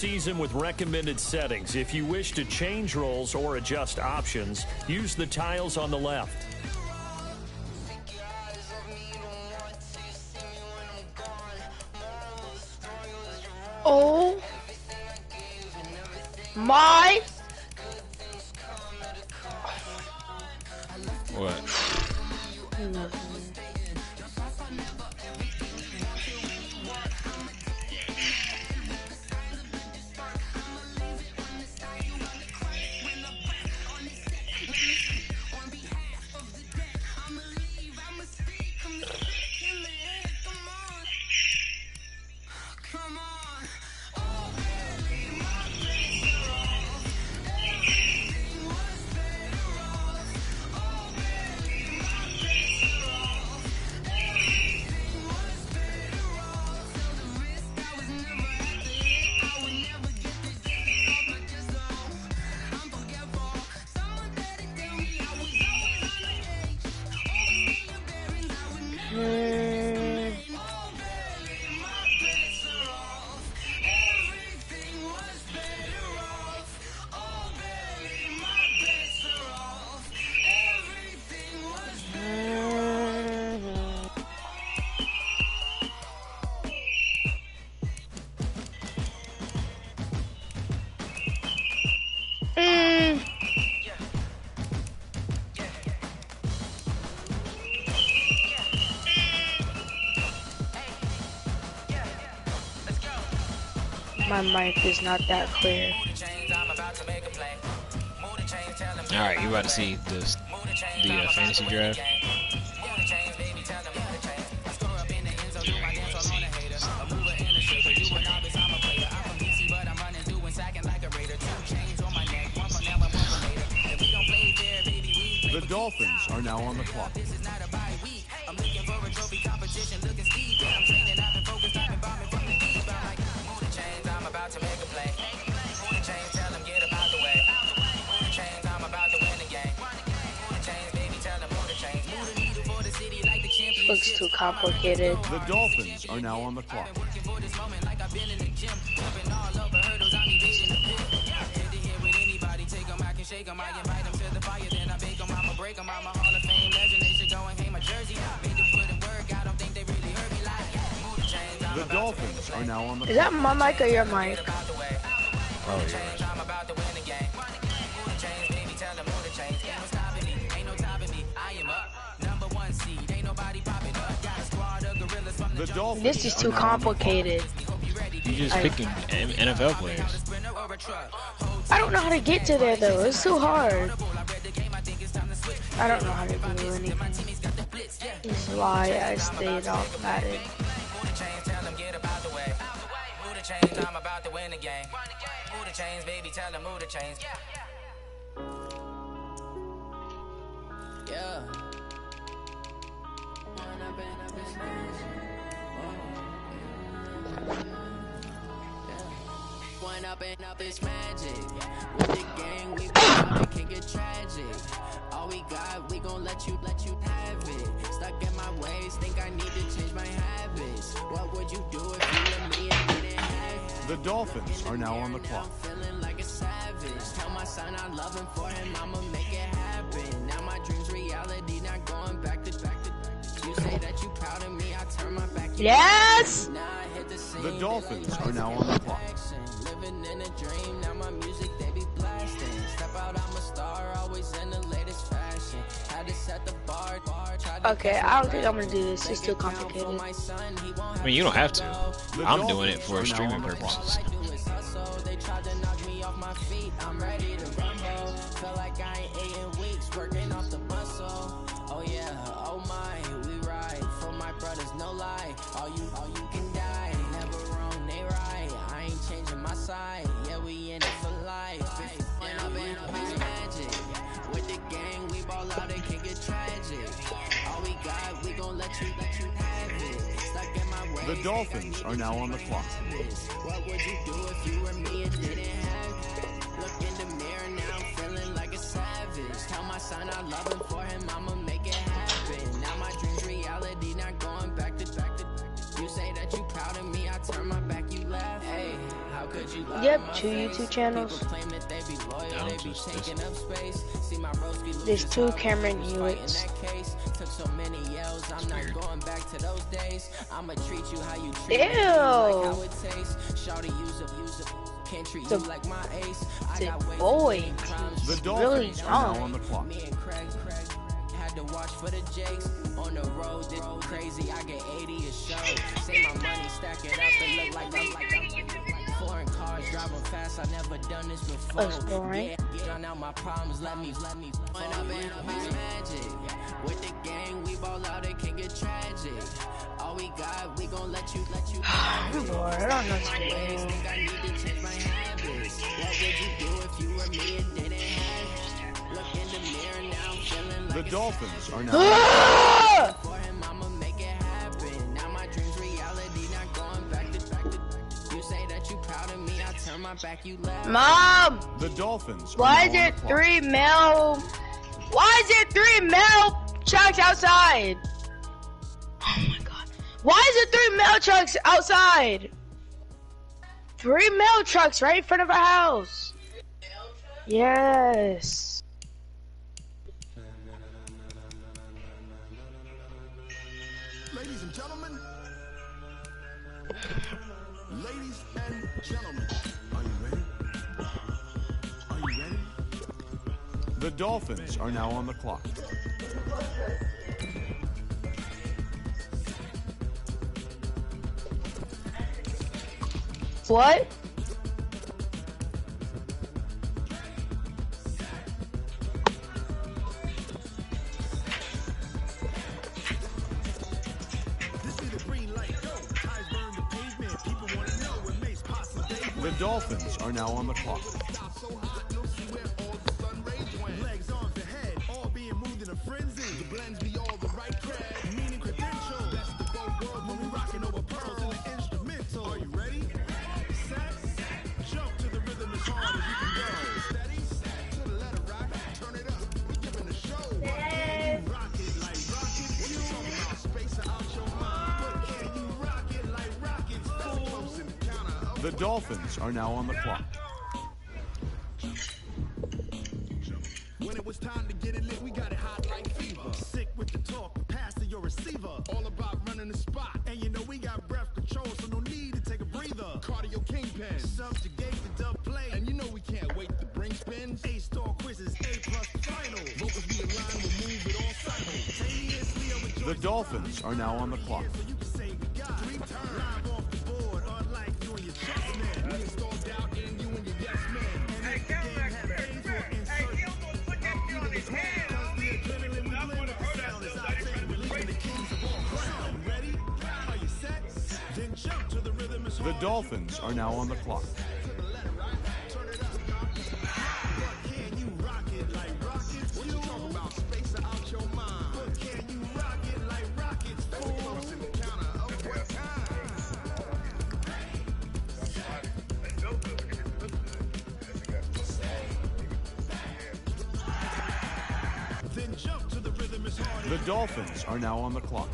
Season with recommended settings. If you wish to change roles or adjust options, use the tiles on the left. Oh my! What? Nothing. My mic is not that clear. Alright, you about to see the fantasy draft? The Dolphins are now on the clock. Looks too complicated. The Dolphins are now on the clock. The Dolphins are now on the clock. Is that my mic or your mic? Oh, yeah. The Dolphins This is too are now on the clock. complicated. You just picking NFL players. I don't know how to get to there though. It's too hard. I don't know how to do anything. This is why I stayed off at it. I'm about to win the game. Move the chains, baby, tell them move the chains. Yeah. One up and up is magic. With the gang, we can get tragic. All we got, we gon' let you have it. Stuck in my ways, think I need to change my habits. What would you do if you and me and didn't have it? The Dolphins are now on the clock. I'm feeling like a savage. Tell my son I love him for him, I'ma make it happen. Now my dreams reality, not going back to. You say that you proud of me, I turn my back. Yes! Now I hit the scene. The Dolphins are now on the clock. Living in a dream, now my music they be blasting. Step out, I'm a star, always in the latest fashion. Had to set the bar. Okay, I don't think I'm gonna do this. It's too complicated. I mean, you don't have to. I'm doing it for streaming purposes. They tried to knock me off my feet. I'm ready to rumble. Feel like I ain't ate in weeks, working off the muscle. Oh yeah, oh my, we ride for my brothers, no lie. All you can die, never wrong, they right. I ain't changing my side. Yeah, we in it for life. And I've been magic. With the gang, we ball out, it can get tragic. All we got, we gon' let you have it. Stuck in my way. The Dolphins are now on the clock. What would you do if you were me and didn't have it? Look in the mirror, now I'm feeling like a savage. Tell my son I love him for him, I'ma make it happen. Now my dreams reality, not going back to. You say that you proud of me, I turn my back, you laugh. Hey, how could you lie? Yep, have two YouTube channels? No, just this. There's two Cameron Hewitts. Ew. The boy. The He's really Dolphins are now young. on the clock. Had to watch for the Jakes on the road. This crazy. I get 80 a show. Say my money, stack it up and look like foreign cars driving fast. I never done this before. That's boring. Yeah, drown out my problems. Let me. When I'm in magic with the gang, we ball out. It can get tragic. All we got, we gon' let you. I'm bored. I don't know what to do. Think I need to change my habits. What would you do if you were me and didn't have it? Look in the mirror now, feeling like The Dolphins are now Ah! for him, I'ma make it happen. Now my dreams reality, not going back to. You say that you proud of me, I turn my back, you laugh. Mom, The Dolphins are why now is on there the clock. three male? Why is there three male trucks outside? Oh my god! Why is there three male trucks outside? Three male trucks right in front of our house. Yes. Ladies and gentlemen, are you ready? Are you ready? The Dolphins are now on the clock. What? The Dolphins are now on the clock. The Dolphins are now on the clock. When it was time to get it lit, we got it hot like fever. Sick with the talk, pass to your receiver. All about running the spot. And you know we got breath control, so no need to take a breather. Cardio kingpin, subjugate the dub play. And you know we can't wait to bring spins. A-star quizzes, A-plus final. Vocals be aligned, we'll move it all simultaneously. The Dolphins are now on the clock. So you can say we got 3 turns. Live off the board, unlike you and your chess man. We installed doubt in you and your yes man. And if the game had phase or insert, either his hand, cause the adrenaline we blend with the sound is our thing. Releasing the kings of all ground. Ready? Are you set? Then jump to the rhythm is The Dolphins are now on the clock. turn it up, y'all. But can you rock it like rockets? What you talking about? Space out your mind. But can you rock it like rockets? Close in the counter of what time? Then jump to the rhythm is hard. The Dolphins are now on the clock.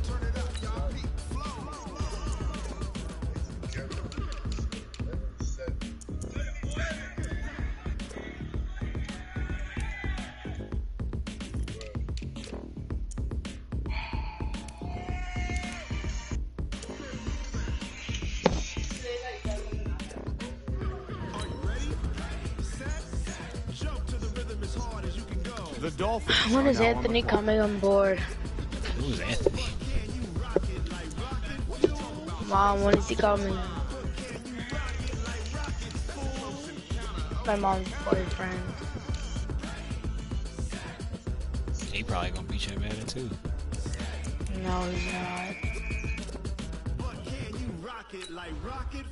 Turn it up, y'all. Beat flow. Are you ready? Set. Jump to the rhythm as hard as you can go. The Dolphins When are is now on the Anthony clock. coming on board? Who's Anthony? Mom, when is he coming? My mom's boyfriend. He probably gonna beat you in Madden too. No, he's not.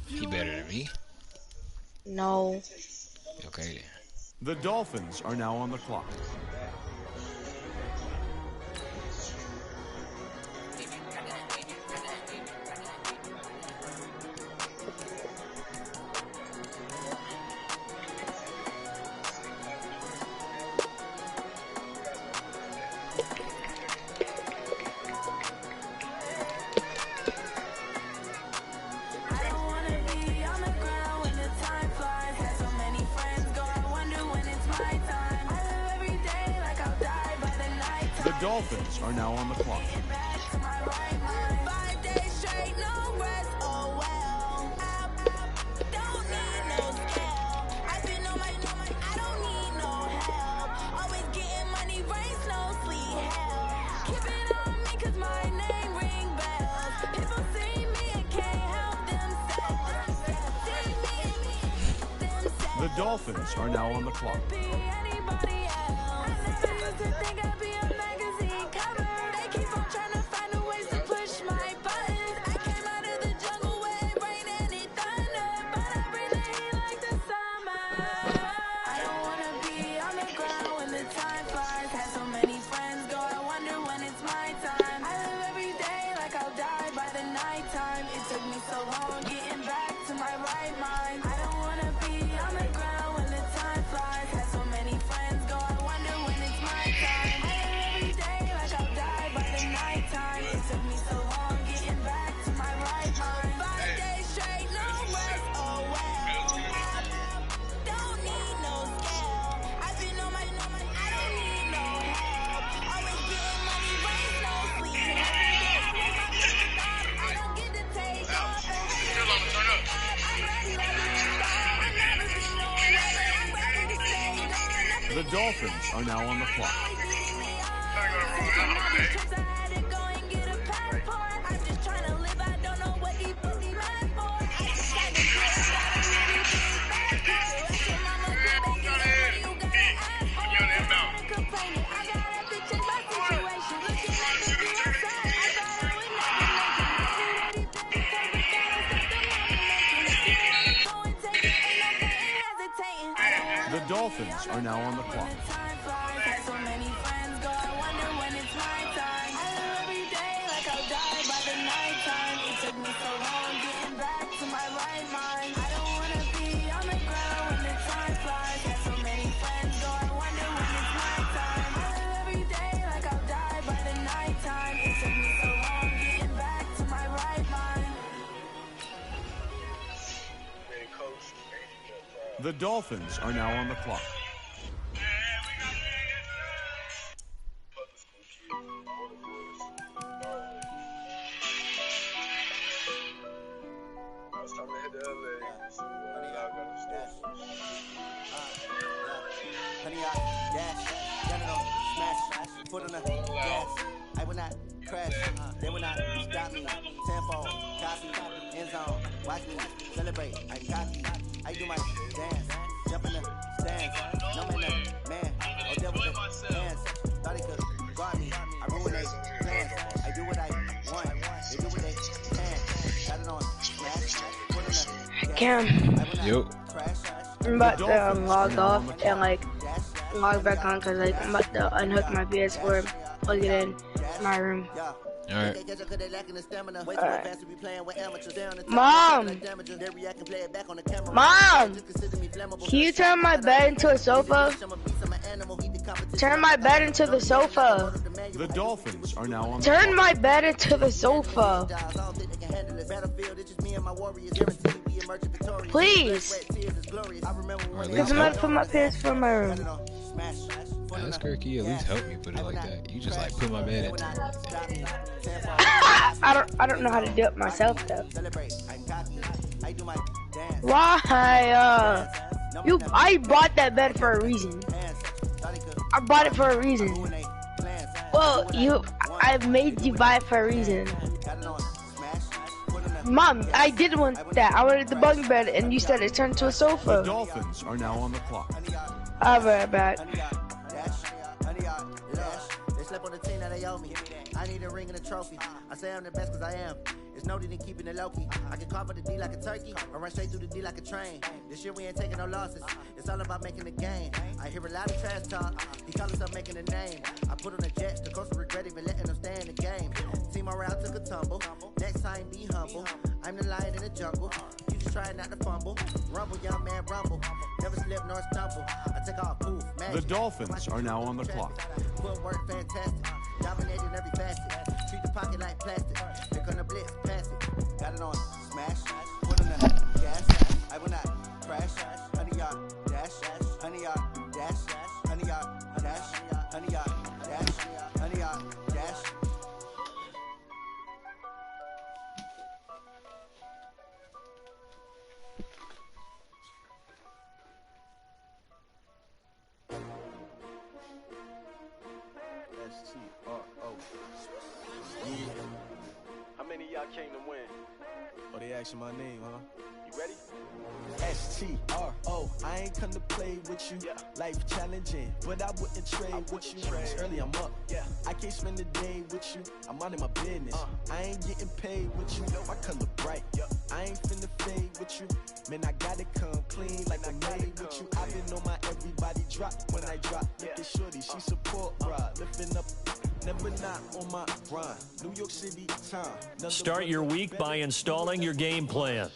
He better than me. No. Okay then. The Dolphins are now on the clock. Dolphins are now on the clock. 5 days straight, no rest, oh well. Don't need no scale. I've been on my, I don't need no help. Always getting money, rains, no sleep, hell. Keep it on me, cause my name ring bells. People see me and can't help themselves. See me, themselves. The Dolphins are now on the clock. Be anybody else. I never used to think I'd be a magazine cover. They keep on trying to find a ways to push my buttons. I came out of the jungle where it rained and it thunder, but I bring the heat like the summer. I don't wanna be on the ground when the time flies. Had so many friends go, I wonder when it's my time. I live every day like I'll die by the nighttime. It took me so long getting back to my right mind. I don't wanna be on the ground when the time flies. Had so many friends go, I wonder when it's my time. I live every day like I'll die by the nighttime. It took me so long getting back to my right mind. 5 days straight, no rest, oh well. Don't need no scale. I've been on my, I don't need no help. Always getting money, rains, no sleep. Every day I make my feet up. I don't get to take off. I'm ready to start. I've never seen no one better. I'm ready to stay down. The Dolphins are now on the clock. Trips I had to go and get a passport. I'm just trying to live. I don't know what these pussy mad for. I just got to get it. Got a really big passport. Let your mama sit back and get what you gotta ask for. I'm complaining. I gotta have to change my situation. Looking at the view outside. I thought I would never make it. Maybe these things take me down. Stop the money making. If you wanna go and take it, ain't no point in hesitating. I don't wanna The Dolphins are now on the clock. time flies. Had so many friends go, I wonder when it's my time. I live every day like I'll die by the nighttime. It took me so long getting back to my right mind. I don't wanna be on the ground when the time flies. Had so many friends go, I wonder when it's my time. I live every day like I'll die by the nighttime. It took me so long getting back to my right mind. The Dolphins are now on the clock. Honey, I dash, got it on smash, foot on the gas. I will not crash, they will not stop me. Tenfold, copy, end zone, watch me celebrate. I copy, I do my dance, jump in the stands. No man, man, or devil with hands. Thought he could guard me. I ruin their plans. I do what I want, they do what they can. Got it on smash, foot on the gas. Cam, Yo. I'm about to log off and like log back on because like I'm about to unhook my PS4, plug it in my room. Alright. Mom! Mom! Can you turn my bed into a sofa? Turn my bed into the sofa. The Dolphins are now on the Turn clock. my bed into the sofa. Please. Because I'm about to put my PS4 in my room. Ask her, can you at least help me put it like that? You just like put my bed into it. I don't know how to do it myself though. Why? I bought that bed for a reason. I bought it for a reason. Well, I made you buy it for a reason. Mom, I did want that. I wanted the bunk bed, and you said it turned to a The sofa. Dolphins are now on the clock. I'll be right back. They slept on the team that they owe me. I need a ring and a trophy. I say I'm the best cause I am. It's no need in keeping it low key. I can carve the D like a turkey or run straight through the D like a train. This year we ain't taking no losses. It's all about making the game. I hear a lot of trash talk. He call himself making a name. I put on the jet. The coach will regret even letting them stay in the game. Team morale took a tumble. Next time be humble. I'm the lion in the jungle. You just try not to fumble. Rumble, young man, rumble. Never slip nor stumble. I take off, poof, magic. The Dolphins are now on the clock. Footwork fantastic. Dominating every facet. Treat the pocket like plastic. Here come the blitz, pass it. Got it on smash. Put on the gas. I will not crash. Honey yard dash. Honey yard dash. Honey yard dash. Honey yard dash. Honey yard asking my name, huh? You ready? S-T-R-O, I ain't come to play with you. Life challenging, but I wouldn't trade with you. It's early, I'm up. I can't spend the day with you. I'm out of my business. I ain't getting paid with you. My color bright. I ain't finna fade with you. Man, I gotta come clean like I made with you. I've been on my everybody drop when I drop. Look at shorty, she support ride. Lifting up, never not on my grind. New York City time. Start your week by installing your game plan.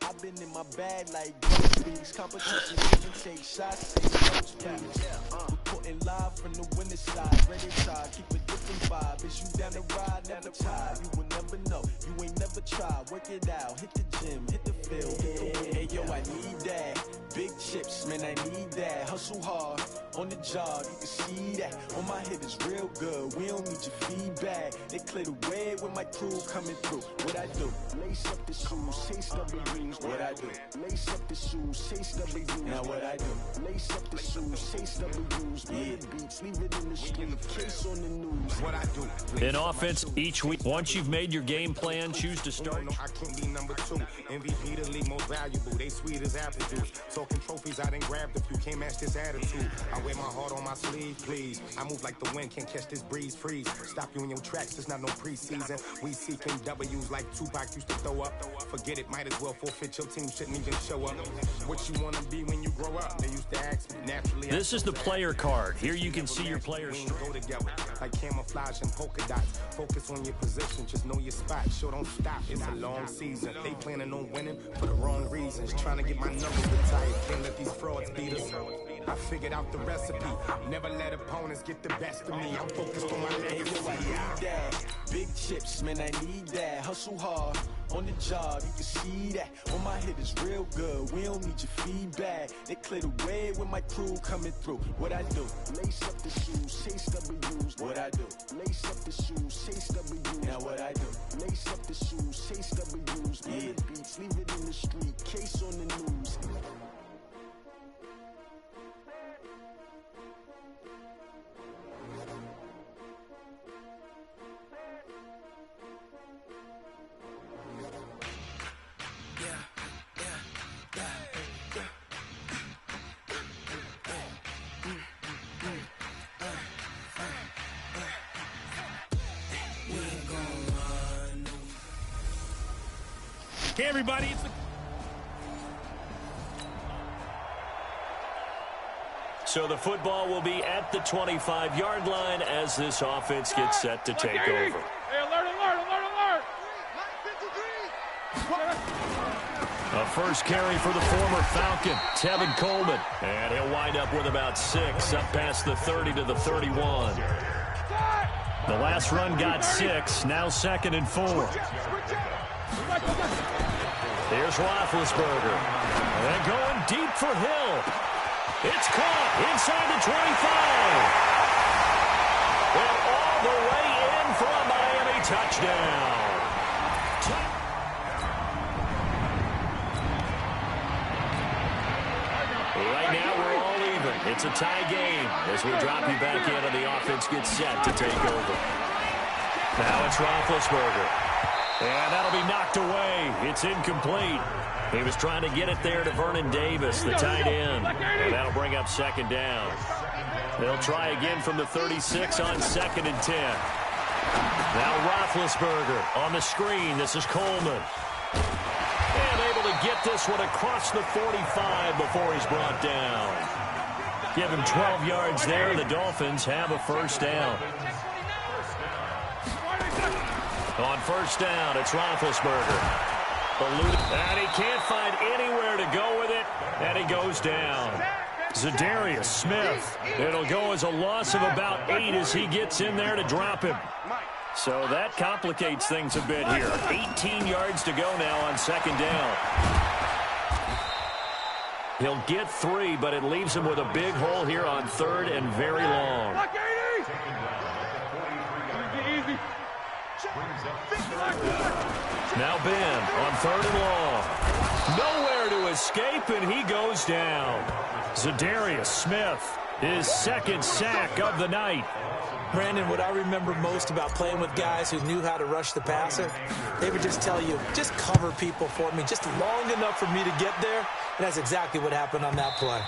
I've been in my bag like these competitions, even take shots, say those please. Reporting live from the winning side, ready side, keep a different vibe. Is you down the ride, never tired. You will never know, you ain't never tried. Work it out, hit the gym, hit the field. Hey yo, I need that. Big chips, man, I need that. Hustle hard on the job, you can see that. On my head is real good, we don't need your feedback. They clear the way with my crew coming through. What I do? Lace up the shoes, chase W's. What I do? Lace up the shoes, chase W's. Now what I do? Lace up the shoes, chase W's. Big beats, leave it in the street, case on the news. What I do? In offense, each week, once you've made your game plan, choose to start. I can't be number 2. MVP, the league most valuable. They sweet as apple juice. Talking trophies, I done grabbed a few. Can't match this attitude. I wear my heart on my sleeve, please. I move like the wind, can't catch this breeze. Freeze. Stop you in your tracks, it's not no preseason. We seeking W's like Tupac used to throw up. Forget it, might as well forfeit. Your team shouldn't even show up. What you wanna be when you grow up? They used to ask me naturally. This is the player card. Here you can see your players. Go together like camouflage and polka dots. Focus on your position, just know your spot. Sure, don't stop. It's a long season. They planning on winning for the wrong reasons. Trying to get my numbers retired. Can't let these frauds beat us. I figured out the recipe. Never let opponents get the best of me. I'm focused on my legacy. I need that. Big chips, man, I need that. Hustle hard on the job, you can see that. On my head is real good, we don't need your feedback. They clear the way with my crew coming through. What I do? Lace up the shoes, chase W's. What I do? Lace up the shoes, chase W's. Now what I do? Lace up the shoes, chase W's. Big beats, leave it in the street, case on the news. Hey, everybody. So the football will be at the 25-yard line as this offense gets set to take over. Hey, alert, alert, alert, alert! A first carry for the former Falcon, Tevin Coleman. And he'll wind up with about 6, up past the 30 to the 31. The last run got 6, now 2nd and 4. Here's Roethlisberger. And going deep for Hill. It's caught inside the 25. And all the way in for a Miami touchdown. Right now we're all even. It's a tie game as we drop you back in and the offense gets set to take over. Now it's Roethlisberger. And that'll be knocked away. It's incomplete. He was trying to get it there to Vernon Davis, the tight end. And that'll bring up 2nd down. They'll try again from the 36 on 2nd and 10. Now Roethlisberger on the screen. This is Coleman. And able to get this one across the 45 before he's brought down. Give him 12 yards there. The Dolphins have a first down. On first down, it's Roethlisberger. And he can't find anywhere to go with it, and he goes down. Za'Darius Smith. It'll go as a loss of about 8 as he gets in there to drop him. So that complicates things a bit here. 18 yards to go now on 2nd down. He'll get 3, but it leaves him with a big hole here on 3rd and very long. Now Ben on 3rd and long. Nowhere to escape, and he goes down. Za'Darius Smith His second sack of the night. Brandon, what I remember most about playing with guys who knew how to rush the passer, they would just tell you, just cover people for me, just long enough for me to get there. And that's exactly what happened on that play.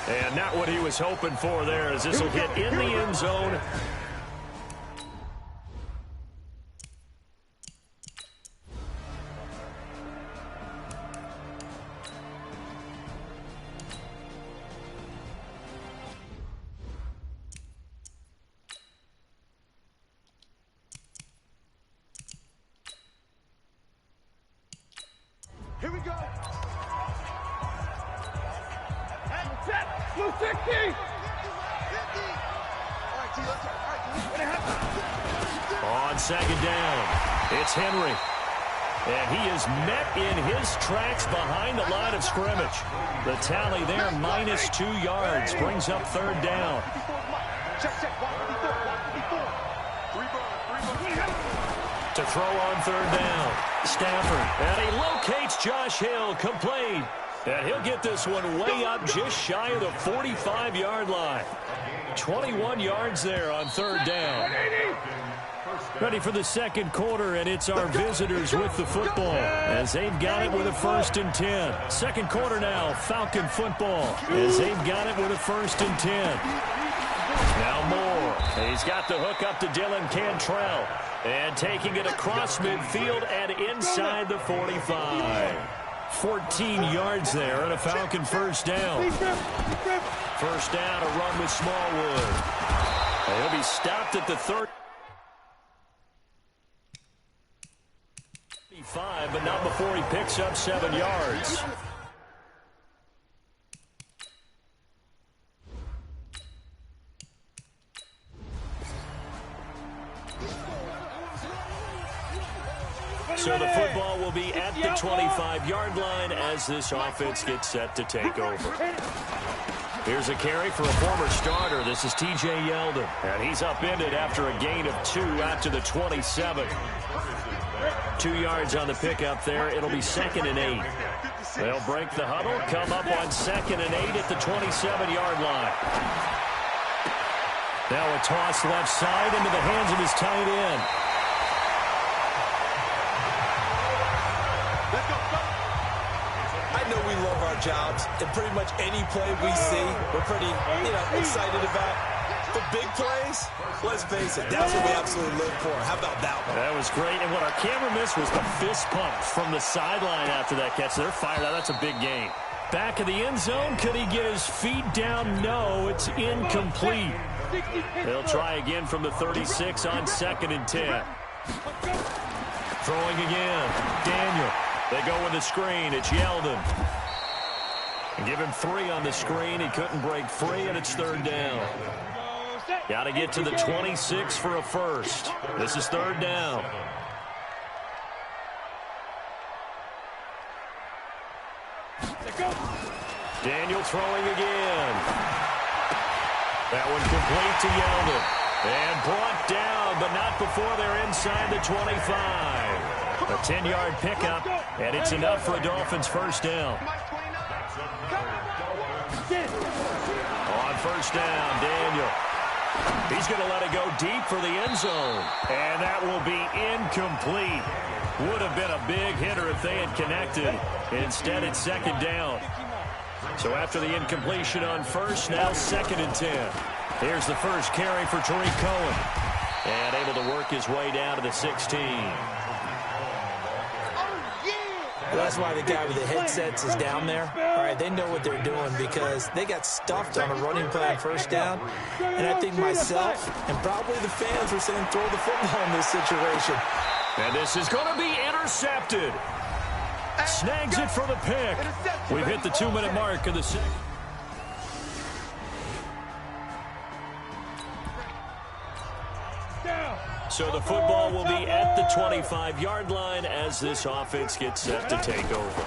And not what he was hoping for there, as this will hit in the end zone. Here we go. Set. Blue 60. On second down, it's Henry. And he is met in his tracks behind the line of scrimmage. The tally there, -2 yards, brings up third down. To throw on third down, Stafford, and he locates Josh Hill, complete. And he'll get this one way up just shy of the 45-yard line. 21 yards there on third down. Ready for the second quarter, and it's our visitors with the football as they've got it with a 1st and 10. Second quarter now, Falcon football as they've got it with a 1st and 10. Now Moore. He's got the hook up to Dylan Cantrell. And taking it across midfield and inside the 45. 14 yards there and a Falcon first down. First down, a run with Smallwood. And he'll be stopped at the 35, but not before he picks up 7 yards. So the football will be at the 25-yard line as this offense gets set to take over. Here's a carry for a former starter. This is T.J. Yeldon. And he's upended after a gain of 2 out to the 27. 2 yards on the pickup there. It'll be 2nd and 8. They'll break the huddle, come up on 2nd and 8 at the 27-yard line. Now a toss left side into the hands of his tight end. I know we love our jobs, and pretty much any play we see, we're pretty, excited about. The big plays, let's face it, that's what we absolutely live for. How about that one? That was great, and what our camera missed was the fist pump from the sideline after that catch. They're fired out. That's a big gain. Back of the end zone. Could he get his feet down? No, it's incomplete. They'll try again from the 36 on 2nd and 10. Throwing again. Daniel. They go with the screen. It's Yeldon. And give him 3 on the screen. He couldn't break free, and it's 3rd down. Got to get to the 26 for a first. This is 3rd down. Daniel throwing again. That one complete to Yeldon. And brought down, but not before they're inside the 25. A 10-yard pickup, and it's enough for a Dolphins first down. On first down, Daniel. He's going to let it go deep for the end zone. And that will be incomplete. Would have been a big hitter if they had connected. Instead, it's 2nd down. So after the incompletion on first, now 2nd and 10. Here's the first carry for Tariq Cohen. And able to work his way down to the 16. That's why the guy with the headsets is down there. All right, they know what they're doing because they got stuffed on a running play on first down. And I think myself and probably the fans were saying throw the football in this situation. And this is going to be intercepted. Snags it for the pick. We've hit the 2-minute mark of the second. So the football will be at the 25-yard line as this offense gets set to take over.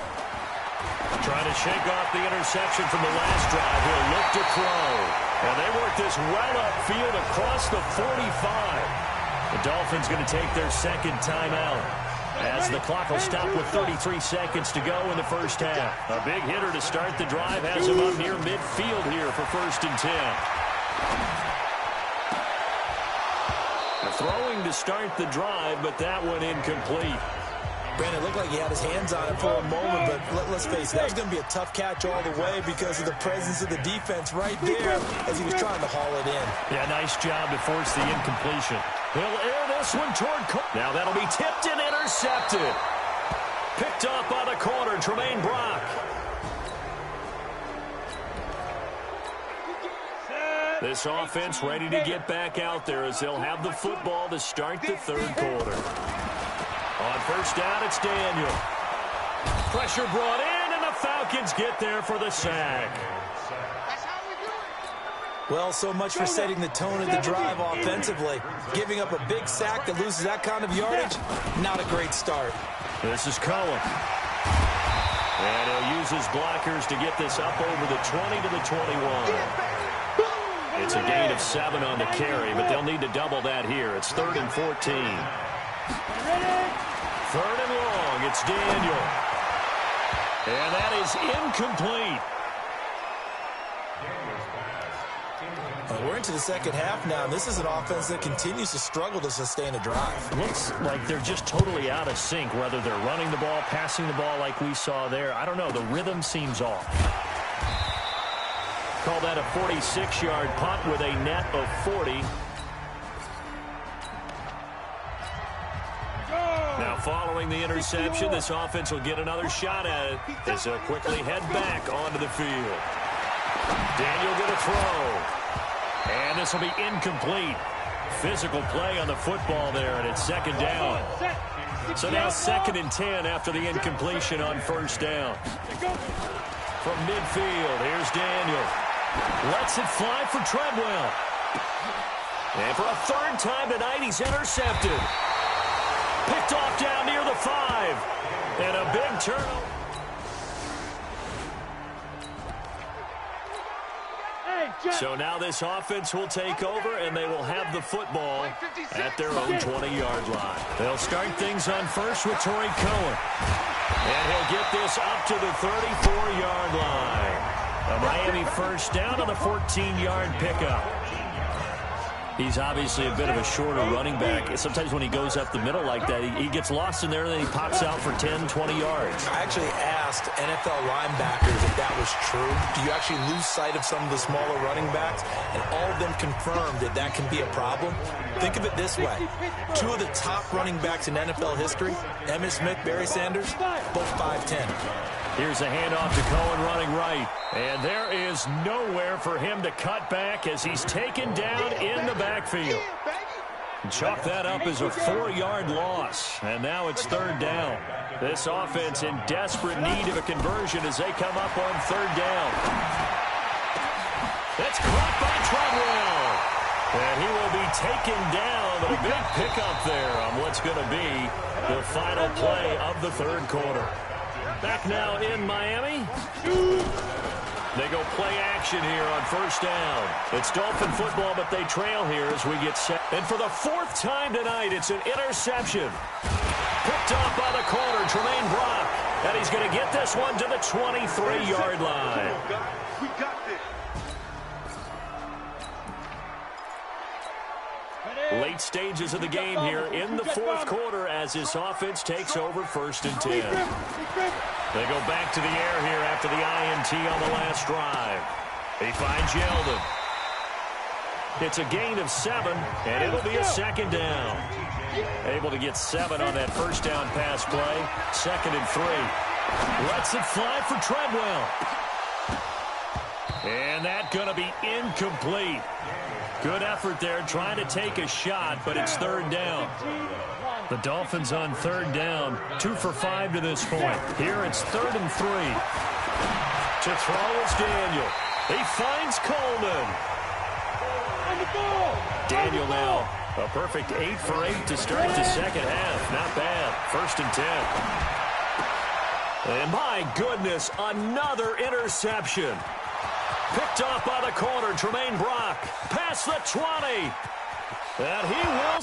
Trying to shake off the interception from the last drive. He'll look to throw. And they work this well upfield across the 45. The Dolphins going to take their 2nd timeout. as the clock will stop with 33 seconds to go in the first half. A big hitter to start the drive has him up near midfield here for 1st and 10. Throwing to start the drive, but that one incomplete. Brandon, it looked like he had his hands on it for a moment, but let's face it, that was going to be a tough catch all the way because of the presence of the defense right there as he was trying to haul it in. Yeah, nice job to force the incompletion. He'll air this one toward now that'll be tipped and intercepted. Picked off by the corner, Tremaine Brock. This offense ready to get back out there as they'll have the football to start the 3rd quarter. On 1st down, it's Daniel. Pressure brought in, and the Falcons get there for the sack. Well, so much for setting the tone of the drive offensively. Giving up a big sack that loses that kind of yardage, not a great start. This is Cohen. And he'll use his blockers to get this up over the 20 to the 21. It's a gain of 7 on the carry, but they'll need to double that here. It's 3rd and 14. 3rd and long, it's Daniel. And that is incomplete. We're into the second half now, and this is an offense that continues to struggle to sustain a drive. Looks like they're just totally out of sync, whether they're running the ball, passing the ball like we saw there. I don't know, the rhythm seems off. Call that a 46-yard punt with a net of 40. Now, following the interception, this offense will get another shot at it as they'll quickly head back onto the field. Daniel going to throw. And this will be incomplete. Physical play on the football there, and it's 2nd down. So now 2nd and 10 after the incompletion on 1st down. From midfield, here's Daniel. Lets it fly for Treadwell. And for a 3rd time tonight, he's intercepted. Picked off down near the 5. And a big turnover. So now this offense will take over, and they will have the football at their own 20-yard line. They'll start things on 1st with Torrey Cohen. And he'll get this up to the 34-yard line. A Miami 1st down on the 14-yard pickup. He's obviously a bit of a shorter running back. Sometimes when he goes up the middle like that, he gets lost in there, and then he pops out for 10, 20 yards. I actually asked NFL linebackers if that was true. Do you actually lose sight of some of the smaller running backs? And all of them confirmed that that can be a problem. Think of it this way. 2 of the top running backs in NFL history, Emmitt Smith, Barry Sanders, both 5'10". Here's a handoff to Cohen running right. And there is nowhere for him to cut back as he's taken down in the backfield. Chalk that up as a 4-yard loss. And now it's 3rd down. This offense in desperate need of a conversion as they come up on 3rd down. That's caught by Treadwell. And he will be taken down, but a big pickup there on what's going to be the final play of the 3rd quarter. Back now in Miami. They go play action here on 1st down. It's Dolphin football, but they trail here as we get set. And for the 4th time tonight, it's an interception. Picked off by the corner, Tremaine Brock. And he's going to get this one to the 23-yard line. We got this. Late stages of the game here in the 4th quarter as this offense takes over 1st and 10. They go back to the air here after the INT on the last drive. He finds Yeldon. It's a gain of 7, and it'll be a 2nd down. Able to get 7 on that 1st down pass play. 2nd and 3. Lets it fly for Treadwell. And that's going to be incomplete. Good effort there trying to take a shot, but it's 3rd down. The Dolphins on 3rd down, 2 for 5 to this point. Here it's 3rd and 3. To throw is Daniel. He finds Coleman. Daniel now, a perfect 8 for 8 to start the 2nd half. Not bad. 1st and 10. And my goodness, another interception. Picked off by the corner, Tremaine Brock. Past the 20. And he will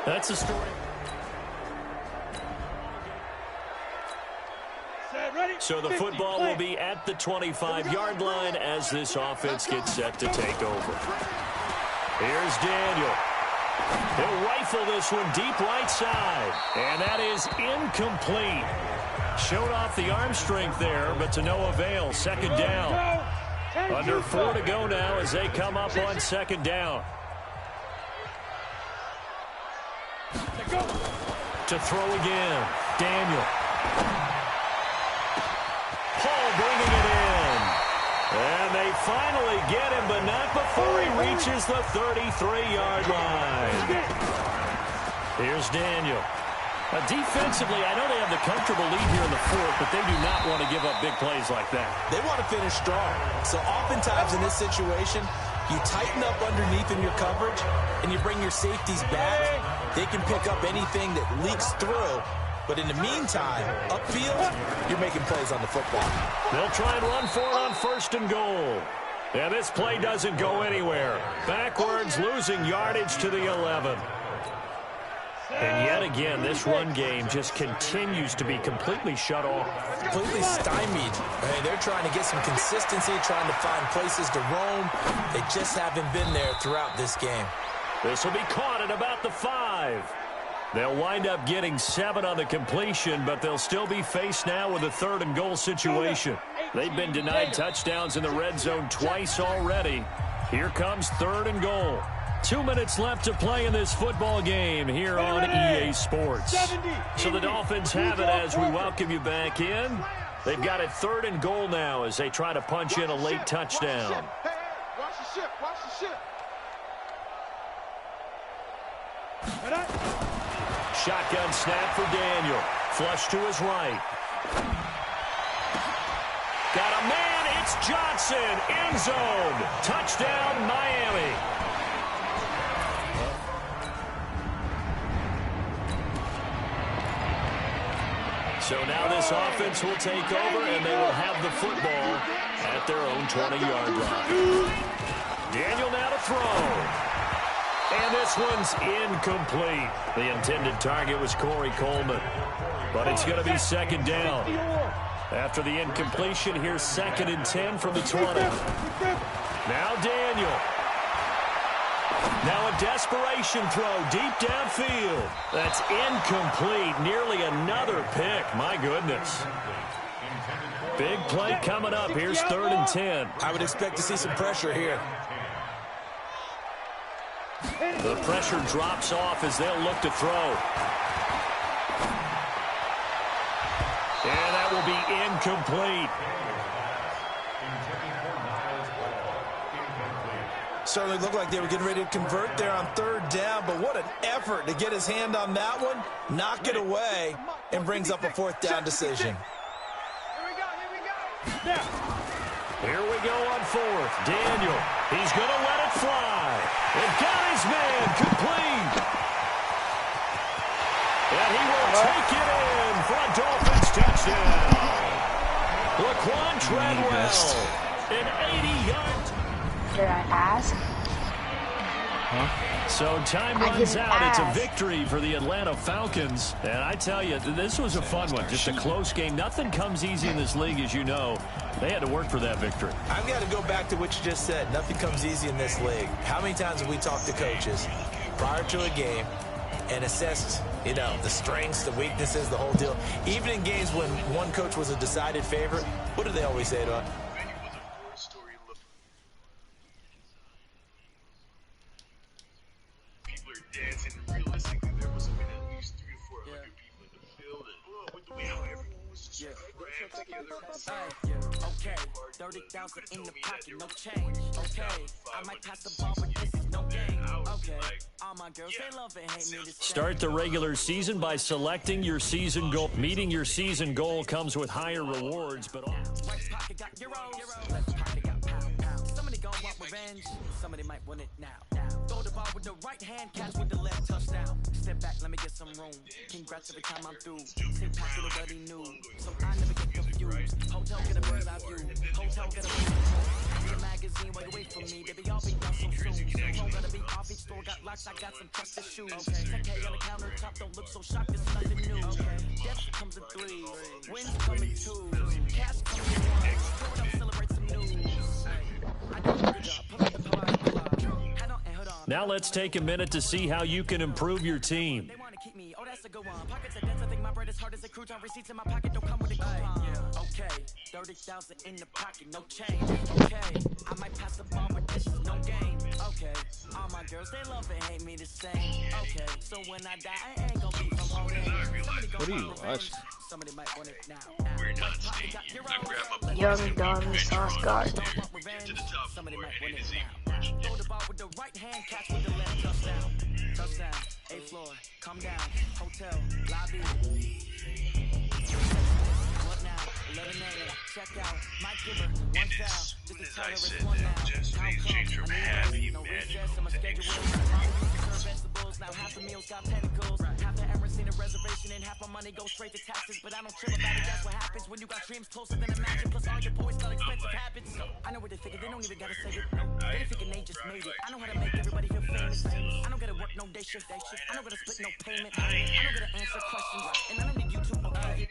That's the story. So the football will be at the 25-yard line as this offense gets set to take over. Here's Daniel. He'll rifle this one deep right side. And that is incomplete. Showed off the arm strength there, but to no avail. Second down. Under 4 to go now as they come up on second down. To throw again. Daniel. Paul bringing it in. And they finally get him, but not before he reaches the 33-yard line. Here's Daniel. Defensively, I know they have the comfortable lead here in the fourth, but they do not want to give up big plays like that. They want to finish strong. So oftentimes in this situation, you tighten up underneath in your coverage, and you bring your safeties back. They can pick up anything that leaks through. But in the meantime, upfield, you're making plays on the football. They'll try and run for it on first and goal. And this play doesn't go anywhere. Backwards, losing yardage to the 11. And yet again, this run game just continues to be completely shut off. Completely stymied. I mean, they're trying to get some consistency, trying to find places to roam. They just haven't been there throughout this game. This will be caught at about the 5. They'll wind up getting 7 on the completion, but they'll still be faced now with a 3rd and goal situation. They've been denied touchdowns in the red zone twice already. Here comes 3rd and goal. 2 minutes left to play in this football game here on EA Sports. So the Dolphins have it as we welcome you back in. They've got it 3rd and goal now as they try to punch in a late touchdown. Watch the ship, watch the ship. Shotgun snap for Daniel. Flush to his right. Got a man. It's Johnson. End zone. Touchdown, Miami. So now this offense will take over, and they will have the football at their own 20-yard line. Daniel now to throw. And this one's incomplete. The intended target was Corey Coleman. But it's going to be second down. After the incompletion, here's 2nd and 10 from the 20. Now Daniel. Now a desperation throw deep downfield. That's incomplete. Nearly another pick. My goodness. Big play coming up. Here's 3rd and 10. I would expect to see some pressure here. The pressure drops off as they'll look to throw. And that will be incomplete. Certainly looked like they were getting ready to convert there on 3rd down, but what an effort to get his hand on that one, knock it away, and brings up a 4th down decision. Here we go on 4th. Daniel, he's going to let it fly. They've got his man complete. And he will take it in for a Dolphins touchdown. Laquan Treadwell, an 80-yard. Did I ask? So time runs out. It's a victory for the Atlanta Falcons. And I tell you, this was a fun one. Just a close game. Nothing comes easy in this league, as you know. They had to work for that victory. I've got to go back to what you just said. Nothing comes easy in this league. How many times have we talked to coaches prior to a game and assessed, you know, the strengths, the weaknesses, the whole deal? Even in games when one coach was a decided favorite, what do they always say to us? Dancing, realistically, there must have been at least 300 to 400 people in the field, and with the way how everyone was just crammed together. Okay, 30,000 in the pocket, no change. Okay, I might pass the ball, but this is no game. Okay, all my girls, they love and hate me. Start the regular season by selecting your season goal. Meeting your season goal comes with higher rewards, but right pocket got euros, left pocket got pound. Somebody gon' want revenge, somebody might want it now. Throw the ball with the right hand, catch with the left, touchdown. Step back, let me get some room. Congrats every time I'm through. Say pass it already knew, so I never get confused. shoes. Hotel get a bird's eye view. Hotel get a magazine, wait away from me. Baby, I'll be done so soon. Phone gotta be off, each store got locks, I got some trusted shoes. 10K on the countertop, don't look so shocked, it's nothing new. Death comes in threes, wins come in twos, cash comes in ones. Pull it up, celebrate some news. I do a good job, pull up the pull out. Now let's take a minute to see how you can improve your team. They want to keep me, oh that's a good one. Pockets are dense, I think my bread is hard as a crouton. Receipts in my pocket don't come with a coupon. Okay, 30,000 in the pocket, no change. Okay, I might pass the ball, but this is no game. Okay, all my girls, they love and hate me the same. Okay, so when I die, I ain't gonna be from old age. What are you watching? Somebody might want it now. We're not staying here. I grab my Young Don Sauce God. Get to the top floor and hit his aim. Throw the ball with the right hand, catch with the left, touchdown. Touchdown, 8th floor, come down, hotel, lobby. What now? 11 a.m. Check out, Mike Giver, one foul. Just a terrorist, one now. How come? I need no recess in my schedule. Vegetables, now half the meals got pentacles. Half the Emirates need a reservation and half my money goes straight to taxes. But I don't trip about it, that's what happens when you got dreams closer than imagine. Plus all your boys got expensive habits. I know what they figure, they don't even gotta say it. They thinking they just made it. I know how to make everybody feel famous. I don't gotta work no day shift. I don't gotta split no payment. I don't gotta answer questions. And I don't need you to okay.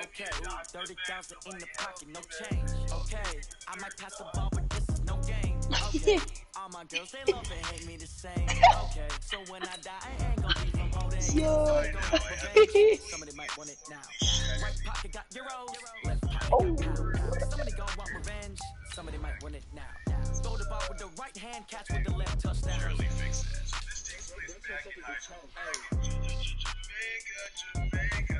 Okay, 30,000 in the pocket, no change. Okay, I might pass the ball, but this is no game. Okay, all my girls, they love and hate me the same. Okay, so when I die, I ain't gonna be from old age. Somebody might want it now. Right pocket got euros, left pocket got pounds. Somebody gon' want revenge, somebody might want it now. Throw the ball with the right hand, catch with the left touchdown. Early fixes. This takes place back in high school. Jamaica.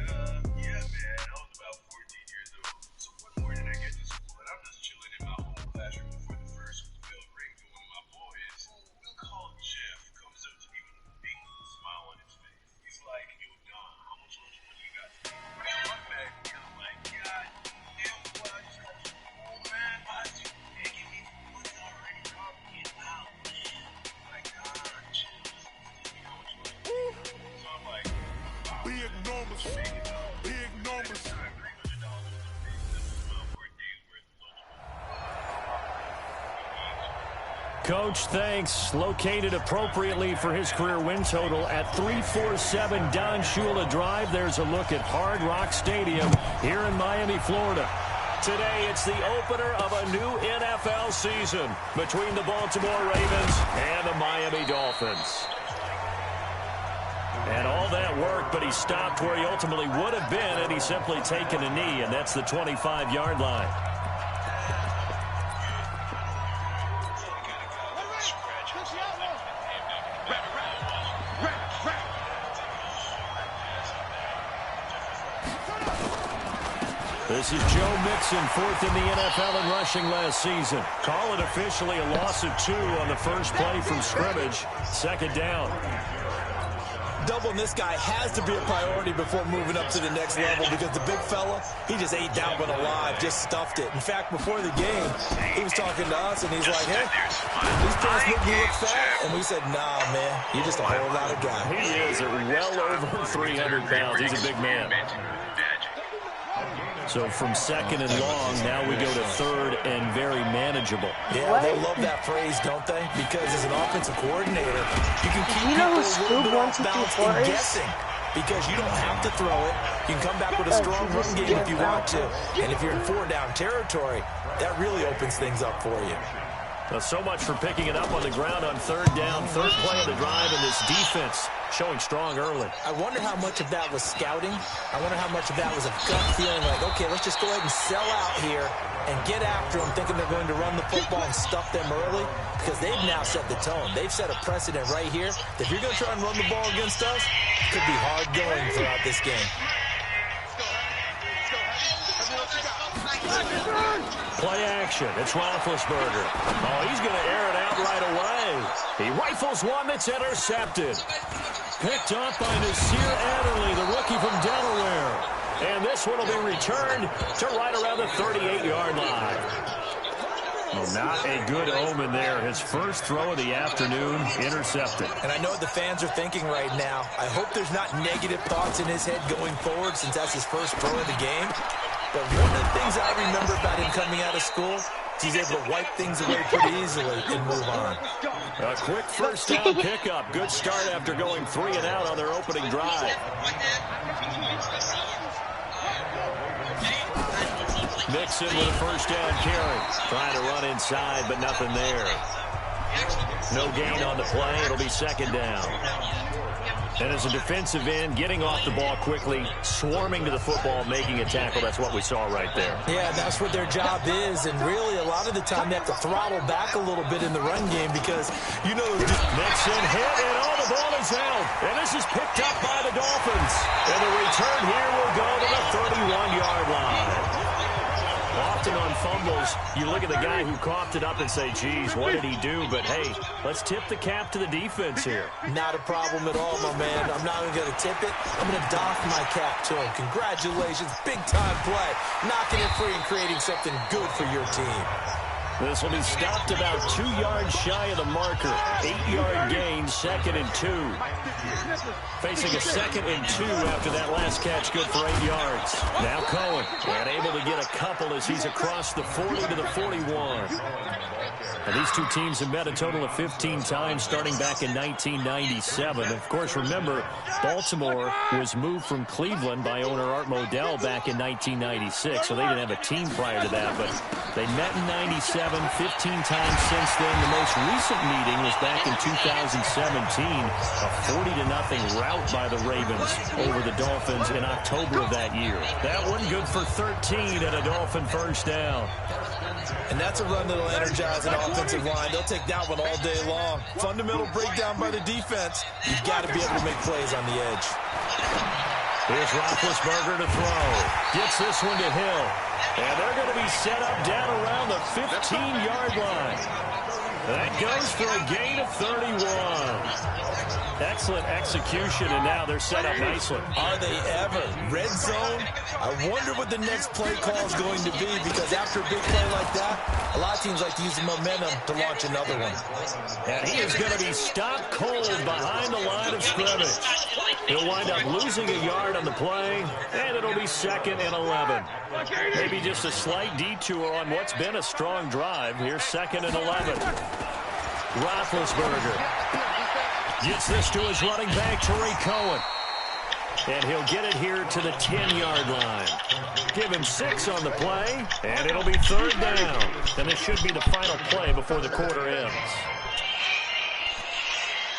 Yeah, man. I was about 14 years old. So one morning I get to school and I'm just chilling in my home classroom before the first bell rings and one of my boys, called Jeff, comes up to me with a big smile on his face. He's like, yo, Don, how much lunch money you got today? I'm back and I'm like, God damn, boy, I just got you home, man. Why is you making me money already? I'm getting out, man. Like, God, chill. So I'm like, big numbers, big numbers. Coach, thanks. Located appropriately for his career win total at 347 Don Shula Drive. There's a look at Hard Rock Stadium here in Miami, Florida. Today, it's the opener of a new NFL season between the Baltimore Ravens and the Miami Dolphins. And all that work, but he stopped where he ultimately would have been had he simply taken a knee, and that's the 25-yard line. This is Joe Mixon, 4th in the NFL in rushing last season. Call it officially a loss of 2 on the first play from scrimmage. 2nd down. Doubling this guy has to be a priority before moving up to the next level because the big fella, he just ate that one alive, just stuffed it. In fact, before the game, he was talking to us, and he's like, hey, these pants make me look fat. And we said, nah, man, you're just a whole lot of guy. He is well over 300 pounds. He's a big man. So from 2nd and long, now we go to 3rd and very manageable. Yeah, they love that phrase, don't they? Because as an offensive coordinator, you can keep people a little bit off balance and guessing because you don't have to throw it. You can come back with a strong run game if you want to. And if you're in 4-down territory, that really opens things up for you. Well, so much for picking it up on the ground on 3rd down. 3rd play of the drive, and this defense showing strong early. I wonder how much of that was scouting. I wonder how much of that was a gut feeling like, okay, let's just go ahead and sell out here and get after them, thinking they're going to run the football and stuff them early, because they've now set the tone. They've set a precedent right here. If you're going to try and run the ball against us, it could be hard going throughout this game. Play action. It's Roethlisberger. Oh, he's going to air it out right away. He rifles one that's intercepted. Picked up by Nasir Adderley, the rookie from Delaware. And this one will be returned to right around the 38-yard line. Well, not a good omen there. His first throw of the afternoon, intercepted. And I know what the fans are thinking right now. I hope there's not negative thoughts in his head going forward since that's his first throw of the game. But one of the things I remember about him coming out of school, he's able to wipe things away pretty easily and move on. A quick first down pickup. Good start after going 3 and out on their opening drive. Mixon with a first down carry. Trying to run inside, but nothing there. No gain on the play. It'll be second down. And as a defensive end, getting off the ball quickly, swarming to the football, making a tackle, that's what we saw right there. Yeah, that's what their job is, and really a lot of the time they have to throttle back a little bit in the run game because, you know, Mixon hit, and all the ball is held. And this is picked up by the Dolphins. And the return here will go to the 31-yard line. Often on fumbles, you look at the guy who coughed it up and say, geez, what did he do? But, hey, let's tip the cap to the defense here. Not a problem at all, my man. I'm not even going to tip it. I'm going to doff my cap to him. Congratulations. Big-time play. Knocking it free and creating something good for your team. This will be stopped about 2 yards shy of the marker. 8-yard gain, 2nd and 2. Facing a 2nd and 2 after that last catch, good for 8 yards. Now Cohen, and able to get a couple as he's across the 40 to the 41. And these two teams have met a total of 15 times starting back in 1997. Of course, remember, Baltimore was moved from Cleveland by owner Art Modell back in 1996, so they didn't have a team prior to that, but they met in 97, 15 times since then. The most recent meeting was back in 2017, a 40-0 rout by the Ravens over the Dolphins in October of that year. That one good for 13 and a Dolphin first down. And that's a run that'll energize an offensive line. They'll take that one all day long. Fundamental breakdown by the defense. You've got to be able to make plays on the edge. Here's Roethlisberger to throw. Gets this one to Hill. And they're going to be set up down around the 15-yard line. That goes for a gain of 31. Excellent execution, and now they're set up nicely. Are they ever? Red zone? I wonder what the next play call is going to be, because after a big play like that, a lot of teams like to use the momentum to launch another one. And he is going to be stopped cold behind the line of scrimmage. He'll wind up losing a yard on the play, and it'll be 2nd and 11. Maybe just a slight detour on what's been a strong drive. Here's 2nd and 11. Roethlisberger gets this to his running back, Tariq Cohen. And he'll get it here to the 10-yard line. Give him 6 on the play, and it'll be 3rd down. And this should be the final play before the quarter ends.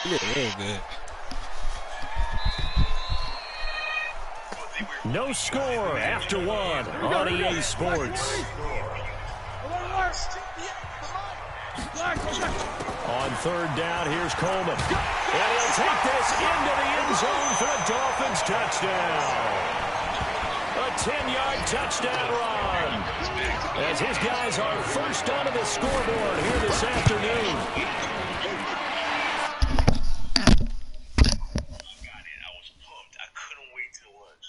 Yeah, real good. No score after 1 on EA Sports. On 3rd down, here's Coleman. And he'll take this into the end zone for a Dolphins touchdown. A 10-yard touchdown run. As his guys are first onto the scoreboard here this afternoon.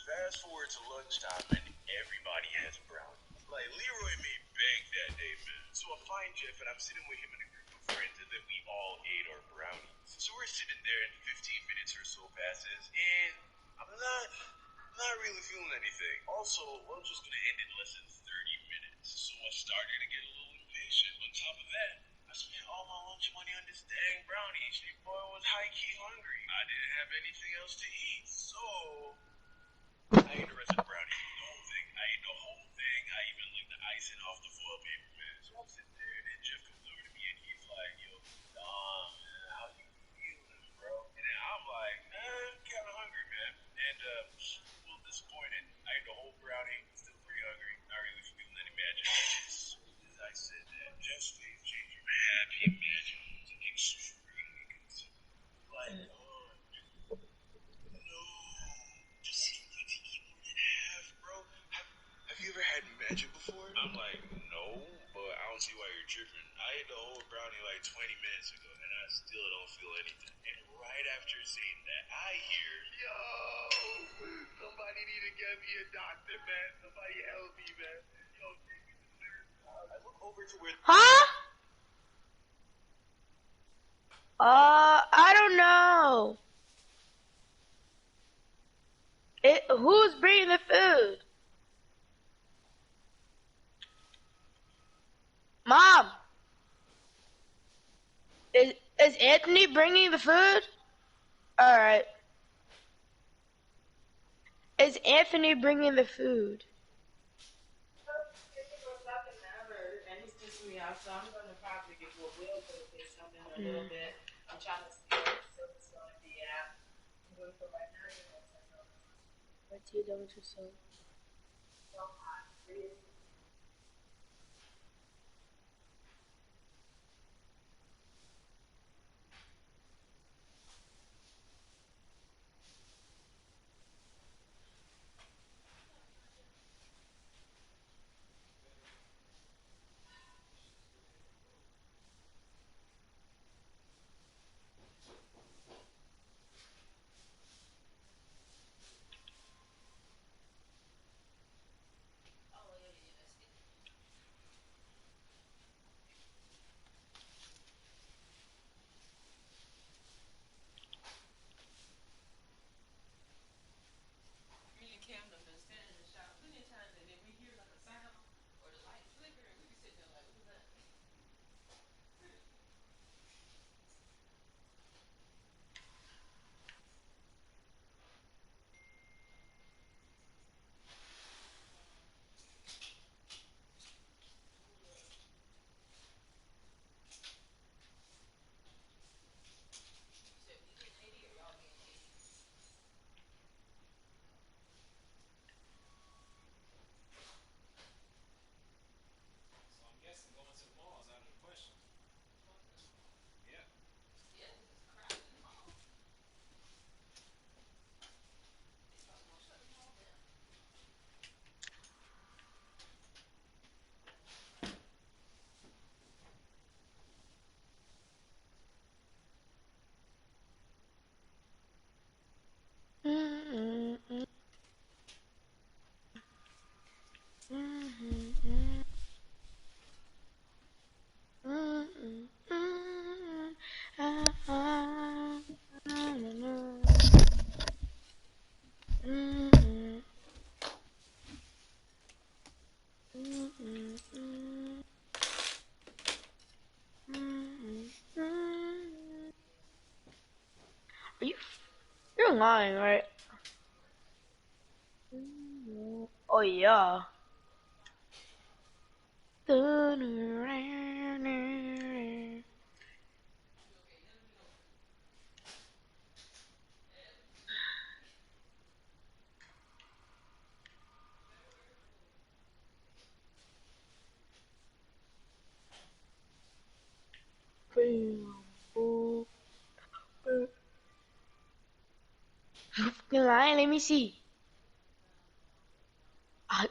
Fast forward to lunchtime, and everybody has a brownie. Like, Leroy made bank that day, man. So I find Jeff, and I'm sitting with him and a group of friends, and then we all ate our brownies. So we're sitting there, and 15 minutes or so passes, and I'm not really feeling anything. Also, lunch was going to end in less than 30 minutes, so I started to get a little impatient. On top of that, I spent all my lunch money on this dang brownie. Your boy was high-key hungry. I didn't have anything else to eat, so I ate the rest of the brownie. The whole thing. I ate the whole thing. I even licked the icing off the foil paper, man. So I'm sitting there, and Jeff comes over to me, and he's like, yo, Dom, man, how you feeling, bro? And then I'm like, I'm kind of hungry, man. And a little disappointed. I ate the whole brownie. Still pretty hungry. Not really feeling any magic. As soon as I said that, Jeff's face changed from happy imagine to extremely concerned. Like, have you ever had magic before? I'm like, no, but I don't see why you're tripping. I ate the whole brownie like 20 minutes ago, and I still don't feel anything. And right after saying that, I hear, yo, somebody need to get me a doctor, man. Somebody help me, man. Yo, take me to the nurse. I look over to where... Huh? I don't know. Who's bringing the food? Is Anthony bringing the food? Alright. Is Anthony bringing the food? You're lying, right? Oh yeah. You're lying, let me see.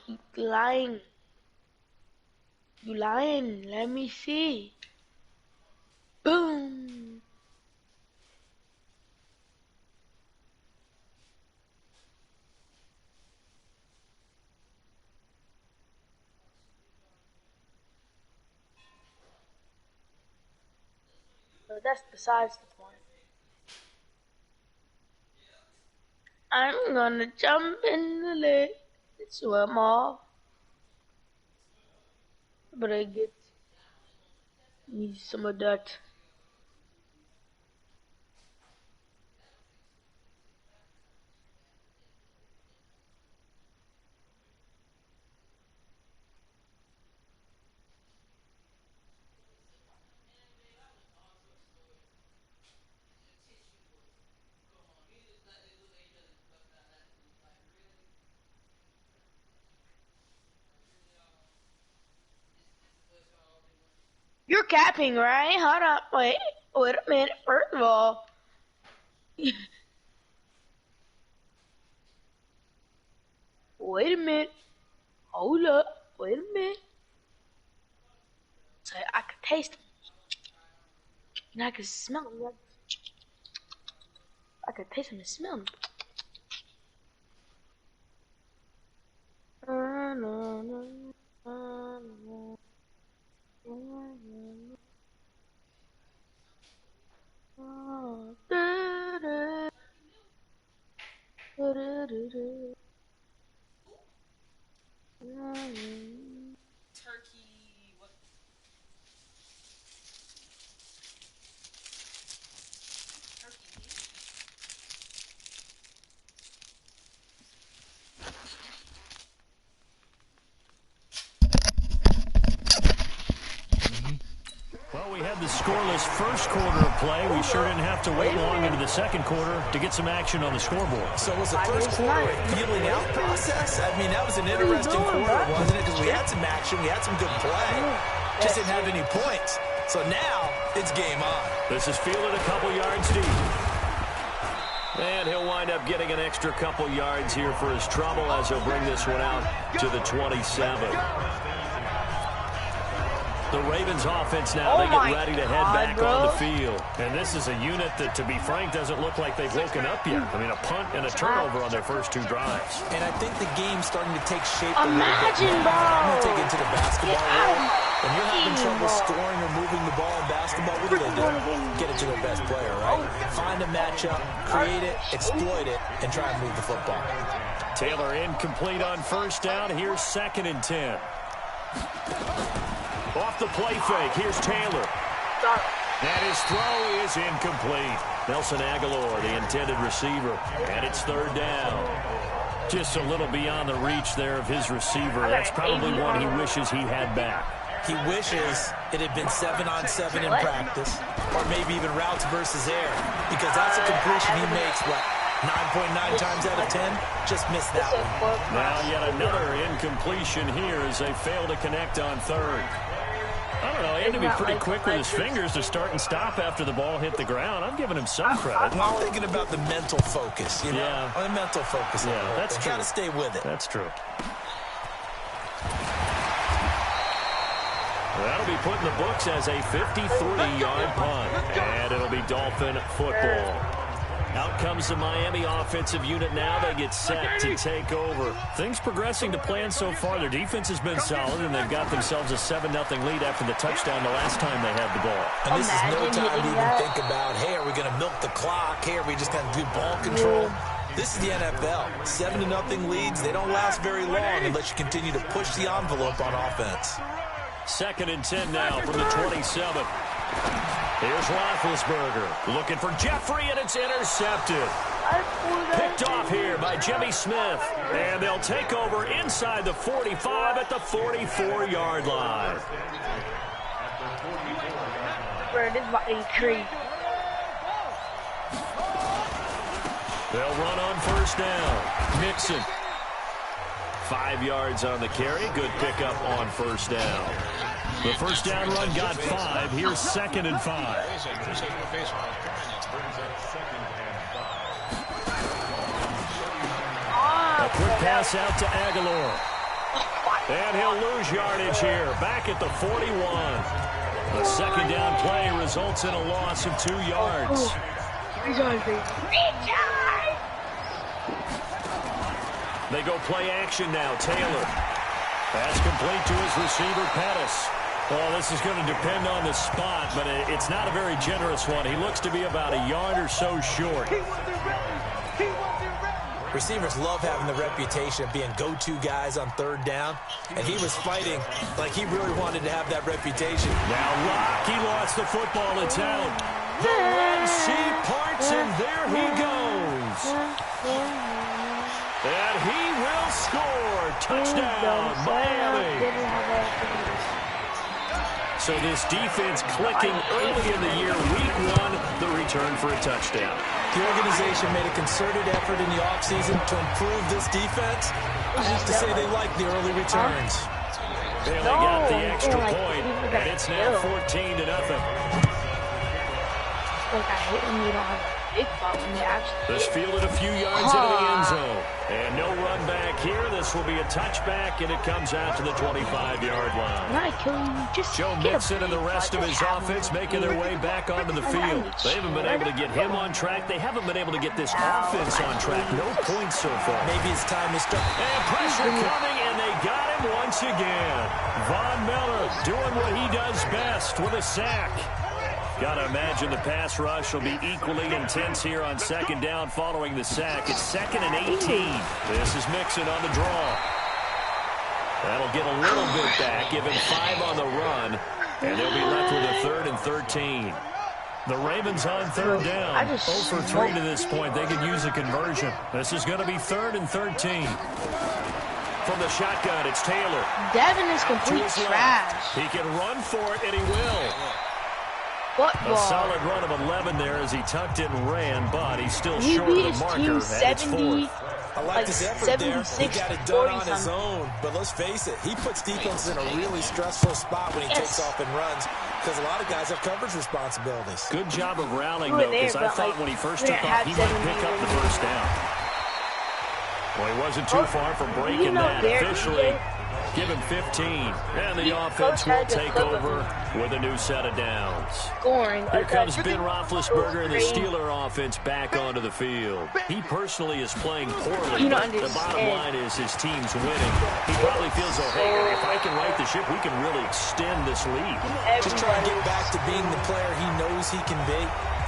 You lying. You lying, let me see. Boom. But that's besides the point. I'm gonna jump in the lake and swim off. But I get me some of that. You're capping, right? Hold up, wait a minute. First of all, wait a minute. Hold up, wait a minute. So I can taste them. And I can smell them. I can taste them and smell them. scoreless first quarter of play, we sure didn't have to wait long into the second quarter to get some action on the scoreboard. So was the first quarter a feeling out process? I mean, that was an interesting quarter, wasn't it? Because we had some action, we had some good play. Just didn't have any points. So now, it's game on. This is fielded a couple yards deep. And he'll wind up getting an extra couple yards here for his trouble as he'll bring this one out to the 27. The Ravens offense now, they get ready to head back on the field. And this is a unit that, to be frank, doesn't look like they've woken up yet. I mean, a punt and a turnover on their first two drives. And I think the game's starting to take shape a little bit. Imagine, bro. I'm going to take it to the basketball world. When you're having trouble scoring or moving the ball in basketball, what do? Get it to their best player, right? Find a matchup, create it, exploit it, and try and move the football. Taylor incomplete on first down. Here's 2nd and 10. Off the play fake, here's Taylor. And his throw is incomplete. Nelson Aguilar, the intended receiver, and it's 3rd down. Just a little beyond the reach there of his receiver. That's probably one he wishes he had back. He wishes it had been 7-on-7 in practice, or maybe even routes versus air, because that's a completion he makes, 9.9 times out of 10? Just missed that one. Now yet another incompletion here as they fail to connect on 3rd. I don't know, he had to be pretty quick with his fingers to start and stop after the ball hit the ground. I'm giving him some credit. I'm thinking about the mental focus, you know? Yeah. The mental focus. Yeah, that's true. Got to stay with it. That's true. That'll be put in the books as a 53-yard punt. And it'll be Dolphin football. Out comes the Miami offensive unit now. They get set to take over. Things progressing to plan so far. Their defense has been solid, and they've got themselves a 7-0 lead after the touchdown the last time they had the ball. And this is no time to even think about, hey, are we going to milk the clock? Hey, are we just going to do ball control? This is the NFL. 7-0 leads, they don't last very long unless you continue to push the envelope on offense. 2nd and 10 now from the 27. Here's Roethlisberger looking for Jeffrey, and it's intercepted. Picked off here by Jimmy Smith. And they'll take over inside the 45 at the 44-yard line. They'll run on first down. Mixon. 5 yards on the carry. Good pickup on first down. The first down run got 5. Here's 2nd and 5. A quick pass out to Aguilar. And he'll lose yardage here. Back at the 41. A 2nd down play results in a loss of 2 yards. They go play action now. Taylor. Pass complete to his receiver, Pettis. Well, this is going to depend on the spot, but it's not a very generous one. He looks to be about a yard or so short. Receivers love having the reputation of being go-to guys on 3rd down, and he was fighting like he really wanted to have that reputation. Now Locke, he lost the football. It's out. The Red Sea parts, and there he goes. And he will score. Touchdown, Miami. So this defense clicking early in the year. Week 1, the return for a touchdown. The organization made a concerted effort in the offseason to improve this defense. I have to say they like the early returns. And they got the extra point, and it's now 14-0. Like, I hate when you don't have a big ball when you actually... This fielded a few yards into the end zone. And no run back here. This will be a touchback, and it comes out to the 25-yard line. When I kill you, just Joe Mixon and the rest of his offense making their way back onto the field. They haven't been able to get him on track. They haven't been able to get this offense on track. No points so far. Maybe it's time to start. And pressure coming, and they got him once again. Von Miller doing what he does best with a sack. Got to imagine the pass rush will be equally intense here on 2nd down following the sack. It's 2nd and 18. This is Mixon on the draw. That'll get a little bit back, give him 5 on the run, and they'll be left with a 3rd and 13. The Ravens on 3rd down. 0 for 3 to this point. They could use a conversion. This is going to be 3rd and 13. From the shotgun, it's Taylor. Devin is complete trash. He can run for it, and he will. football. A solid run of 11 there as he tucked it and ran, but he's still He short of beat the his marker team at its 70. fourth. I like his effort there. He got it done on his own. But let's face it, he puts defense in a really stressful spot when he takes off and runs because a lot of guys have coverage responsibilities. Good job of rallying, though, because I thought when he first took off, he might pick up the first down. Well, he wasn't too far from breaking that officially. Give him 15, and the offense will take over with a new set of downs. Here comes Ben Roethlisberger and the Steeler offense back onto the field. He personally is playing poorly, but the bottom line is his team's winning. He probably feels, oh, hey, if I can right the ship, we can really extend this lead. Just trying to get back to being the player he knows he can be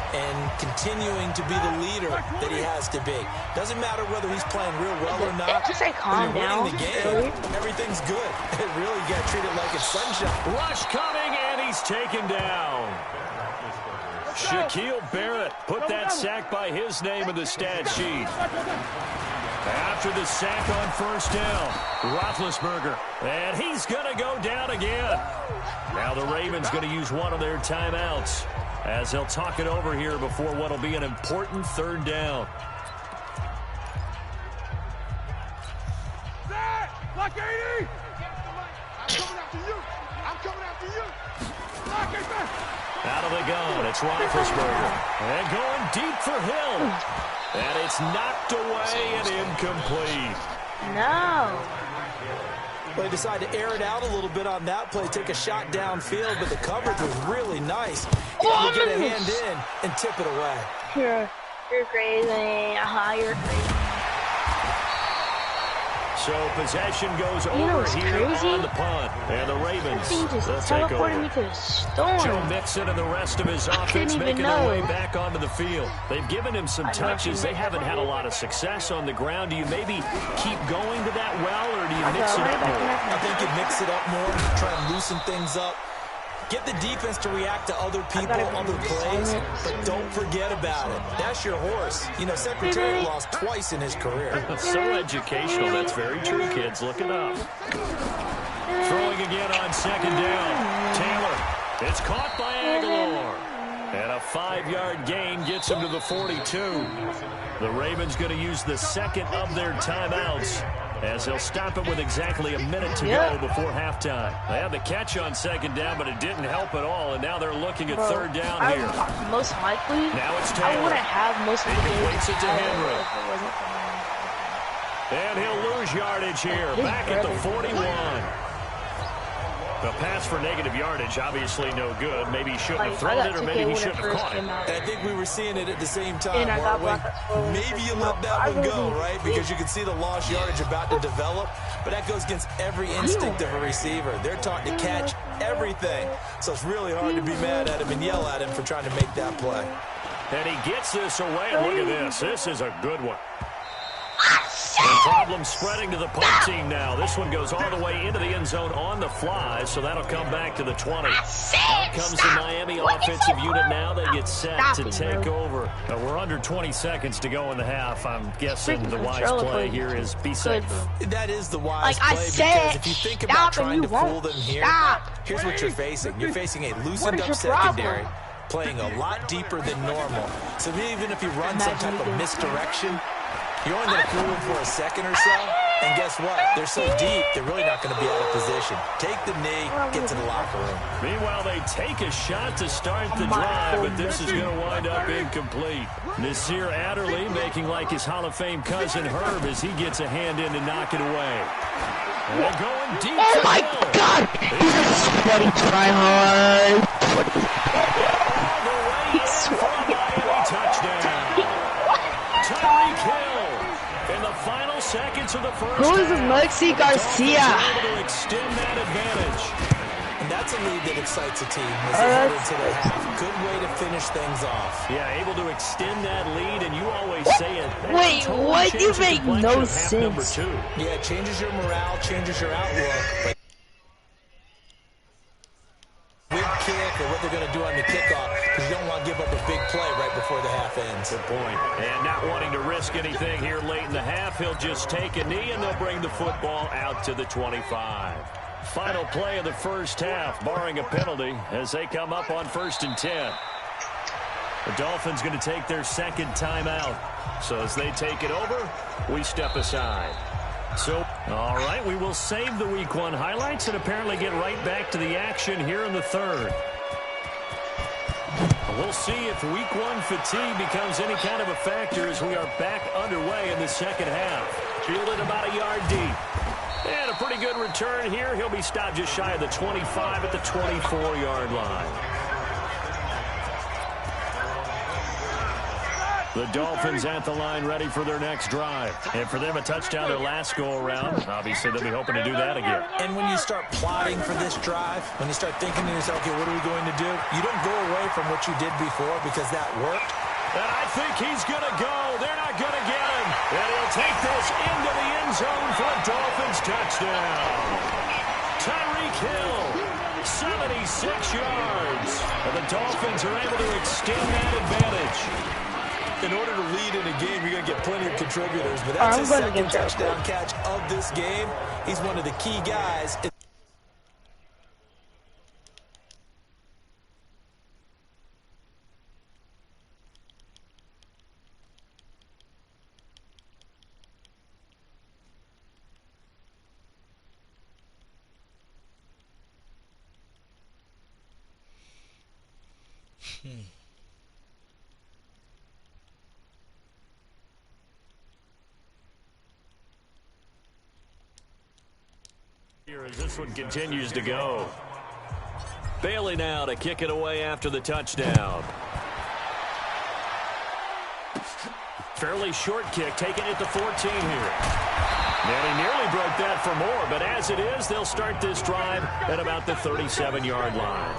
and continuing to be the leader that he has to be. Doesn't matter whether he's playing real well or not. Just say calm down. Winning the game, everything's good. It really got treated like it's sunshine. Rush coming, and he's taken down. Shaquille Barrett put that sack by his name in the stat sheet. After the sack on first down, Roethlisberger, and he's going to go down again. Now the Ravens going to use one of their timeouts as they'll talk it over here before what will be an important third down. Block 80! I'm coming after you! I'm coming after you! Block 80! Out of the gun, it's Roethlisberger. And going deep for Hill. And it's knocked away and incomplete. No. Well, they decided to air it out a little bit on that play, take a shot downfield, but the coverage was really nice. You get a hand in and tip it away. You're crazy. You're crazy. So possession goes over here on the punt. And the Ravens will take over. Me to the storm. Joe Mixon and the rest of his offense making their way back onto the field. They've given him some touches. They haven't had a lot of success on the ground. Do you maybe keep going to that well, or do you mix it up more? I think you mix it up more, try and loosen things up. Get the defense to react to other people, other plays, but don't forget about it. That's your horse. You know, Secretary lost twice in his career. So educational. That's very true, kids. Look it up. Throwing again on second down. Taylor. It's caught by Aguilar. And a 5-yard gain gets him to the 42. The Ravens going to use the second of their timeouts, as they'll stop it with exactly a minute to go before halftime. They had the catch on second down, but it didn't help at all, and now they're looking at third down here. Most likely, now it's Taylor. I wouldn't have most of the games. Completes it to Henry. And he'll lose yardage here, back at the 41. The pass for negative yardage, obviously no good. Maybe he shouldn't have thrown it, or maybe he shouldn't have caught it. And I think we were seeing it at the same time, weren't we? Maybe you let that one go, right? Because you can see the lost yardage about to develop. But that goes against every instinct of a receiver. They're taught to catch everything. So it's really hard to be mad at him and yell at him for trying to make that play. And he gets this away. And look at this. This is a good one. The problem spreading to the punt team now. This one goes all the way into the end zone on the fly, so that'll come back to the 20. Out comes the Miami offensive unit now. They get set to take over. We're under 20 seconds to go in the half. I'm guessing the wise play here is be safe. That is the wise play, because if you think about trying to fool them here, here's what you're facing. You're facing a loosened up secondary, playing a lot deeper than normal. So even if you run some type of misdirection, you're only going to fool them for a second or so, and guess what? They're so deep, they're really not going to be out of position. Take the knee, get to the locker room. Meanwhile, they take a shot to start the drive, but this is going to wind up incomplete. Nasir Adderley making like his Hall of Fame cousin Herb as he gets a hand in to knock it away. And they're going deep. Oh my God! He's a sweaty tryhard. All the way in for a Miami touchdown. Tyreek Hill in the final seconds of the first half. Who is Maxi Garcia? Able to extend that advantage. And that's a lead that excites a team as they head into the half. Good way to finish things off. Yeah, able to extend that lead, and you always say it. Wait, what? You make no sense. Yeah, it changes your morale, changes your outlook. Big kick or what they're going to do on the kickoff, because you don't want to give up a big play right before the half ends. Good point. And not wanting to risk anything here late in the half, he'll just take a knee, and they'll bring the football out to the 25. Final play of the first half, barring a penalty, as they come up on 1st and 10. The Dolphins going to take their second timeout. So as they take it over, we step aside. So, all right, we will save the Week 1 highlights and apparently get right back to the action here in the third. We'll see if Week 1 fatigue becomes any kind of a factor as we are back underway in the second half. Fielded about a yard deep. And a pretty good return here. He'll be stopped just shy of the 25 at the 24-yard line. The Dolphins at the line ready for their next drive. And for them, a touchdown their last go-around. Obviously, they'll be hoping to do that again. And when you start plotting for this drive, when you start thinking to yourself, okay, what are we going to do? You don't go away from what you did before because that worked. And I think he's going to go. They're not going to get him. And he'll take this into the end zone for a Dolphins touchdown. Tyreek Hill, 76 yards. And the Dolphins are able to extend that advantage. In order to lead in a game, you're going to get plenty of contributors. But that's his second touchdown catch of this game. He's one of the key guys. As this one continues to go. Bailey now to kick it away after the touchdown. Fairly short kick, taking it to 14 here. And he nearly broke that for more, but as it is, they'll start this drive at about the 37-yard line.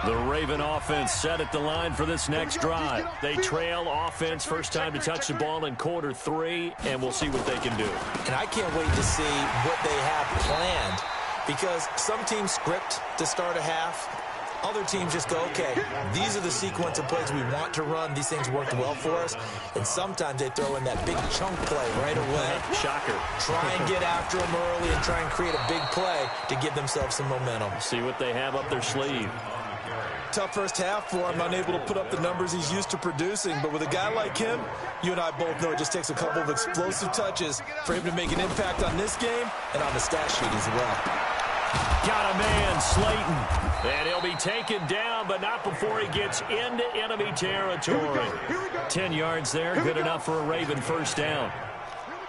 The Raven offense set at the line for this next drive. They trail offense, first time to touch the ball in quarter 3, and we'll see what they can do. And I can't wait to see what they have planned, because some teams script to start a half. Other teams just go, okay, these are the sequence of plays we want to run. These things worked well for us. And sometimes they throw in that big chunk play right away. Shocker. Try and get after them early and try and create a big play to give themselves some momentum. See what they have up their sleeve. Tough first half for him, unable to put up the numbers he's used to producing. But with a guy like him, you and I both know it just takes a couple of explosive touches for him to make an impact on this game and on the stat sheet as well. Got a man, Slayton. And he'll be taken down, but not before he gets into enemy territory. 10 yards there, good enough for a Raven first down.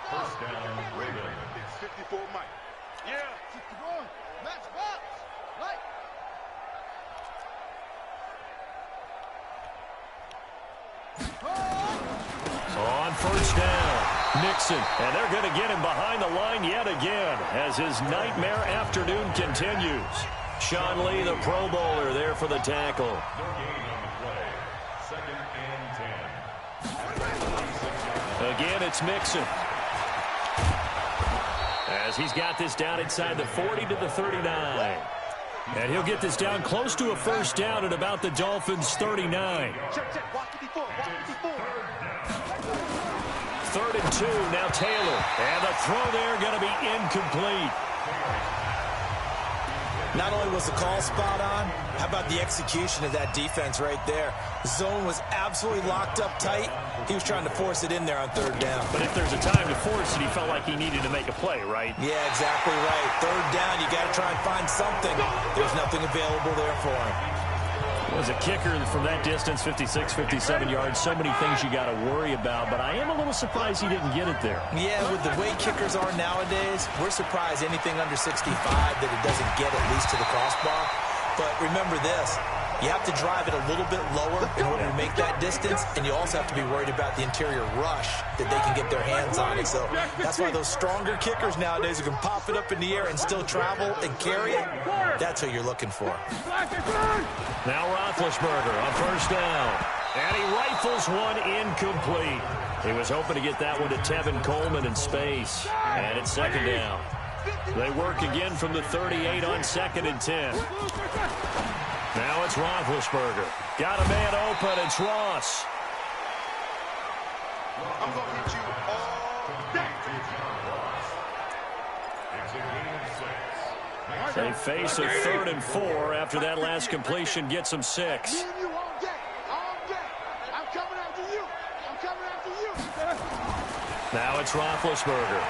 First down, Raven. It's 54 Mike. Yeah. 61. Match box. Right. On first down, Nixon. And they're going to get him behind the line yet again as his nightmare afternoon continues. Sean Lee, the Pro Bowler, there for the tackle. Again, it's Mixon. As he's got this down inside the 40 to the 39. And he'll get this down close to a first down at about the Dolphins' 39. Third and 2, now Taylor. And the throw there going to be incomplete. Not only was the call spot on, how about the execution of that defense right there? Zone was absolutely locked up tight. He was trying to force it in there on third down. But if there's a time to force it, he felt like he needed to make a play, right? Yeah, exactly right. Third down, you got to try and find something. There's nothing available there for him. Was a kicker from that distance, 56, 57 yards. So many things you got to worry about, but I am a little surprised he didn't get it there. Yeah, with the way kickers are nowadays, we're surprised anything under 65 that it doesn't get at least to the crossbar. But remember this, you have to drive it a little bit lower in order to make that distance, and you also have to be worried about the interior rush that they can get their hands on it. So that's why those stronger kickers nowadays who can pop it up in the air and still travel and carry it, that's who you're looking for. Now Roethlisberger on first down. And he rifles one incomplete. He was hoping to get that one to Tevin Coleman in space. And it's second down. They work again from the 38 on 2nd and 10. Now it's Roethlisberger. Got a man open. It's Ross. I'm going to hit you all day. They face a 3rd and 4 after that last completion gets them 6. Now it's Roethlisberger.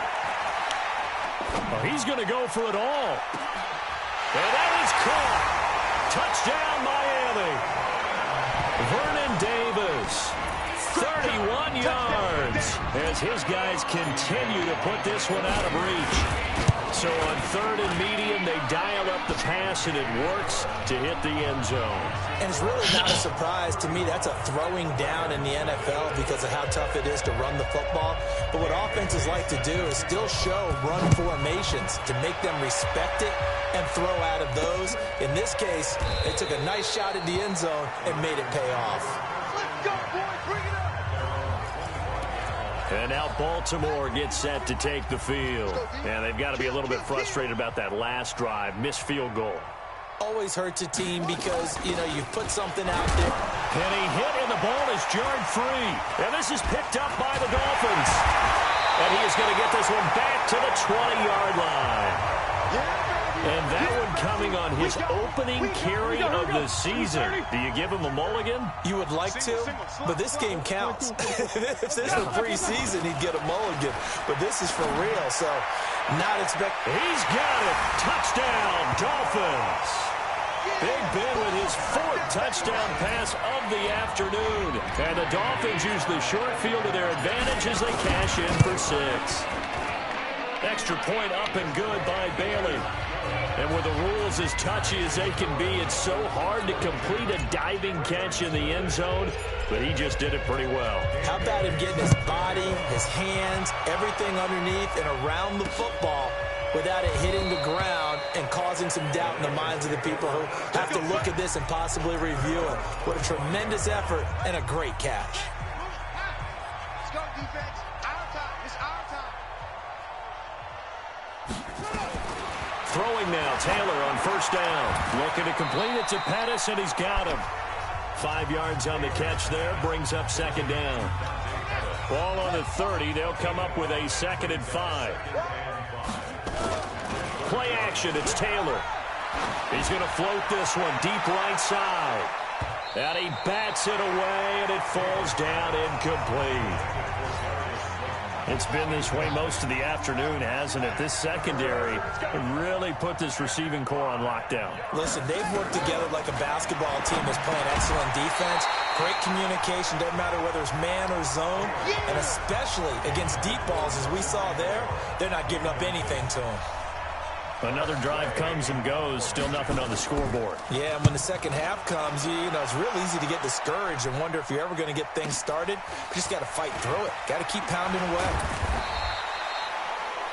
Oh, he's going to go for it all. And that is caught. Touchdown, Miami. Vernon Davis, 31 yards, as his guys continue to put this one out of reach. So on 3rd and medium, they dial up the pass, and it works to hit the end zone. And it's really not a surprise to me. That's a throwing down in the NFL because of how tough it is to run the football. But what offenses like to do is still show run formations to make them respect it and throw out of those. In this case, they took a nice shot at the end zone and made it pay off. Let's go, boys. Bring it up. And now Baltimore gets set to take the field. And they've got to be a little bit frustrated about that last drive. Missed field goal. Always hurts a team because, you know, you put something out there. Penny hit, and the ball is jarred free. And this is picked up by the Dolphins. And he is going to get this one back to the 20-yard line. And that one coming on his opening carry of the season. Do you give him a mulligan? You would like to, but this game counts. If this was preseason, he'd get a mulligan. But this is for real, so not expect. He's got it. Touchdown, Dolphins. Big Ben with his 4th touchdown pass of the afternoon. And the Dolphins use the short field to their advantage as they cash in for 6. Extra point up and good by Bailey. And with the rules as touchy as they can be, it's so hard to complete a diving catch in the end zone, but he just did it pretty well. How about him getting his body, his hands, everything underneath and around the football without it hitting the ground and causing some doubt in the minds of the people who have to look at this and possibly review it. What a tremendous effort and a great catch. Let's go, defense. Our time. It's our time. Throwing now, Taylor on 1st down. Looking to complete it to Pettis, and he's got him. 5 yards on the catch there, brings up 2nd down. Ball on the 30, they'll come up with a 2nd and 5. Play action, it's Taylor. He's going to float this one deep right side. And he bats it away, and it falls down incomplete. It's been this way most of the afternoon, hasn't it? This secondary really put this receiving core on lockdown. Listen, they've worked together like a basketball team that's playing excellent defense. Great communication, doesn't matter whether it's man or zone. And especially against deep balls, as we saw there, they're not giving up anything to them. Another drive comes and goes, still nothing on the scoreboard. Yeah, and when the second half comes, you know, it's real easy to get discouraged and wonder if you're ever going to get things started. You just got to fight through it. Got to keep pounding away.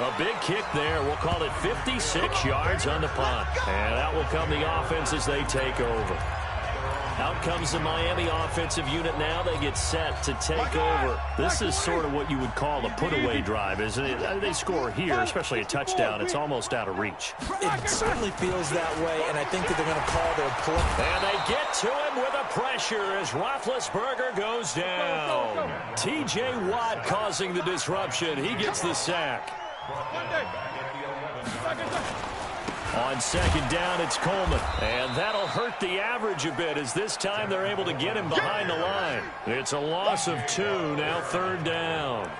A big kick there. We'll call it 56 yards on the punt. And that will come the offense as they take over. Out comes the Miami offensive unit now. They get set to take over. This is sort of what you would call a put-away drive, isn't it? They score here, especially a touchdown. It's almost out of reach. It certainly feels that way, and I think that they're going to call their play. And they get to him with a pressure as Roethlisberger goes down. T.J. Watt causing the disruption. He gets the sack. On 2nd down, it's Coleman. And that'll hurt the average a bit as this time they're able to get him behind the line. It's a loss of 2, now 3rd down.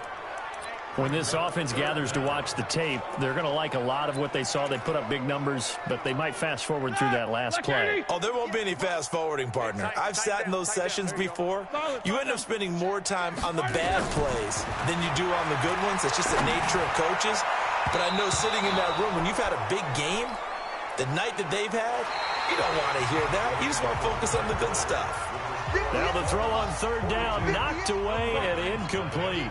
When this offense gathers to watch the tape, they're going to like a lot of what they saw. They put up big numbers, but they might fast forward through that last play. Oh, there won't be any fast forwarding, partner. I've sat in those sessions before. You end up spending more time on the bad plays than you do on the good ones. It's just the nature of coaches. But I know sitting in that room, when you've had a big game, the night that they've had, you don't want to hear that. You just want to focus on the good stuff. Now the throw on 3rd down, knocked away and incomplete.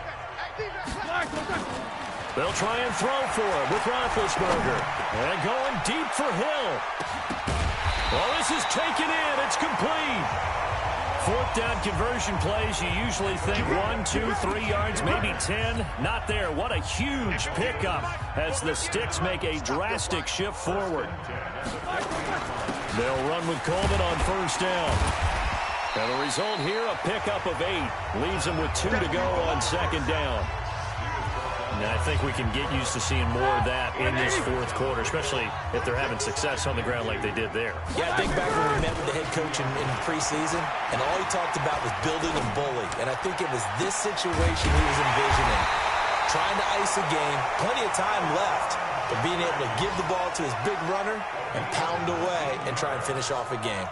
They'll try and throw for it with Roethlisberger. And going deep for Hill. Well, this is taken in. It's complete. 4th down conversion plays, you usually think 1, 2, 3 yards, maybe 10. Not there. What a huge pickup as the Sticks make a drastic shift forward. They'll run with Coleman on 1st down. And the result here, a pickup of 8. Leaves them with 2 to go on 2nd down. And I think we can get used to seeing more of that in this fourth quarter, especially if they're having success on the ground like they did there. Yeah, I think back when we met with the head coach in preseason, and all he talked about was building and bully. And I think it was this situation he was envisioning. Trying to ice a game, plenty of time left, but being able to give the ball to his big runner and pound away and try and finish off a game.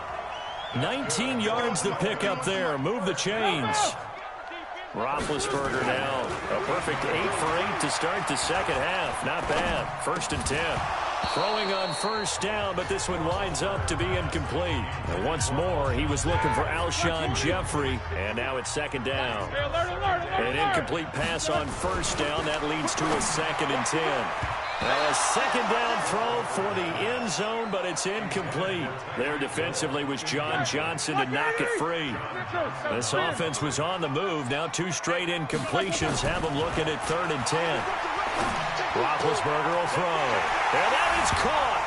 19 yards to pick up there. Move the chains. Roethlisberger now. A perfect 8 for 8 to start the second half. Not bad. 1st and 10. Throwing on first down, but this one winds up to be incomplete. And once more, he was looking for Alshon Jeffrey, and now it's 2nd down. An incomplete pass on first down. That leads to a 2nd and 10. Now a 2nd down throw for the end zone, but it's incomplete. There defensively was John Johnson to knock it free. This offense was on the move. Now 2 straight incompletions have them looking at 3rd and 10. Roethlisberger will throw. And that is caught.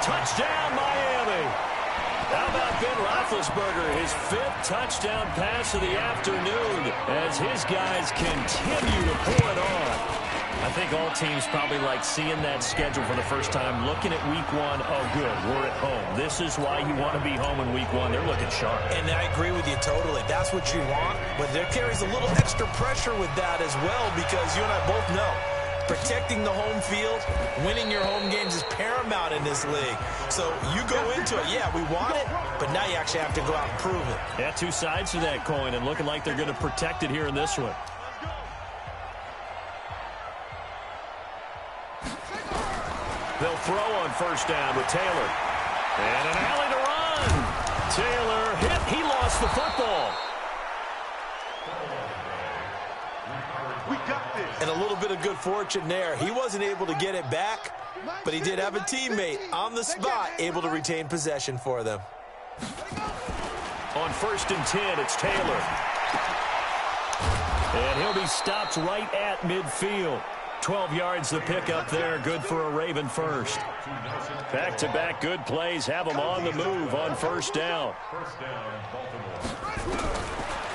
Touchdown, Miami. How about Ben Roethlisberger, his 5th touchdown pass of the afternoon as his guys continue to pour it on. I think all teams probably like seeing that schedule for the first time, looking at week 1. Oh, good, we're at home. This is why you want to be home in week 1. They're looking sharp. And I agree with you totally. That's what you want. But there carries a little extra pressure with that as well, because you and I both know protecting the home field, winning your home games is paramount in this league. So you go into it, yeah, we want it, but now you actually have to go out and prove it. Yeah, 2 sides to that coin, and looking like they're going to protect it here in this one. They'll throw on first down with Taylor. And an alley to run. Taylor hit. He lost the football. We got this. And a little bit of good fortune there. He wasn't able to get it back, but he did have a teammate on the spot able to retain possession for them. On 1st and 10, it's Taylor. And he'll be stopped right at midfield. 12 yards to pick up there. Good for a Raven first. Back-to-back good plays have them on the move on first down.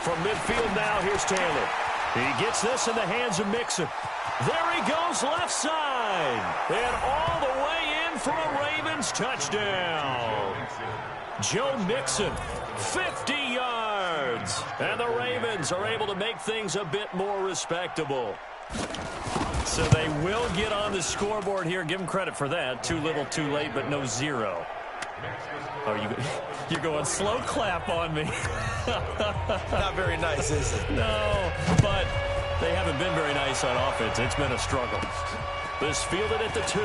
From midfield now, here's Taylor. He gets this in the hands of Mixon. There he goes left side. And all the way in for a Ravens touchdown. Joe Mixon, 50 yards. And the Ravens are able to make things a bit more respectable. So they will get on the scoreboard here. Give them credit for that. Too little, too late, but no 0. Oh, you're going slow clap on me. Not very nice, is it? No, but they haven't been very nice on offense. It's been a struggle. This fielded at the 2.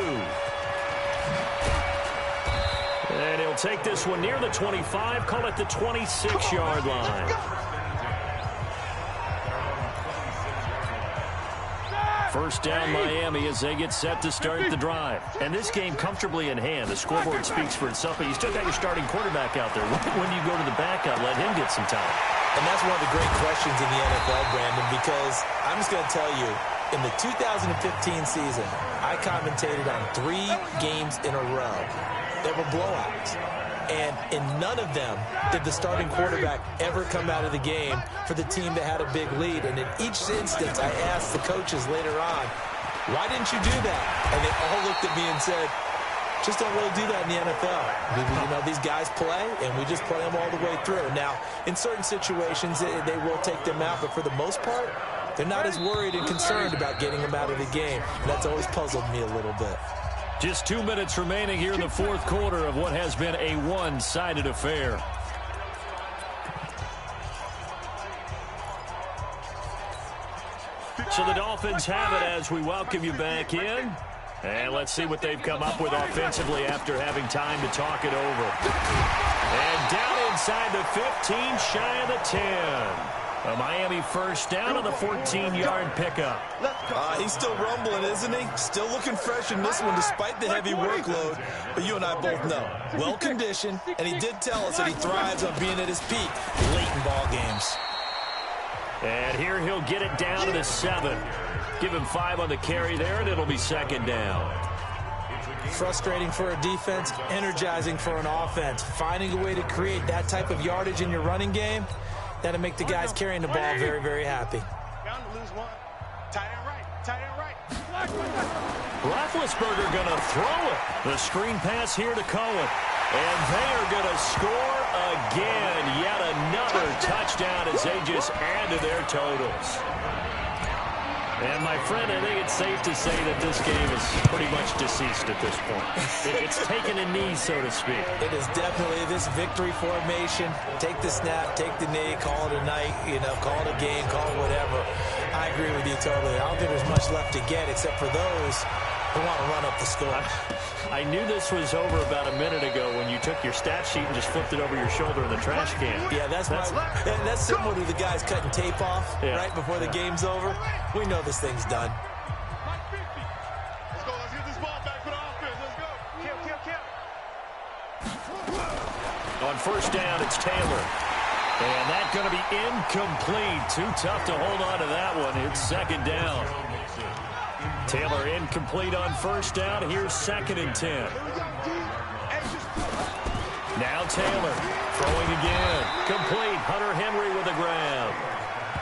And he'll take this one near the 25, call it the 26-yard line. First down, Miami, as they get set to start the drive. And this game comfortably in hand. The scoreboard speaks for itself, but you still got your starting quarterback out there. When do you go to the backup, let him get some time? And that's one of the great questions in the NFL, Brandon, because I'm just going to tell you, in the 2015 season, I commentated on 3 games in a row that were blowouts. And in none of them did the starting quarterback ever come out of the game for the team that had a big lead. And in each instance, I asked the coaches later on, why didn't you do that? And they all looked at me and said, just don't really do that in the NFL. You know, these guys play, and we just play them all the way through. Now, in certain situations, they will take them out, but for the most part, they're not as worried and concerned about getting them out of the game. And that's always puzzled me a little bit. Just 2 minutes remaining here in the fourth quarter of what has been a one-sided affair. So the Dolphins have it as we welcome you back in. And let's see what they've come up with offensively after having time to talk it over. And down inside the 15, shy of the 10. A Miami first down on the 14-yard pickup. He's still rumbling, isn't he? Still looking fresh in this one despite the heavy workload. But you and I both know, well-conditioned, and he did tell us that he thrives on being at his peak late in ball games. And here he'll get it down to the 7. Give him 5 on the carry there, and it'll be second down. Frustrating for a defense, energizing for an offense. Finding a way to create that type of yardage in your running game, that'll make the guys carrying the ball very, very happy. Tight end right. Tight end right. Roethlisberger going to throw it. The screen pass here to Cohen. And they are going to score again. Yet another touchdown as they just add to their totals. And, my friend, I think it's safe to say that this game is pretty much deceased at this point. It's taken a knee, so to speak. It is definitely this victory formation. Take the snap, take the knee, call it a night, call it a game, call it whatever. I agree with you totally. I don't think there's much left to get except for those who want to run up the score. I knew this was over about a minute ago when you took your stat sheet and just flipped it over your shoulder in the trash can. Yeah, that's similar to the guys cutting tape off right before the game's over. We know this thing's done. Let's go. Let's get this ball back for the offense. Let's go. Kill. On first down, it's Taylor. And that's going to be incomplete. Too tough to hold on to that one. It's second down. Taylor incomplete on first down. Here's 2nd and 10. Now Taylor throwing again. Complete. Hunter Henry with a grab.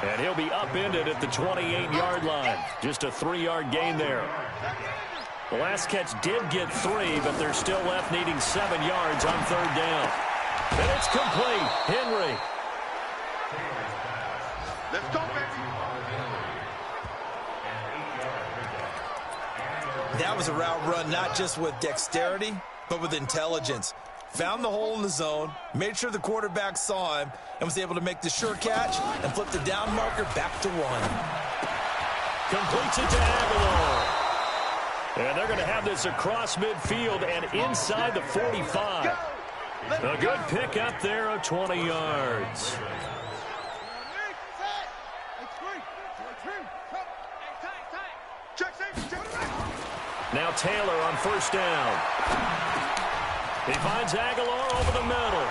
And he'll be upended at the 28-yard line. Just a 3-yard gain there. The last catch did get 3, but they're still left needing 7 yards on third down. And it's complete. Henry. Let's go, baby. That was a route run not just with dexterity, but with intelligence. Found the hole in the zone, made sure the quarterback saw him, and was able to make the sure catch and flip the down marker back to 1. Completes it to Aguilar. And they're going to have this across midfield and inside the 45. A good pick up there of 20 yards. Now Taylor on first down. He finds Aguilar over the middle.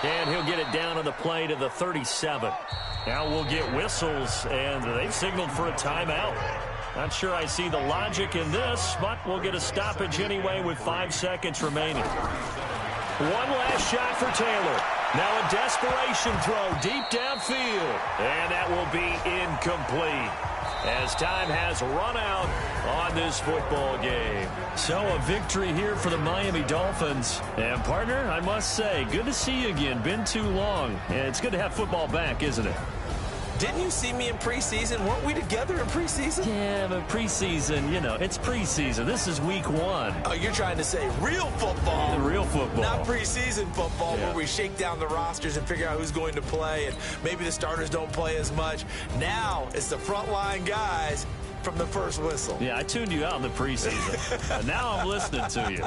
And he'll get it down on the play to the 37. Now we'll get whistles, and they've signaled for a timeout. Not sure I see the logic in this, but we'll get a stoppage anyway with 5 seconds remaining. One last shot for Taylor. Now a desperation throw deep downfield. And that will be incomplete, as time has run out on this football game. So a victory here for the Miami Dolphins. And partner, I must say, good to see you again. Been too long. And it's good to have football back, isn't it? Didn't you see me in preseason? Weren't we together in preseason? Yeah, but preseason, it's preseason. This is week 1. Oh, you're trying to say real football. The real football. Not preseason football where we shake down the rosters and figure out who's going to play, and maybe the starters don't play as much. Now it's the frontline guys from the first whistle. Yeah, I tuned you out in the preseason. And now I'm listening to you.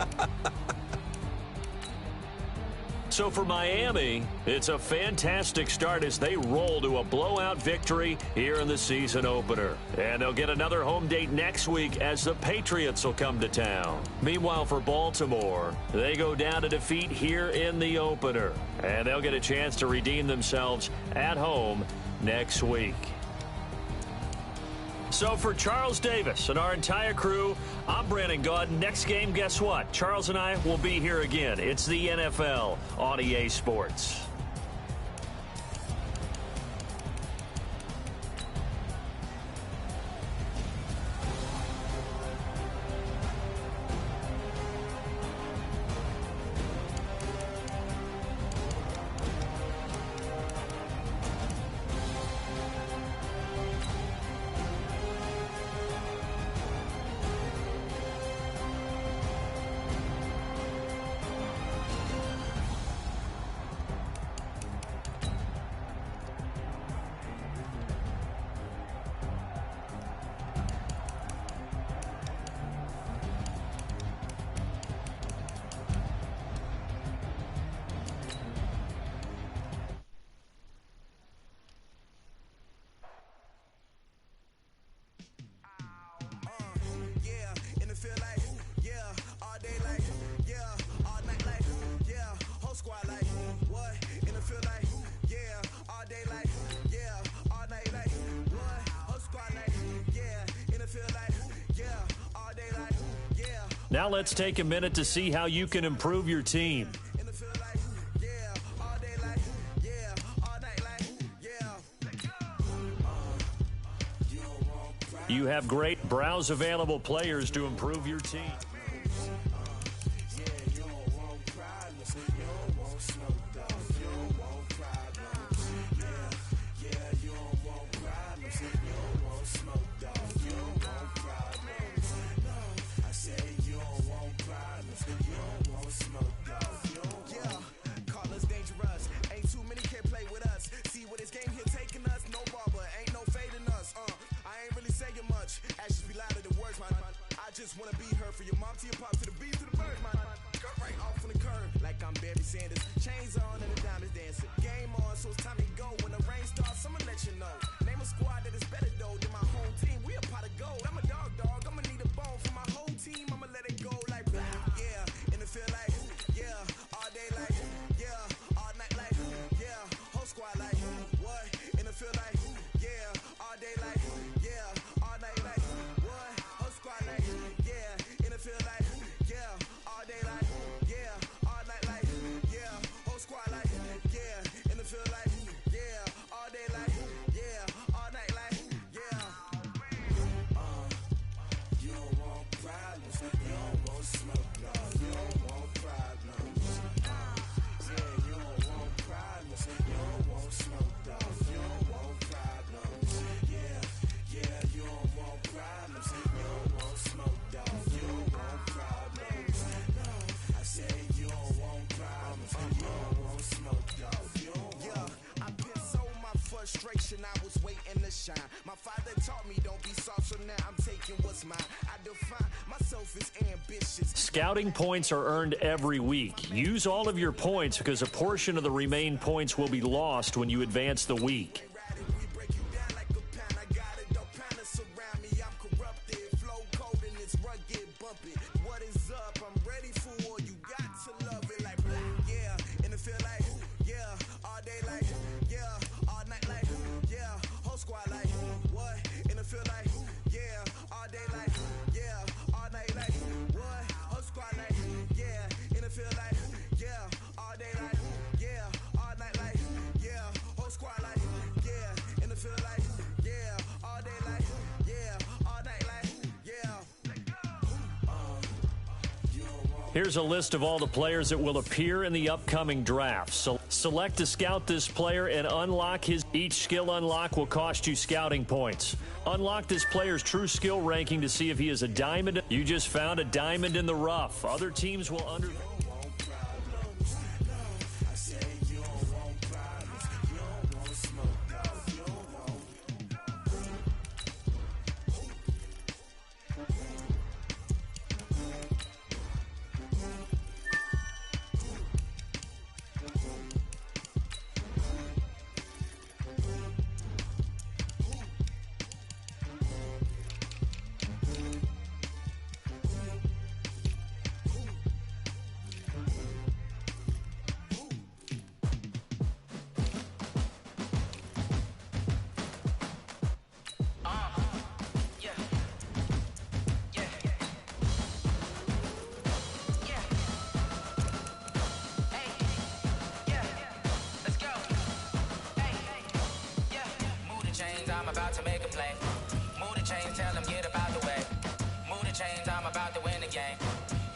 So for Miami, it's a fantastic start as they roll to a blowout victory here in the season opener. And they'll get another home date next week as the Patriots will come to town. Meanwhile, for Baltimore, they go down to defeat here in the opener. And they'll get a chance to redeem themselves at home next week. So for Charles Davis and our entire crew, I'm Brandon Gaudin. Next game, guess what? Charles and I will be here again. It's the NFL on EA Sports. Now let's take a minute to see how you can improve your team. You have great browse available players to improve your team. Just wanna be her for your mom to your pop to the beat to the bird, man. Cut right off on the curb like I'm Barry Sanders. Chains on and the diamonds dancing. Game on, so it's time to go. When the rain starts, I'ma let you know. Name a squad that is better though than my home team. We a pot of gold. I'm a dog. I'ma need a bone for my whole team. I'ma let it go like yeah. And it feel like yeah. All day like yeah. All night like yeah. Whole squad like what? And it feel like yeah. All day like yeah. All night like what? Whole squad like feel like, yeah, all day like, yeah, all night like, yeah, whole squad like, yeah, and it feel like, yeah, all day like, yeah, all night like, yeah. You don't want problems, you don't want smoke, no, you don't want problems. Yeah, you don't want problems, you don't want smoke, no, you don't want problems. Yeah, you don't want problems, you don't want smoke, dog. Frustration, I was waiting to shine. My father taught me don't be soft, so now I'm taking what's mine. I define myself as ambitious. Scouting points are earned every week. Use all of your points because a portion of the remaining points will be lost when you advance the week. What is up? I'm ready for you. Got to love it like yeah, and it feel like yeah, all day like yeah, all night like yeah, whole squad like what? And it feel like yeah, all day like yeah, all night like what? Whole squad like yeah, and it feel like yeah, all day like yeah, all night like yeah, whole squad like yeah, and it feel like yeah, all day like yeah, all night like yeah. Here's a list of all the players that will appear in the upcoming draft. So select to scout this player and unlock his. Each skill unlock will cost you scouting points. Unlock this player's true skill ranking to see if he is a diamond. You just found a diamond in the rough. Other teams will under. I'm about to make a play. Move the chains, tell them get up out the way. Move the chains, I'm about to win the game.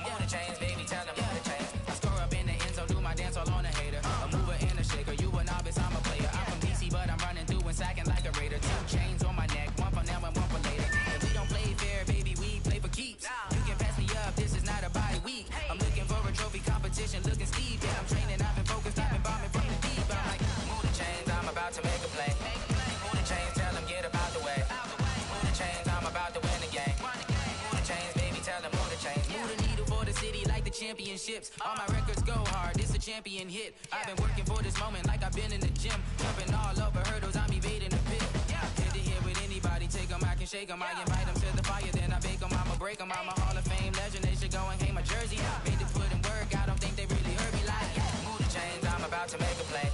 Move the chains, baby, tell them move the chains. I score up in the end zone, do my dance all on a hater. A mover and a shaker, you a novice, I'm a player. I'm from DC, but I'm running through and sacking like a raider. 2 chains on my neck, one for now and one for later. If we don't play fair, baby, we play for keeps. You can pass me up, this is not a bye week. I'm looking for a trophy competition, looking Steve. Yeah, I'm training, I've been focused, I've been bombing from the deep. I'm like, move the chains, I'm about to make a play. Move the chains, tell them get up out the way. Move the chains, I'm about to win the game. Move the chains, baby, tell them move the chains. Move the needle for the city like the championships. All my records go hard, this a champion hit. I've been working for this moment like I've been in the gym. Jumping all over hurdles, I'm evading the pit. Hit to hit with anybody, take them, I can shake them. I invite them to the fire, then I bake them, I'ma break them. I'm a Hall of Fame legend, they should go and hang my jersey. Made to put in work, I don't think they really heard me like move the chains, I'm about to make a play.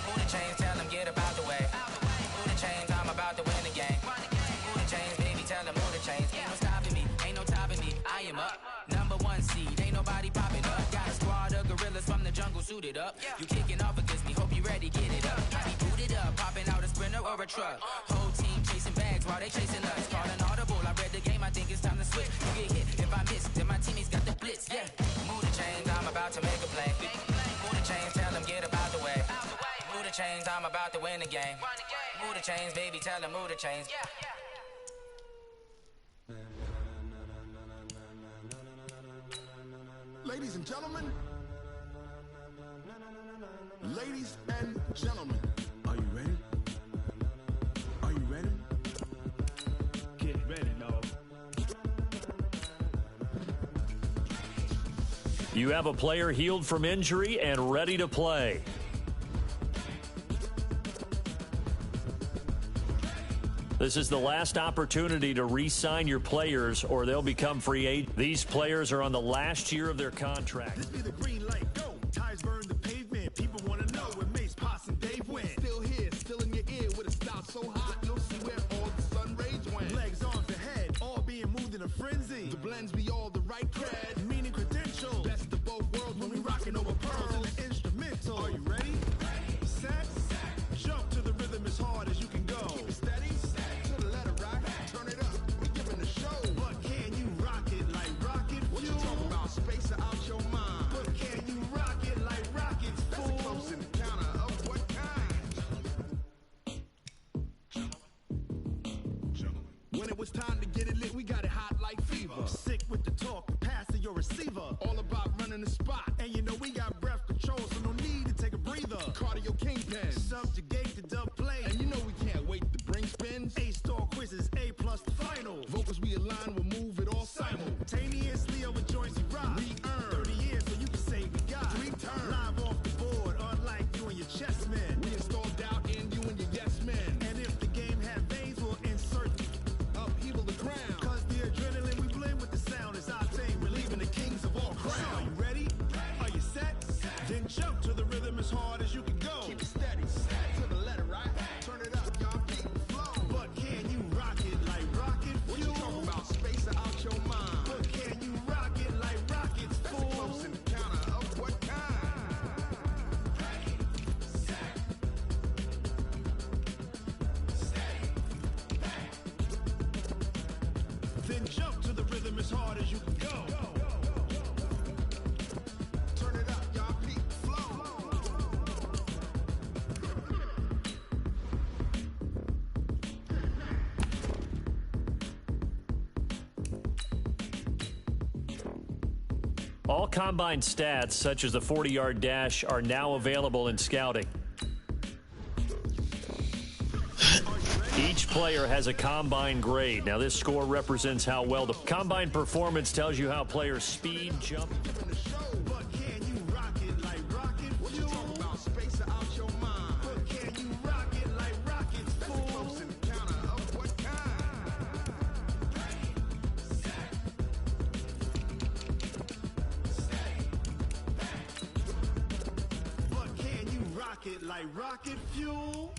Move the chains, tell them get up out the way. Move the chains, I'm about to win the game. Move the chains, baby, tell them move the chains. Ain't no stopping me, ain't no topping me. I am up, #1 seed, ain't nobody popping up. Got a squad of gorillas from the jungle suited up. You kicking off against me, hope you ready, get it up. I be booted up, popping out a sprinter or a truck. Whole team chasing bags while they chasing us. Calling all to make a play. Move the chains, tell them get about the way. Move the chains, I'm about to win the game. Move the chains, baby, tell them move the chains. Ladies and gentlemen. Ladies and gentlemen. Are you ready? Are you ready? Get ready, dog. You have a player healed from injury and ready to play. This is the last opportunity to re-sign your players or they'll become free agents. These players are on the last year of their contract. This be the green light, go. Tires burn the pavement. People want to know where Mace, Potts, and Dave went. Still here, still in your ear with a style so hot. You'll see where all the sun rays went. Legs, arms, and head, all being moved in a frenzy. The blends be all the right cred, meaning credentials. Best of both worlds when we rocking over pearls and the instrumental. Are you ready? Set, jump to the rhythm as hard as you can go. Keep it steady. Turn it up, we're giving the show. But can you rock it like rocket fuel? What you talking about? Space out your mind. But can you rock it like rockets, fool? That's a close encounter of what kind? When it was time to get it lit, we got it hot like fever. Sick with the talk, pass to your receiver. All about running the spot. And you know we got breath control, so no need to take a breather. Cardio kingpin, subjugate the dub play. And you know we can't wait to bring spins. A-star quizzes, A+ the final. Vocals we align, we'll move it all simultaneously over joints we rock. We earn 30 years, so you can say we got 3 turns. Live off the board, unlike you and your chess men. We installed doubt in you and your yes men. And if the game had veins, we'll insert upheaval the ground. Cause the adrenaline we blend with the sound is our thing. We're leaving the kings of all crowns. So are you ready? Are you set? Then jump to the rhythm as hard as you can go. Keep it steady, to the letter, right? Turn it up, y'all keep it flow. But can you rock it like rocket fuel? What you talking about? Space out your mind. But can you rock it like rockets, fool? That's a close encounter of what kind? Then jump to the rhythm as hard as you can go. Turn it up, y'all peak flow. All combine stats, such as the 40-yard dash, are now available in scouting. Each player has a combine grade. Now, this score represents how well the combine performance tells you how players' speed, jump. But can you rock it like rocket fuel? What you talking about? Space out your mind. But can you rock it like rockets, fool? That's a close encounter of what kind? But can you rock it like rocket fuel?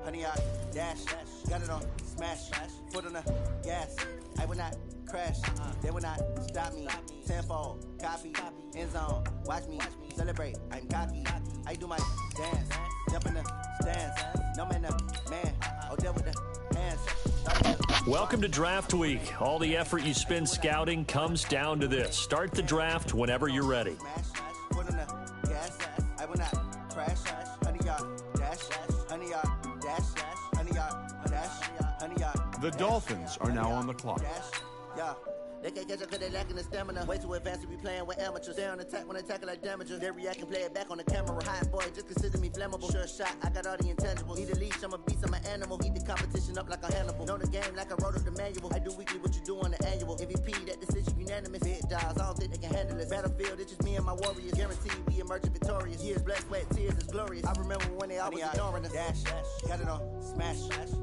Honey, I dash, got it on smash, foot on the gas. I will not crash, they will not stop me. Tenfold, copy, end zone, watch me celebrate. I'm cocky, I do my dance, jump in the stands. No man, man, oh, deal with the hands. Welcome to Draft Week. All the effort you spend scouting comes down to this. Start the draft whenever you're ready. Foot on the gas, I will not crash. Honey, y'all dash, honey, y'all dash, honey, y'all dash, honey, y'all. The Dolphins are now on the clock. Yeah. They can't catch up cause they lacking the stamina. Way too advanced to be playing with amateurs. Stay on attack when attacking like damagers. They react and play it back on the camera. Hot boy, just consider me flammable. Sure shot, I got all the intangibles. Need a leash, I'm a beast, I'm an animal. Heat the competition up like a Hannibal. Know the game like I wrote up the manual. I do weekly what you do on the annual. MVP, that decision unanimous. Big jobs, I don't think they can handle it. Battlefield, it's just me and my warriors. Guaranteed we emerging victorious. Years, blood, sweat, tears is glorious. I remember when they always ignoring us. Dash, got it on smash,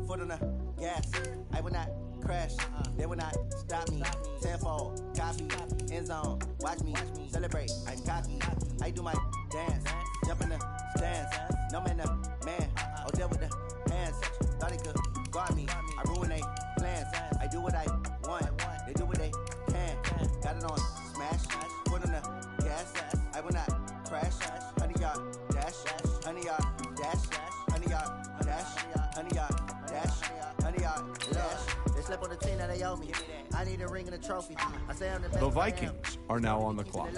foot on the gas. I will not crash, they will not stop me. Tenfold, copy, end zone, watch me celebrate. I'm cocky, I do my dance, jump in the stands. No man, man, oh, deal with the hands. Thought they could guard me, I ruin they plans. I do what I want, they do what they can. Got it on smash, foot on the gas. I will not for the team that they owe me. I need a ring and a trophy. I say I'm the best. The Vikings are now on the clock.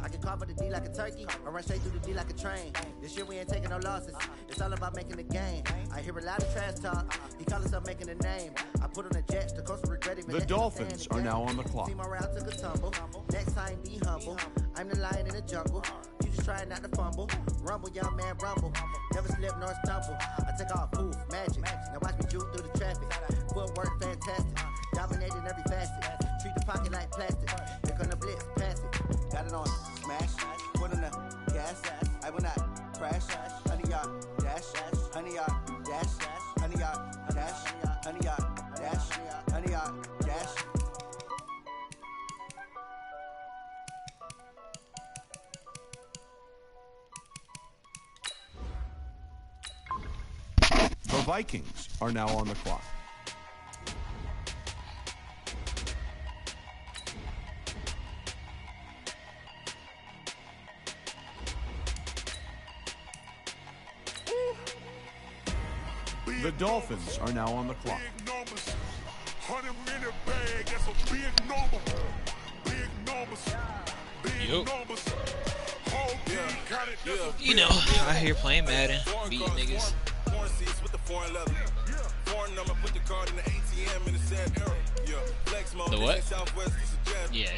I can cover the D like a turkey, or run straight through the D like a train. This year we ain't taking no losses. It's all about making the game. I hear a lot of trash talk. He call himself making a name. I put on the Jets, the coach will regret it. The Dolphins are now on the clock. See my route took a tumble. Next time be humble. I'm the lion in the jungle. You just try not to fumble. Rumble, young man, rumble. Never slip nor stumble. I take off food, magic. Now watch me juke through the traffic. Footwork fantastic. Dominating every facet. Treat the pocket like plastic. Here come the blitz, pass it. Got it on smash, foot on the gas. I will not crash. 100 yard dash, 100 yard dash, 100 yard dash, 100 yard dash, 100 yard dash. The Vikings are now on the clock. The Dolphins are now on the clock. Big numbers, 100-minute bag, that's a big number. Big numbers, big numbers. Whole team counted, that's a You know, out here playing Madden, beating niggas. Foreign seats with the foreign leather. Foreign number, put the card in the ATM in the sad era. Yeah, flex mode. The what? Southwest, Yeah,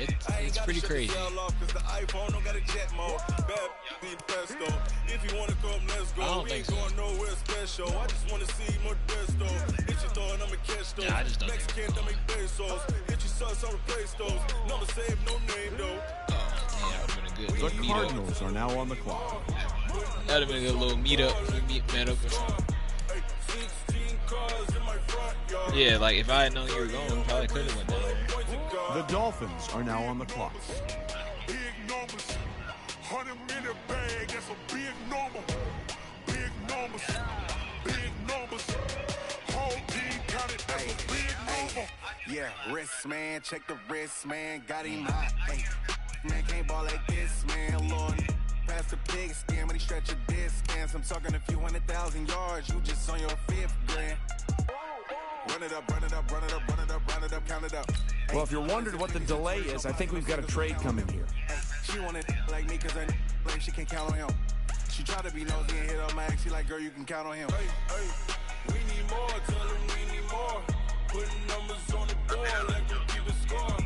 it's pretty crazy. Cause the iPhone don't got a jet mode. Bad need pesto. If you wanna come, let's go. I don't We think ain't so. going nowhere special. I just wanna see more desto. Hit your throw and I'ma catch those. Yeah, I just don't think Mexican, don't make pesos. Hit your sus, I'll replace those. Number save, no name though. Yeah, that would've been a good The little meetup. Cardinals are now on the clock. That'd have been a good little meetup. We met up or something. 16 cars in my front yard. Yeah, like if I had known you were going, we probably could have went down there. The Dolphins are now on the clock. big numbers. 100-minute bag, that's a big number. Big numbers, big numbers. Whole team counted, that's a big number. Yeah, wrist man, check the wrist man, got him hot. Hey, man can't ball like this, man. Lord, past the pig skin when he stretch a disc. I'm talking a few 100,000 yards, you just on your fifth grand. Run it up, run it up, run it up, run it up, run it up, count it up. Well, if you're wondering what the delay is, I think we've got a trade coming here. She wanted like me cause her like she can count on him. She tried to be nosy and hit up my ex. She like, girl, you can count on him. Hey, we need more, tell them we need more. Putting numbers on the board, like we keep a score.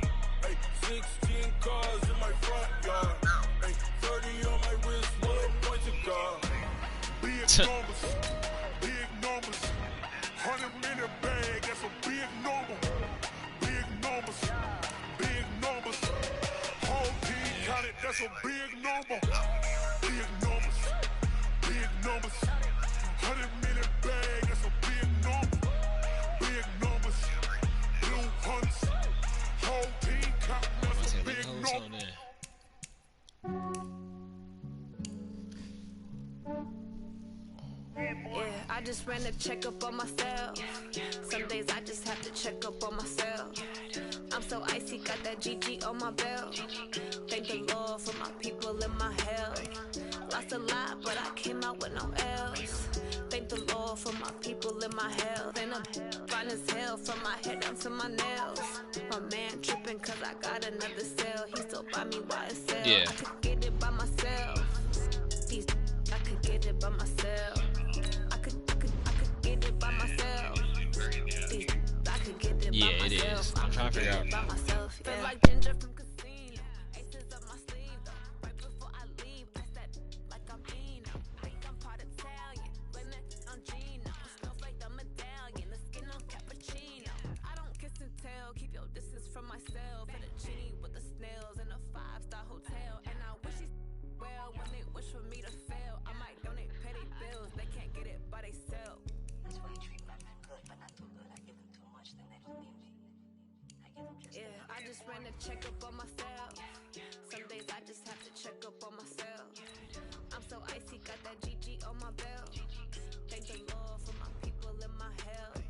Hey, 16 cars in my front yard. Hey, 30 on my wrist, 1 point to guard. Big numbers, big numbers. 100-minute bag, that's a big number. Big numbers, big numbers. Whole team counted, that's a big number. Big numbers, big numbers. 100-minute bag, that's a big number. Big numbers, blue hunts. Whole team counted, that's a big number. Yeah, I just ran a checkup on myself. Some days I just have to check up on myself. I'm so icy, got that GG on my belt. Thank the Lord for my people and my health. Lost a lot, but I came out with no else. Thank the Lord for my people and my health. And I'm fine as hell from my head down to my nails. My man tripping cause I got another cell. He still buy me YSL. Yeah. I could get it by myself. These I could get it by myself. I could get it by myself. These I could get it by Yeah, myself. it is. I'm trying to figure out. By myself. Feel like ginger from casino. Aces up my sleeve though. Right before I leave, I said like I'm Eno. I think I'm part Italian. Blame it on Gino. Smells like the medallion. The skin on cappuccino. I don't kiss and tell. Keep your distance from myself. Fettuccine with the snails in a 5-star hotel. And I wish these well when they wish for me to fail. I might donate petty bills. They can't get it by they self. That's why you treat my men good, but not too good. I give them too much, then they don't need me. I give them just Yeah, I just ran a checkup on myself. Some days I just have to check up on myself. I'm so icy, got that GG on my belt. Thank the Lord for my people and my health.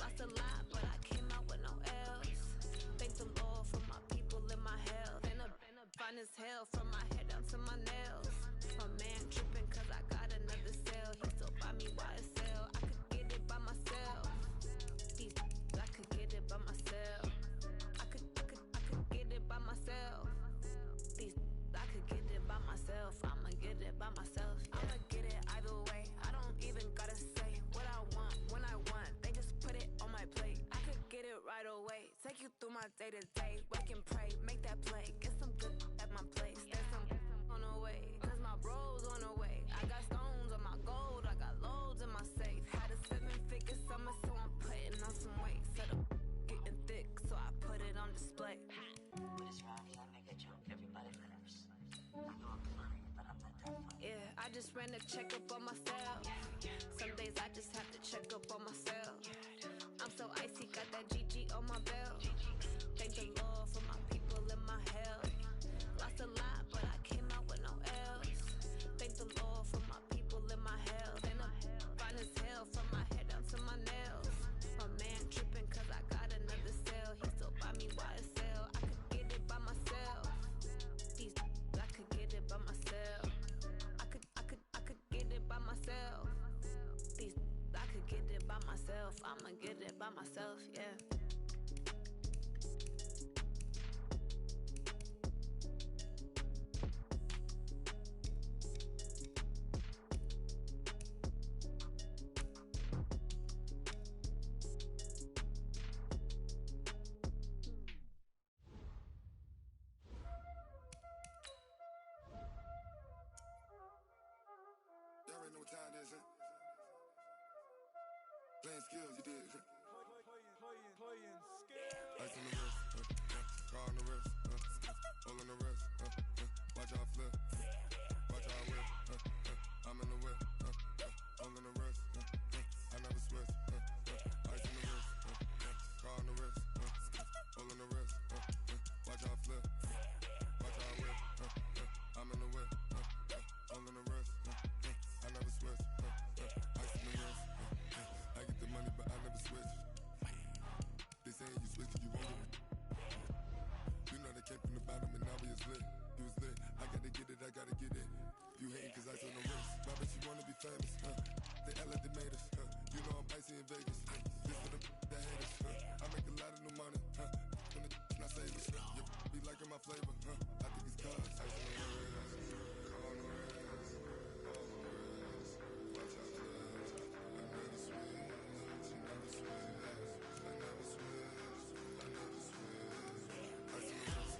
Lost a lot, but I came out with no else. Thank the Lord for my people and my health. And I'm fine as hell from my head down to my nails. My man tripping cause I got another cell. He still buy me YSL. I could get it by myself. These I could get it by myself. you through my day-to-day. Wake and pray, make that play. Get some good at my place. There's some on the way, cause my bro's on the way. I got stones on my gold, I got loads in my safe. Had a 7-figure summer, so I'm putting on some weight. Said I'm getting thick, so I put it on display. With this round, you gotta make a jump. Everybody first. I know I'm fine, but I'm not that fine. Yeah, I just ran a checkup on myself. Some days I just have to check up on myself. I'm so icy, got that GG on my belt. Thank the Lord for my people in my health. Lost a lot, but I came out with no else. Thank the Lord for my people in my health. And I'm fine as hell from my head down to my nails. My man tripping cause I got another cell. He still buy me YSL. I could get it by myself. These I could get it by myself. I could get it by myself. These I could get it by myself. I'ma get it by myself, yeah. Y'all already know what time it is, huh? Playing skills, you did. Playing skills. Ice on the wrist, car on the wrist, hole on the wrist, watch out flip, watch out whip, I'm in the whip, hole in the wrist, I never switch, ice on the wrist, car on the wrist, hole in the wrist, watch out flip, watch out whip, I'm in the whip, hole in the wrist, I never switch, ice on the wrist, I get the money but I never switch. They saying you switch, you won't get it. You know they came from the bottom and now we is lit. You was lit, I gotta get it, I gotta get it. You hating cause ice on the wrist. My bitch, you wanna be famous, They act like they made us, You know I'm icy in Vegas, This for the that hate us, I make a lot of new money, When the not savers, You be liking my flavor, I think it's cause ice on the wrist, car on the wrist, all on the wrist. Watch out, cuz I never switch, you never switch. I never switch, I never switch. Ice in the wrist,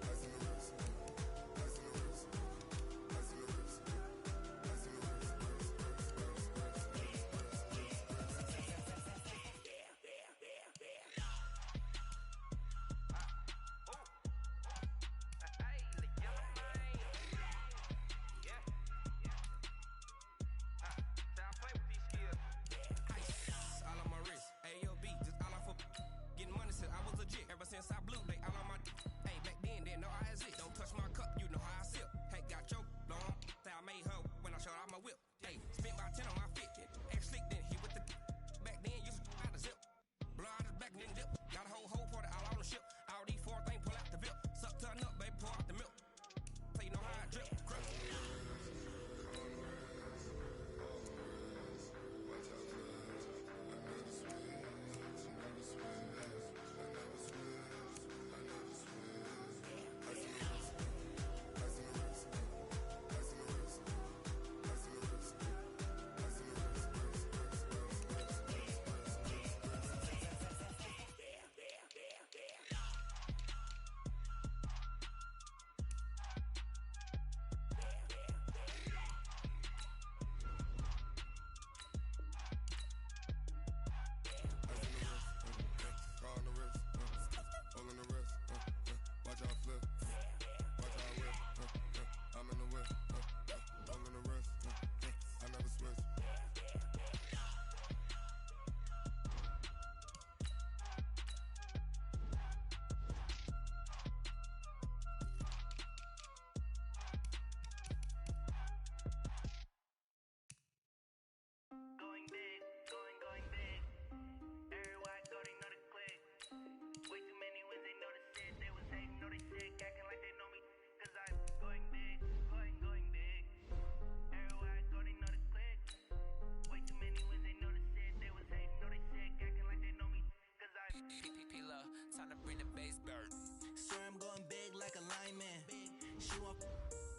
ice in the wrist, ice in the wrist, ice in the wrist, ice in the wrist, Ever since I blew, they all on my hey, back then, didn't know I exist. Don't touch my cup, you know how I sip. Hey, got choked long. Say I made her when I showed off my whip. Hey, spent about 10 on my fit. Ex slick, then hit with the back then, used to out the zip. Blow out his back, then dip. Got a whole party all on the ship. All these 4 things pull out the VIP. Suck to a nut, baby, pour out the milk. So you know how I drip. Crush.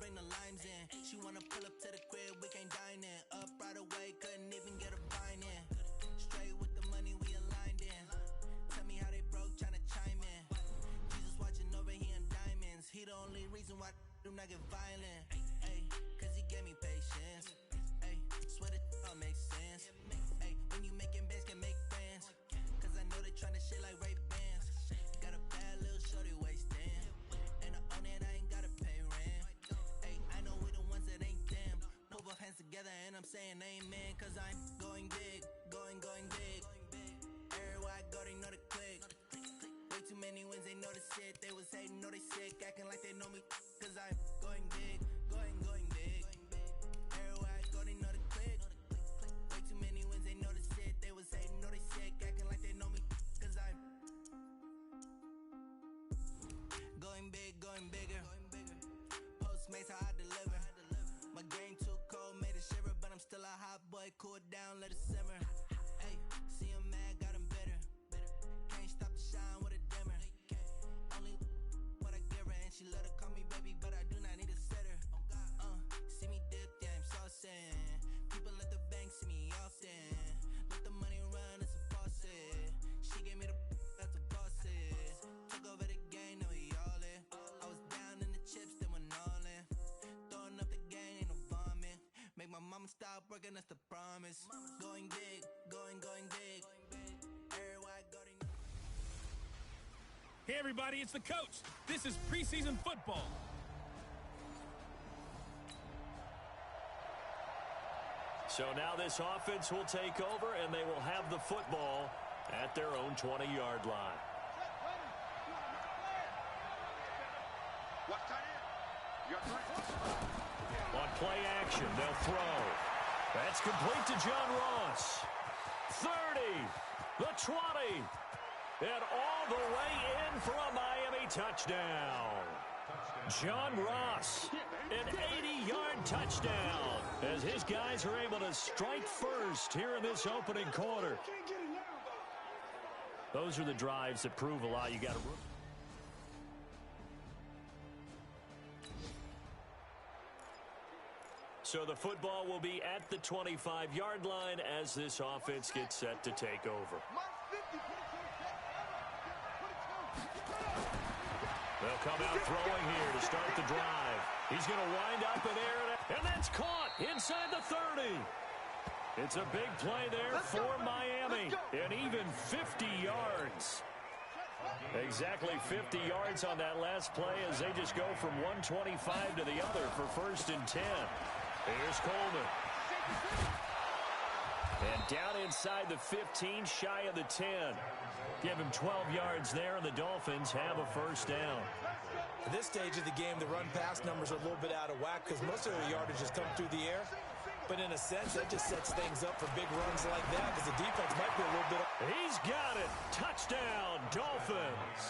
bring the limes in. She wanna pull up to the crib, we can't dine in. Up right away, couldn't even get a vine in. Straight with the money we aligned in. Tell me how they broke, tryna chime I get violent. Ay, cause he gave me patience. Ay, swear that all makes sense. Ay, when you making bands, can make friends. Cause I know they tryna shit like Ray-Bans. Got a bad little shorty wasting. And I own it, I ain't gotta pay rent. Ay, I know we the ones that ain't them. Put both hands together and I'm saying amen. Cause I'm going big, going big. Everywhere I go, they know the click. Way too many wins, they know the shit. They was hating, know they sick, acting like they know me. Cause I'm going big, going big. Everywhere I go, they know the click. Way too many wins, they know the shit. They was hating, know they sick, acting like they know me. Cause I'm going big, going bigger. Postmates, how I deliver. My game too cold, made it shiver. But I'm still a hot boy, cool down, let it simmer. Hey, see him mad, got him bitter. Can't stop the shine with a dimmer. Only what I give her, and she love to call me baby, but I do not need a sitter. See me dip, yeah, I'm saucing. People at the bank see me often. Let the money run, it's a faucet. She gave me the that's a bosses. Took over the game, now we all in. I was down in the chips, then went all in. Throwing up the game, ain't no vomit. Make my mama stop working, that's the promise. Going big, going big. Everywhere I go, they know. Hey everybody, it's the coach. This is preseason football. So now this offense will take over, and they will have the football at their own 20-yard line. On play action, they'll throw. That's complete to John Ross. 30, the 20, and all the way in for a Miami touchdown. John Ross, an 80-yard touchdown, as his guys are able to strike first here in this opening quarter. Those are the drives that prove a lot. You got to. So the football will be at the 25-yard line as this offense gets set to take over. They'll come out throwing here to start the drive. He's going to wind up in air, and that's caught inside the 30. It's a big play there for Miami, and even 50 yards. Exactly 50 yards on that last play as they just go from 125 to the other for 1st and 10. Here's Coleman. And down inside the 15, shy of the 10. Give him 12 yards there, and the Dolphins have a first down. At this stage of the game, the run-pass numbers are a little bit out of whack because most of the yardage has come through the air. But in a sense, that just sets things up for big runs like that because the defense might be a little bit... He's got it. Touchdown, Dolphins.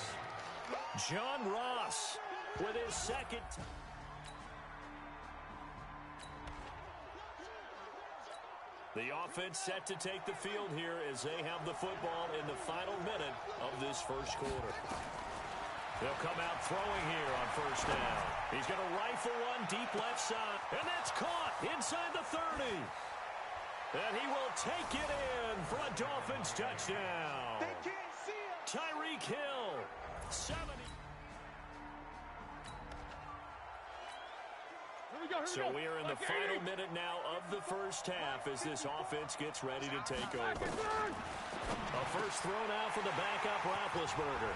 John Ross with his second... The offense set to take the field here as they have the football in the final minute of this first quarter. They'll come out throwing here on first down. He's going to rifle one deep left side, and that's caught inside the 30. And he will take it in for a Dolphins touchdown. They can't see him. Tyreek Hill, 70. So we are in the final minute now of the first half as this offense gets ready to take over. A first throw now for the backup Roethlisberger.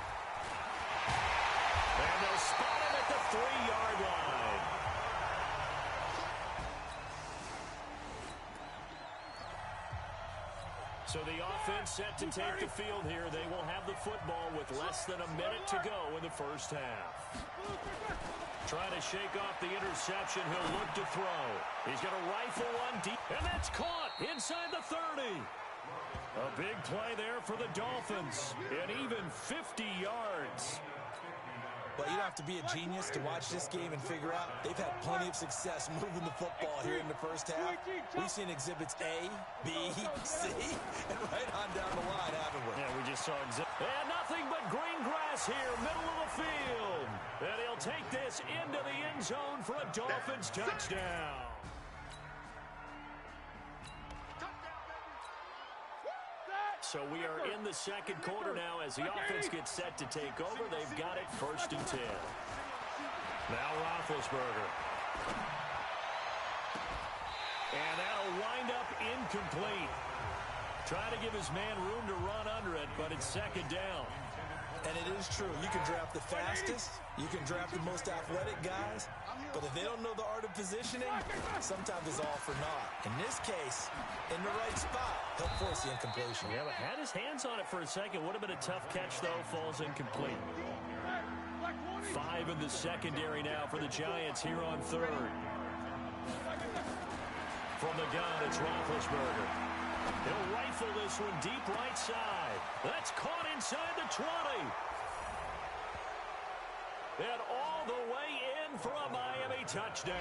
And they'll spot him at the 3-yard line. So the offense set to take the field here. They will have the football with less than a minute to go in the first half. Trying to shake off the interception. He'll look to throw. He's going to rifle one deep. And that's caught inside the 30. A big play there for the Dolphins. And even 50 yards. Well, you don't have to be a genius to watch this game and figure out they've had plenty of success moving the football here in the first half. We've seen exhibits A, B, C, and right on down the line, haven't we? Yeah, we just saw and nothing but green grass here, middle of the field. And he'll take this into the end zone for a Dolphins touchdown. So we are in the second quarter now as the offense gets set to take over. They've got it 1st and 10. Now Roethlisberger. And that'll wind up incomplete. Trying to give his man room to run under it, but it's second down. And it is true. You can draft the fastest. You can draft the most athletic guys. But if they don't know the art of positioning, sometimes it's all for naught. In this case, in the right spot, he'll force the incompletion. Yeah, but had his hands on it for a second. Would have been a tough catch, though. Falls incomplete. 5 in the secondary now for the Giants here on third. From the gun, it's Roethlisberger. He'll rifle this one deep right side. That's caught inside the 20. And all the way in for a Miami touchdown.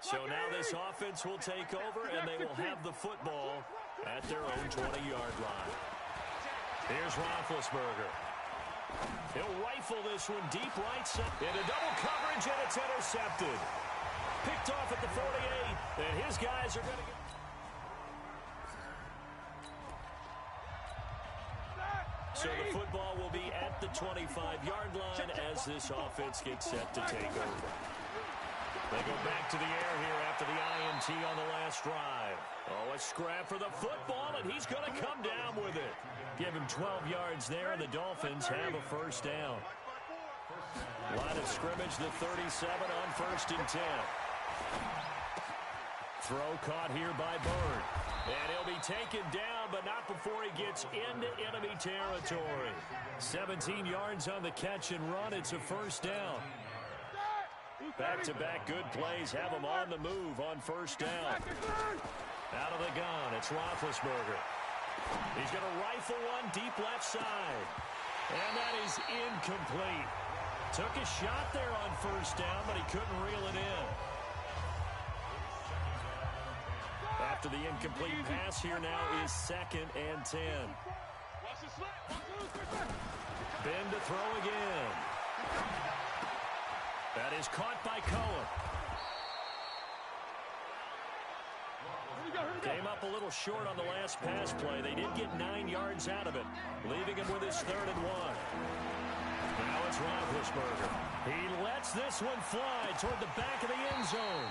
So now this offense will take over, and they will have the football at their own 20-yard line. Here's Roethlisberger. He'll rifle this one deep right side. Into double coverage, and it's intercepted. Picked off at the 48, and his guys are going to get... So the football will be at the 25-yard line as this offense gets set to take over. They go back to the air here after the INT on the last drive. Oh, a scrap for the football, and he's going to come down with it. Give him 12 yards there, and the Dolphins have a first down. Line of scrimmage, the 37 on 1st and 10. Throw caught here by Bird. And he'll be taken down, but not before he gets into enemy territory. 17 yards on the catch and run. It's a first down. Back-to-back good plays have him on the move on first down. Out of the gun, it's Roethlisberger. He's going to rifle one deep left side. And that is incomplete. Took a shot there on first down, but he couldn't reel it in. After the incomplete pass, here now is 2nd and 10. Ben to throw again. That is caught by Cohen. Came up a little short on the last pass play. They did get 9 yards out of it, leaving him with his 3rd and 1. Now it's Roethlisberger. He lets this one fly toward the back of the end zone.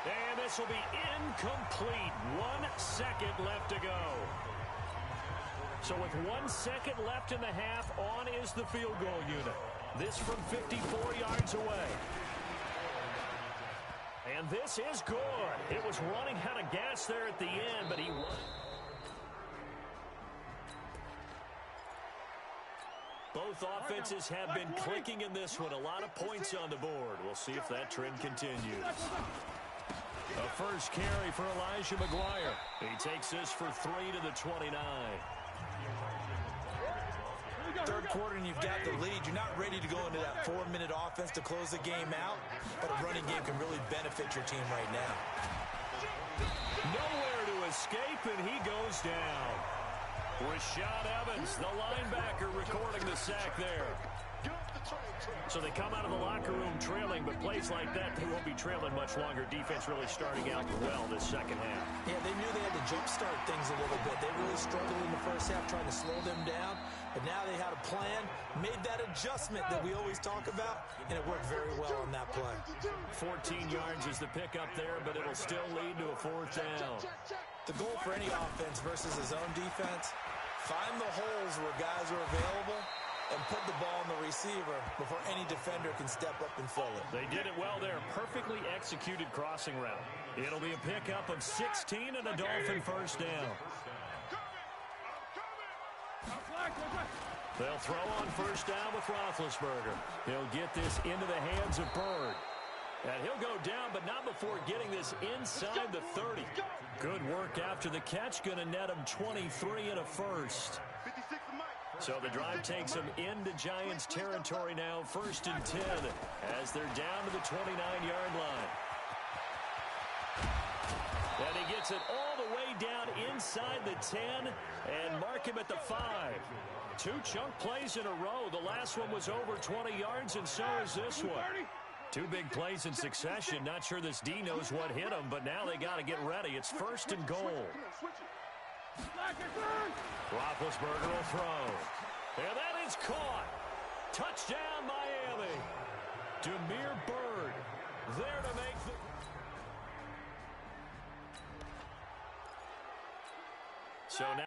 And this will be incomplete. 1 second left to go. So with 1 second left in the half, on is the field goal unit. This from 54 yards away. And this is good. It was running out of gas there at the end, but he won. Both offenses have been clicking in this one. A lot of points on the board. We'll see if that trend continues. A first carry for Elijah McGuire. He takes this for 3 to the 29. Third quarter and you've got the lead. You're not ready to go into that 4-minute offense to close the game out, but a running game can really benefit your team right now. Nowhere to escape, and he goes down. Rashad Evans, the linebacker, recording the sack there. So they come out of the locker room trailing, but plays like that, they won't be trailing much longer. Defense really starting out well this second half. Yeah, they knew they had to jumpstart things a little bit. They really struggled in the first half trying to slow them down, but now they had a plan, made that adjustment that we always talk about, and it worked very well on that play. 14 yards is the pickup there, but it'll still lead to a 4th down. The goal for any offense versus a zone defense, find the holes where guys are available and put the ball on the receiver before any defender can step up and fill it. They did it well there. Perfectly executed crossing route. It'll be a pickup of 16 and a Dolphin first down. They'll throw on first down with Roethlisberger. He'll get this into the hands of Bird. And he'll go down, but not before getting this inside the 30. Good work after the catch. Going to net him 23 and a first. So the drive takes them into Giants territory now, 1st and 10, as they're down to the 29-yard line. And he gets it all the way down inside the 10 and mark him at the 5. 2 chunk plays in a row. The last one was over 20 yards, and so is this one. 2 big plays in succession. Not sure this D knows what hit him, but now they got to get ready. It's 1st and goal. Roethlisberger will throw. And that is caught. Touchdown, Miami. Damiere Byrd there to make the... So now...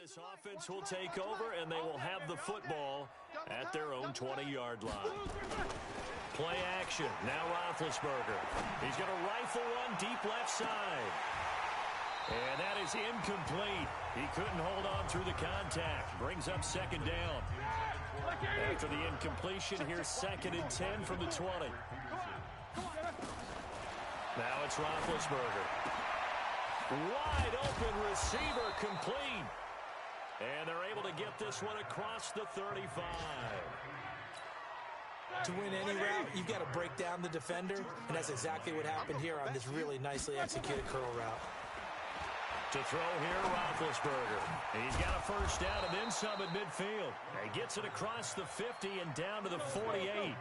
This offense will take over, and they will have the football at their own 20-yard line. Play action. Now Roethlisberger. He's going to rifle one deep left side. And that is incomplete. He couldn't hold on through the contact. Brings up second down. After the incompletion, here's 2nd and 10 from the 20. Now it's Roethlisberger. Wide open receiver complete. And they're able to get this one across the 35. To win any route, you've got to break down the defender, and that's exactly what happened here on this really nicely executed curl route. To throw here, Roethlisberger. He's got a first down and then some at midfield. He gets it across the 50 and down to the 48.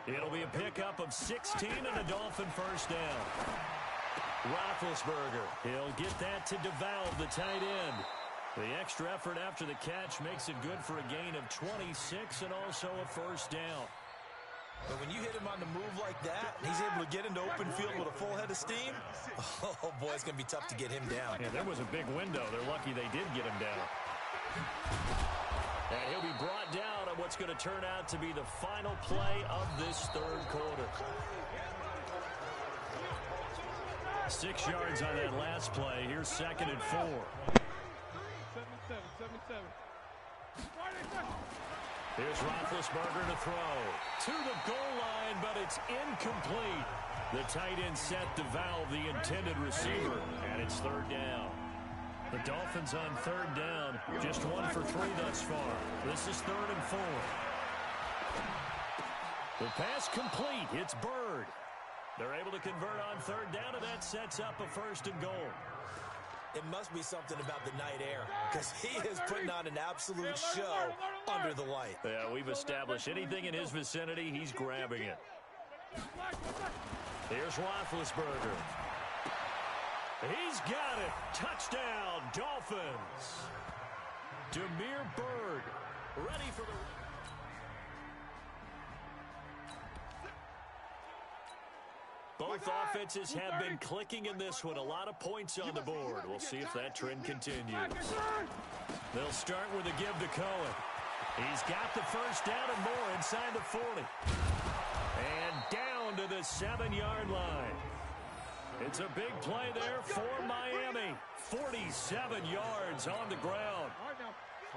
It'll be a pickup of 16 and a Dolphin first down. Roethlisberger, he'll get that to devalve the tight end. The extra effort after the catch makes it good for a gain of 26 and also a first down. But when you hit him on the move like that, and he's able to get into open field with a full head of steam, oh boy, it's going to be tough to get him down. Yeah, there was a big window. They're lucky they did get him down. And he'll be brought down on what's going to turn out to be the final play of this third quarter. 6 yards on that last play. Here's 2nd and 4. 7-7. Here's Roethlisberger to throw. To the goal line, but it's incomplete. The tight end set to valve the intended receiver, and it's 3rd down. The Dolphins on 3rd down, just 1 for 3 thus far. This is 3rd and 4. The pass complete. It's Byrd. They're able to convert on 3rd down, and that sets up a 1st and goal. It must be something about the night air, because he is putting on an absolute show under the light. Yeah, we've established anything in his vicinity, he's grabbing it. Here's Roethlisberger. He's got it. Touchdown, Dolphins. Damiere Byrd ready for the... Both offenses have been clicking in this one. A lot of points on the board. We'll see if that trend continues. They'll start with a give to Cohen. He's got the first down and more inside the 40. And down to the 7-yard line. It's a big play there for Miami. 47 yards on the ground.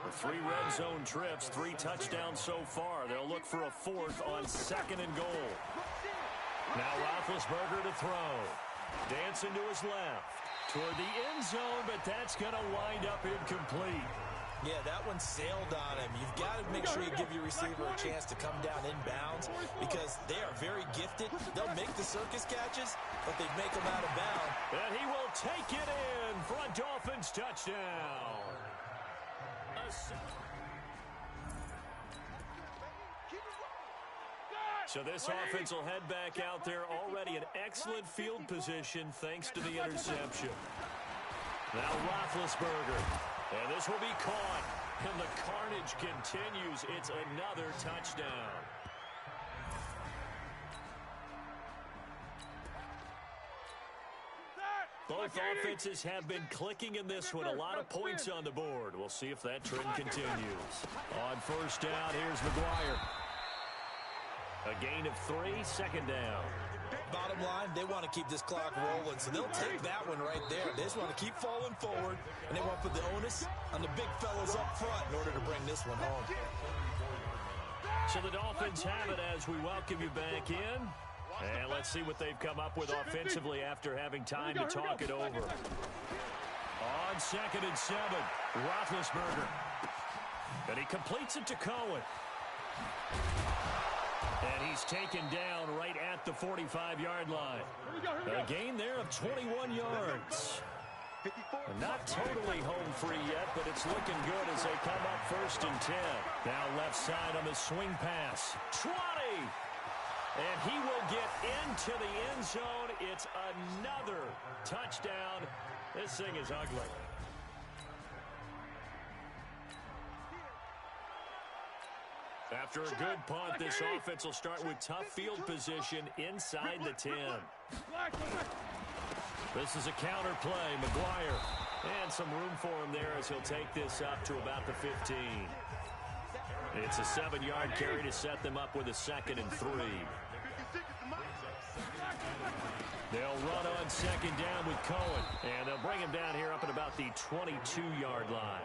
With 3 red zone trips, 3 touchdowns so far. They'll look for a 4th on 2nd and goal. Now Roethlisberger to throw. Dancing to his left. Toward the end zone, but that's going to wind up incomplete. Yeah, that one sailed on him. You've got to make sure you give your receiver a chance to come down inbounds because they are very gifted. They'll make the circus catches, but they make them out of bounds. And he will take it in for a Dolphins touchdown. So this offense will head back out there already in excellent field position thanks to the interception. Now Roethlisberger. And this will be caught. And the carnage continues. It's another touchdown. Both offenses have been clicking in this one. A lot of points on the board. We'll see if that trend continues. On first down, here's McGuire. A gain of 3, second down. Bottom line, they want to keep this clock rolling, so they'll take that one right there. They just want to keep falling forward, and they want to put the onus on the big fellas up front in order to bring this one home. So the Dolphins have it as we welcome you back in. And let's see what they've come up with offensively after having time to talk it over. On 2nd and 7, Roethlisberger. And he completes it to Cohen. And he's taken down right at the 45-yard line. A gain there of 21 yards. Not totally home free yet, but it's looking good as they come up 1st and 10. Now left side on the swing pass. 20! And he will get into the end zone. It's another touchdown. This thing is ugly. After a good punt, this offense will start with tough field position inside the 10. This is a counter play. McGuire. And some room for him there as he'll take this up to about the 15. It's a 7-yard carry to set them up with a 2nd and 3. They'll run on 2nd down with Cohen. And they'll bring him down here up at about the 22-yard line.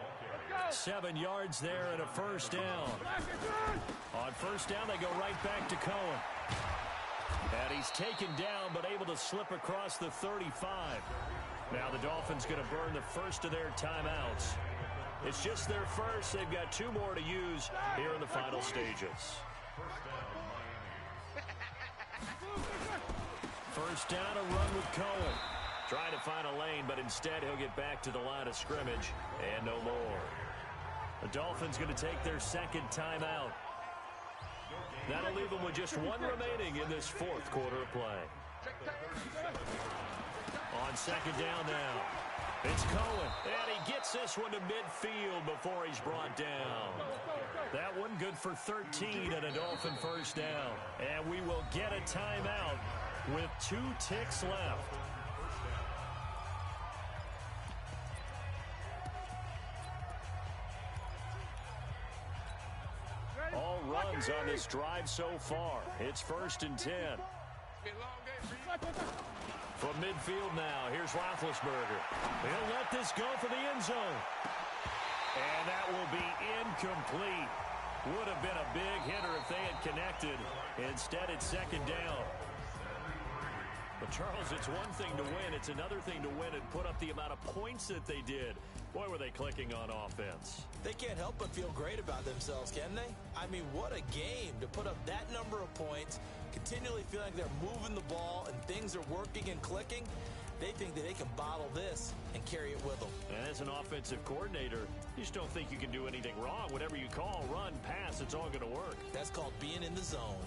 7 yards there and a 1st down. On 1st down, they go right back to Cohen. And he's taken down, but able to slip across the 35. Now the Dolphins going to burn the first of their timeouts. It's just their first. They've got 2 more to use here in the final stages. 1st down, a run with Cohen. Trying to find a lane, but instead he'll get back to the line of scrimmage and no more. The Dolphins going to take their 2nd timeout. That'll leave them with just 1 remaining in this 4th quarter of play. On 2nd down now. It's Cohen, and he gets this one to midfield before he's brought down. That one good for 13 and a Dolphin 1st down. And we will get a timeout with 2 ticks left. All runs on this drive so far. It's 1st and 10. From midfield now, here's Roethlisberger. He'll let this go for the end zone. And that will be incomplete. Would have been a big hitter if they had connected. Instead, it's 2nd down. But, Charles, it's one thing to win. It's another thing to win and put up the amount of points that they did. Boy, were they clicking on offense. They can't help but feel great about themselves, can they? I mean, what a game to put up that number of points, continually feel like they're moving the ball and things are working and clicking. They think that they can bottle this and carry it with them. And as an offensive coordinator, you just don't think you can do anything wrong. Whatever you call, run, pass, it's all going to work. That's called being in the zone.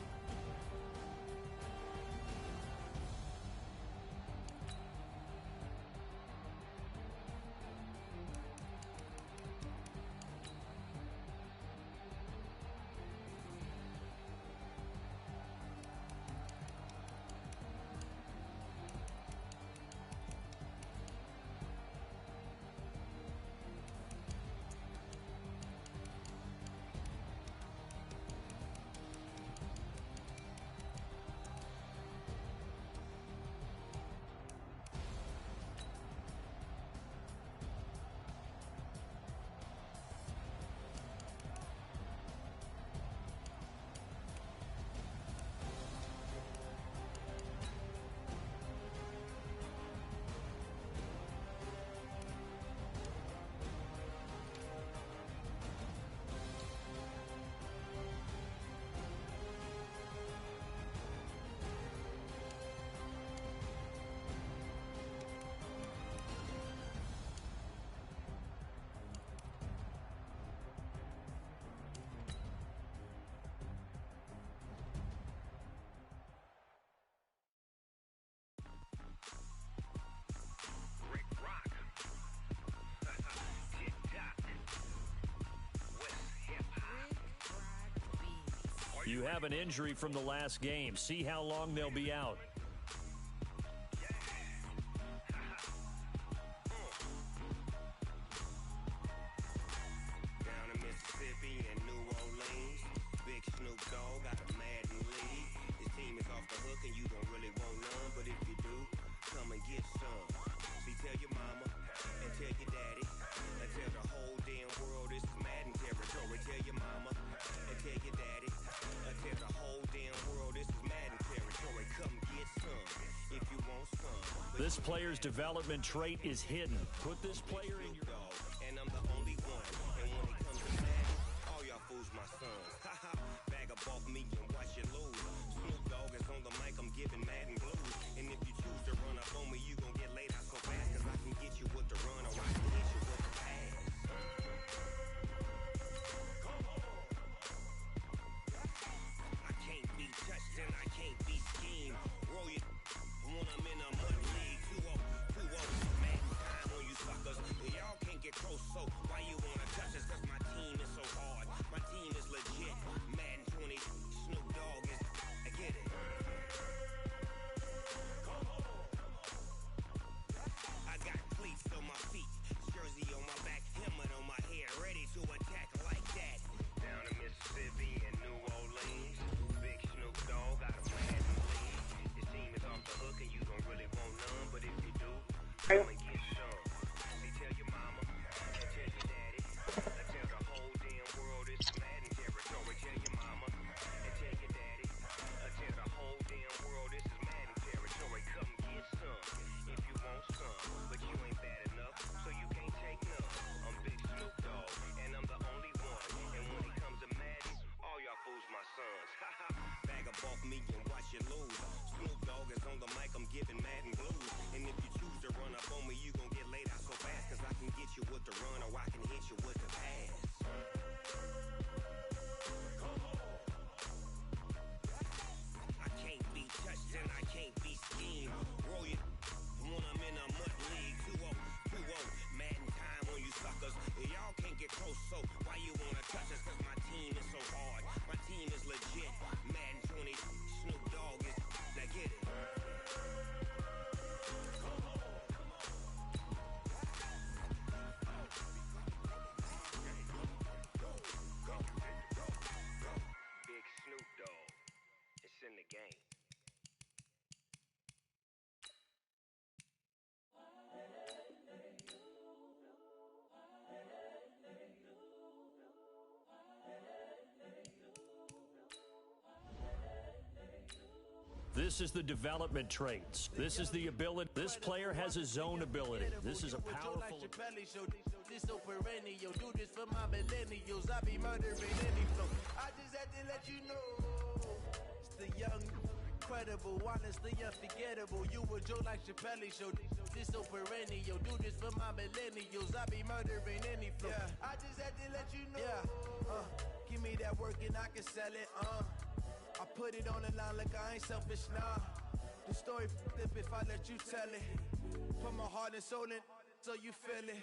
You have an injury from the last game. See how long they'll be out. This player's development trait is hidden. Put this player in your... And I'm the only one. And when it comes to Madden, all y'all fools my sons. Haha, bag up off me and watch you lose. Snoop Dogg is on the mic, I'm giving Madden blues. And if you choose to run up on me, you gon' get laid out so fast. Cause I can get you with the run or I can hit you with the pass. I can't be touched and I can't be schemed. Roll you when I'm in a mud league. 2-0, 2-0, Madden time on you suckers. Y'all can't get close, so why you wanna touch us? Cause my team is so hard. My team is legit. Madden 20, Snoop Dogg is... I get it. I got cleats on my feet, jersey on my back, helmet on my head, ready to attack like that. Down in Mississippi and New Orleans, Big Snoop Dogg got a Madden lead. Your team is off the hook and you don't really want none, but if you do, come and get some. They tell your mama, and tell your daddy, and tell the whole damn world it's Madden territory. Tell your mama, and tell your daddy, and tell the whole damn world this is Madden territory. Come get some, if you want some, but you ain't bad enough, so you can't take none. I'm Big Snoop Dogg, and I'm the only one. And when it comes to Madden, all y'all fools my sons. Haha, bag up off me and watch you lose. Snoop Dogg is on the mic, I'm giving Madden blues. And if you choose to run up on me, you gon' get laid out so fast. Cause I can get you with the run or I can hit you with the pass. I can't be touched and I can't be schemed. Roll you when I'm in a mud league. 2-0, 2-0, Madden time on you suckers. Y'all can't get close, so why you wanna touch us? Cause my team is so hard. My team is legit. Madden 20, Snoop Dogg is... Now get it. Big Snoop Dogg. It's in the game. This is the development traits. This is the ability. This player has his own ability. This is a powerful... This so perennial, do this for my millennials. I be murdering any flow. I just had to let you know. It's the young, incredible, honestly unforgettable. You a Joe like Chappelle show. This so perennial, do this for my millennials. I be murdering any flow. Yeah. I just had to let you know. Yeah. Give me that work and I can sell it. I put it on the line like I ain't selfish, nah. The story flip if I let you tell it. Put my heart and soul in so you feel it.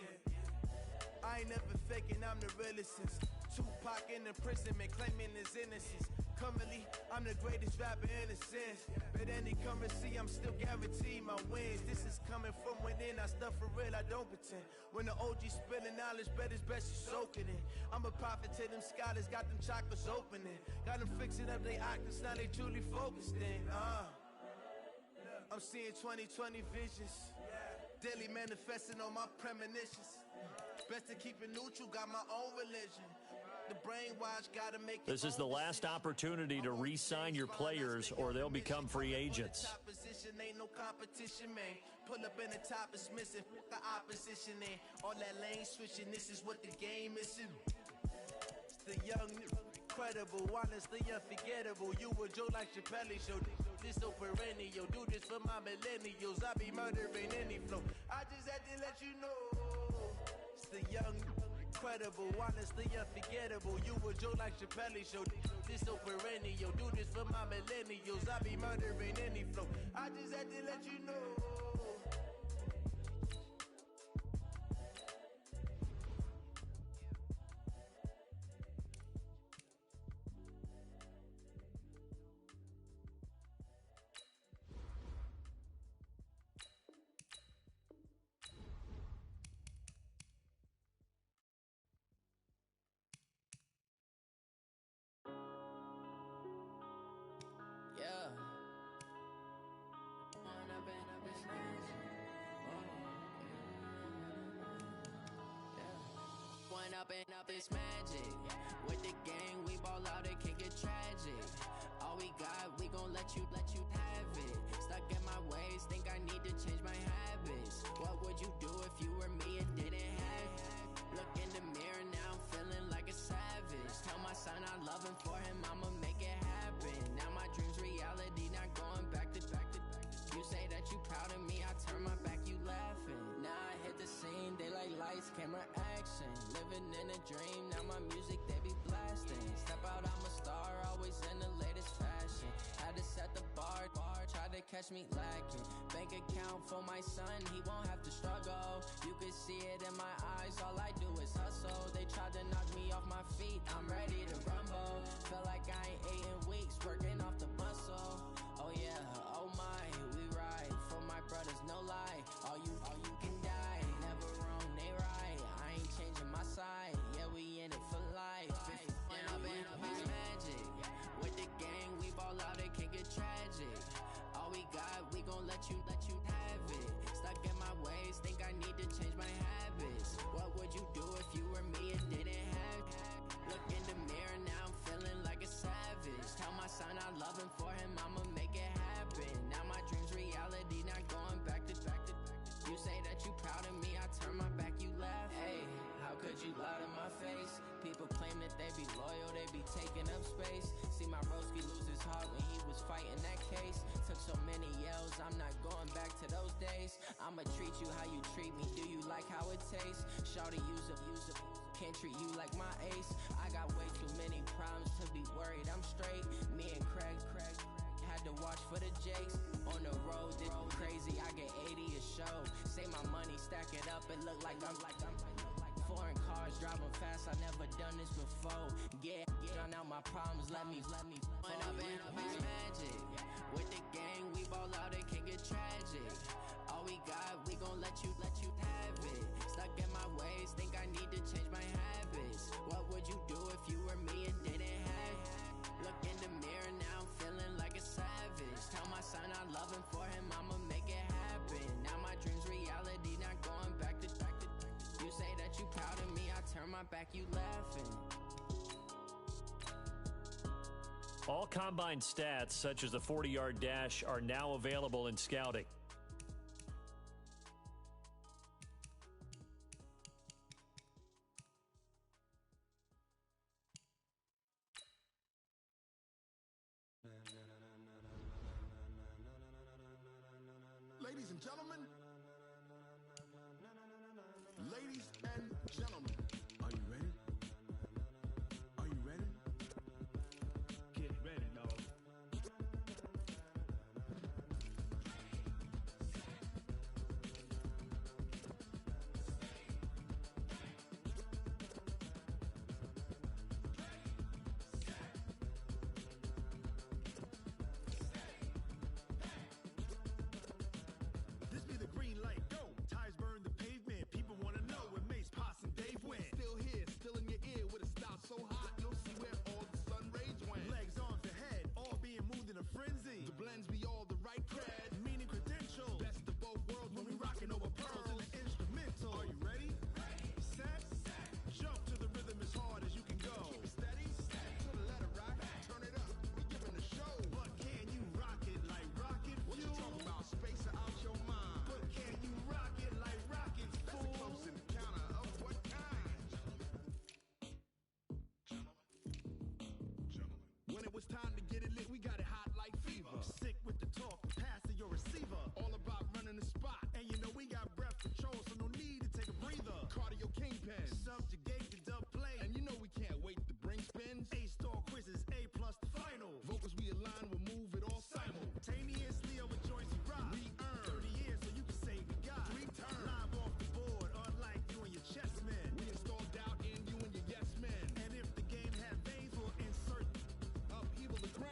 I ain't never faking, I'm the realest since Tupac in imprisonment, claiming his innocence. Currently, I'm the greatest rapper in a sense. But any currency, I'm still guaranteed my wins. This is coming from within, I stuff for real, I don't pretend. When the OG spilling knowledge, bet it's best you soaking it. I'm a prophet to them scholars, got them chakras opening. Got them fixing up they octaves, now they truly focused in. I'm seeing 2020 visions. Daily manifesting on my premonitions. Best to keep it neutral, got my own religion. The brainwash gotta make This is the last opportunity to re-sign your players or they'll become free agents. Opposition ain't no competition, man. Pull up in the top is missing, the opposition in. All that lane switching, this is what the game is. It's the young, incredible, honestly unforgettable. You a Joe like Chappelle show. This so perennial, do this for my millennials. I be murdering any flow. I just had to let you know. It's the young, incredible, honestly unforgettable. You a Joe like Chappelle show. This so perennial, do this for my millennials. I be murdering any flow. I just had to let you know. Up and up, it's magic. With the gang, we ball out, it can get tragic. All we got, we gon' let you have it. Stuck in my ways, think I need to change my habits. What would you do if you were me and didn't have it? Look in the mirror now, I'm feeling like a savage. Tell my son I love him, for him I'ma make it happen. Now my dream's reality, not going back to. You say that you proud of me, I turn my back, you laughing. Now I hit the scene, daylight lights, camera action. Living in a dream, now my music they be blasting. Step out, I'm a star, always in the latest fashion. Had to set the bar, try to catch me lacking. Bank account for my son, he won't have to struggle. You can see it in my eyes, all I do is hustle. They tried to knock me off my feet, I'm ready to rumble. Feel like I ain't ate in weeks, working off the muscle. Oh yeah, oh my, we ride for my brothers, no lie. All you can die, never wrong, they right. I ain't changing my side, yeah, we in it for life. And I've been magic. With the gang, we ball out, it can get tragic. All we got, we gon' let you have it. Stuck in my ways, think I need to change my habits. What would you do if you were me and didn't have it? Look in the mirror, now I'm feeling like a savage. Tell my son I love him, for him I'ma make it happen. Now my dream's reality, not going back to. You say that you proud of me, I turn my back, you laugh. Hey, how could you lie to my face? People claim that they be loyal, they be taking up space. See my broski lose his heart when he was fighting that case. Took so many yells, I'm not going back to those days. I'ma treat you how you treat me, do you like how it tastes? Shawty, use up. Can't treat you like my ace. I got way too many problems to be worried, I'm straight. Me and Craig had to watch for the Jakes. On the road, this crazy, I get 80 a show. Say my money, stack it up, it look like I'm foreign cars, driving fast, I never done this before. Get drown out my problems, let me When I've been magic. With the gang, we ball out, it can get tragic. All we got, we gon' let you have it. Stuck in my ways, think I need to change my habits. What would you do if you were me and didn't have it? Look in the mirror, now I'm feeling like a savage. Tell my son I love him, for him I'ma make it happen. Now my dream's reality, not going back to. You say that you proud of me, I turn my back, you laughing. All combine stats, such as the 40-yard dash, are now available in scouting. Ladies and gentlemen, ladies and gentlemen, are you ready? Are you ready? Get ready, dog. This be the green light, go. Ties burn the pavement. People wanna know where Mace, Potts, and Dave went. Still here, still in your ear with a style so hot, you'll see where all the sun rays went. Legs, arms, and head, all being moved in a frenzy. The blends be all the right cred, meaning credentials. Best of both worlds when we rockin' over pearls in the instrumental. Are you ready? Set, jump to the rhythm as hard as you can go. Keep it steady, to the letter right. Turn it up, we giving the show. But can you rock it like rocket fuel? What you talking about? Space out your mind. But can you rock it like rockets, fool? That's a close encounter of what kind? When it was time to get it lit, we got it hot like fever. Sick with the talk, pass to your receiver. All about running the spot. And you know we got breath control, so no need to take a breather. Cardio kingpin, subjugate the dub play. And you know we can't wait to bring spins. A-star quizzes, A+ the final. Vocals we align, we'll move it all simultaneously over joints we rock. We earn 30 years so you can say we got 3 turns. Live off the board, unlike you and your chess men. We installed doubt in you and your yes men. And if the game had veins, we'll insert upheaval the ground.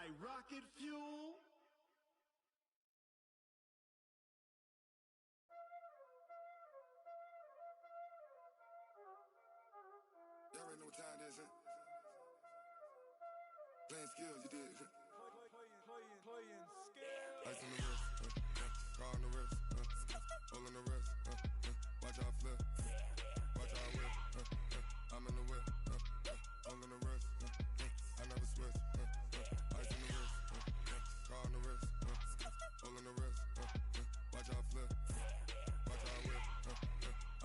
like rocket fuel. Y'all already know what time it is, huh? Playing skills, you did. Playing skills. Ice on the wrist, car on the wrist, hole on the wrist, watch out flip, watch out whip, I'm in the whip, hole on the wrist, I never switch, ice on the wrist, car on the wrist, hole on the wrist, watch out flip, watch out whip,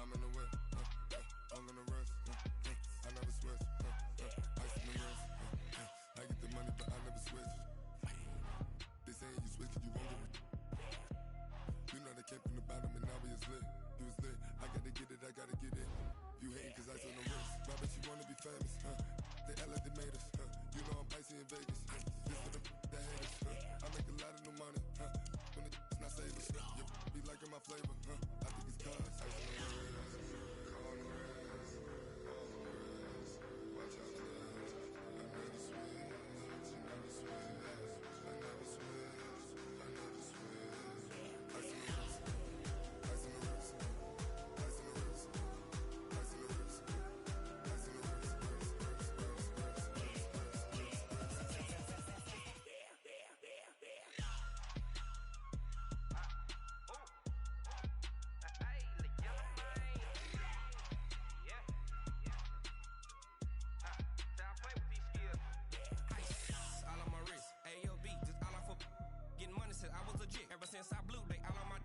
I'm in the whip, hole on the wrist, I never switch, ice on the wrist, I get the money but I never switch. They saying you switch and you won't get it. You know they came from the bottom and now we is lit. You was lit, I gotta get it, I gotta get it. You hating cause ice on the wrist. Why bet you wanna be famous, They act like they made us, You know I'm icy in Vegas, This for the that hate us, I make a lot of new money, When it's not savers, You be liking my flavor, I think it's cause ice on the wrist, car on the wrist, all on the wrist. Watch out for this, I never switch, I never switch. I never switch, I never switch. Ice on the wrist, ice on the wrist, ice on the wrist, ice on the wrist, ice on the wrist, I was legit. Ever since I blew, they all on my.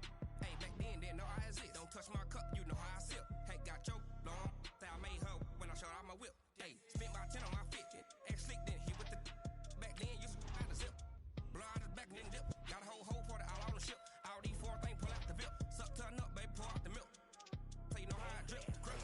Hey, back then, didn't know I exist. Don't touch my cup, you know how I sip. Hey, got choked, long. Say I made her when I showed out my whip. Hey, spent my 10 on my 15. Ex-slick, then hit with the. Back then, used to out the zip. Blow out the back, then dip. Got a whole party all on the ship. All these 4 things, pull out the VIP. Suck, turn up, baby, pour out the milk. So you know how I drip. Crush.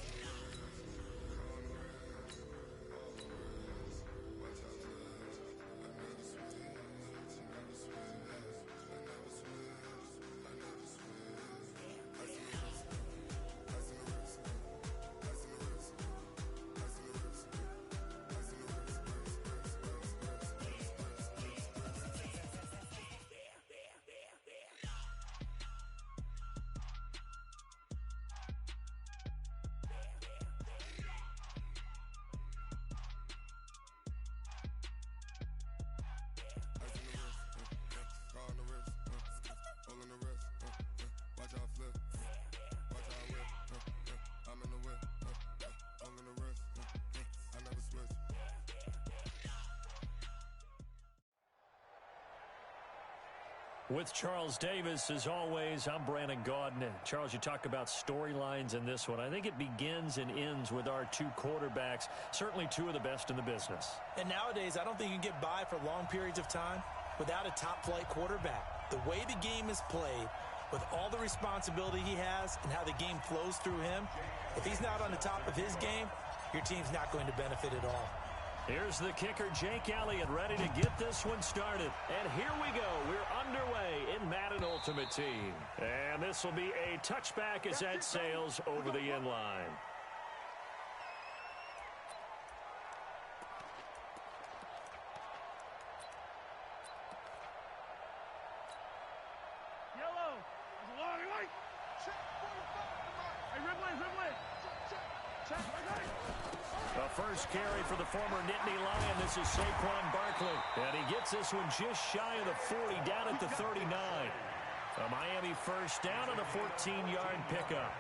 With Charles Davis, as always, I'm Brandon Gaudin. Charles, you talk about storylines in this one. I think it begins and ends with our 2 quarterbacks, certainly 2 of the best in the business. And nowadays, I don't think you can get by for long periods of time without a top-flight quarterback. The way the game is played, with all the responsibility he has and how the game flows through him, if he's not on the top of his game, your team's not going to benefit at all. Here's the kicker, Jake Elliott, ready to get this one started. And here we go. We're underway in Madden Ultimate Team. And this will be a touchback as that sails over the end line. Yellow. There's a long right. Check. Hey, Ridley. Check. Right. The first carry for the former Nittany Lion. This is Saquon Barkley. And he gets this one just shy of the 40, down at the 39. A Miami first down and a 14-yard pickup.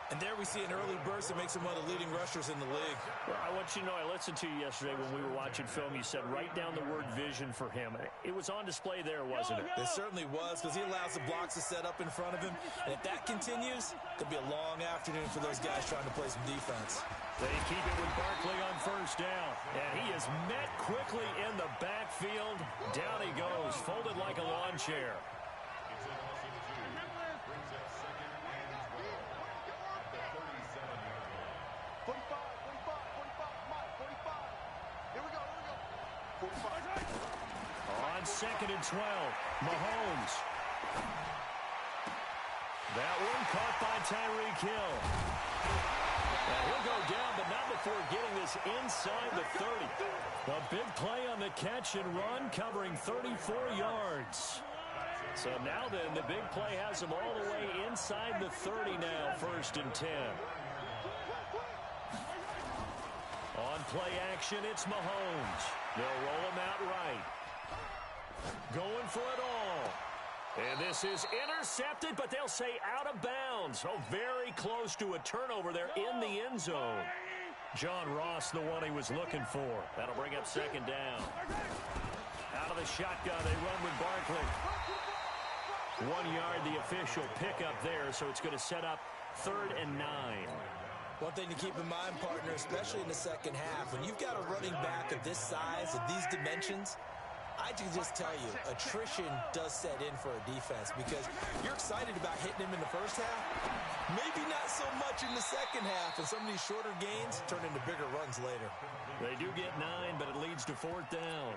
And there we see an early burst that makes him one of the leading rushers in the league. Well, I want you to know, I listened to you yesterday when we were watching film. You said write down the word vision for him. It was on display there, wasn't it? It certainly was, because he allows the blocks to set up in front of him. And if that continues, it could be a long afternoon for those guys trying to play some defense. They keep it with Barkley on first down. And he is met quickly in the backfield. Down he goes, folded like a lawn chair. On 2nd and 12, Mahomes. That one caught by Tyreek Hill. He'll go down, but not before getting this inside the 30. A big play on the catch and run, covering 34 yards. So now then, the big play has him all the way inside the 30 now, 1st and 10. On play action, it's Mahomes. They'll roll him out right. Going for it all. And this is intercepted, but they'll say out of bounds. Oh, very close to a turnover there in the end zone. John Ross, the one he was looking for. That'll bring up 2nd down. Out of the shotgun, they run with Barkley. 1 yard, the official pickup there, so it's going to set up 3rd and 9. One thing to keep in mind, partner, especially in the second half, when you've got a running back of this size, of these dimensions, I can just tell you, attrition does set in for a defense because you're excited about hitting him in the first half. Maybe not so much in the second half, and some of these shorter gains turn into bigger runs later. They do get 9, but it leads to 4th down.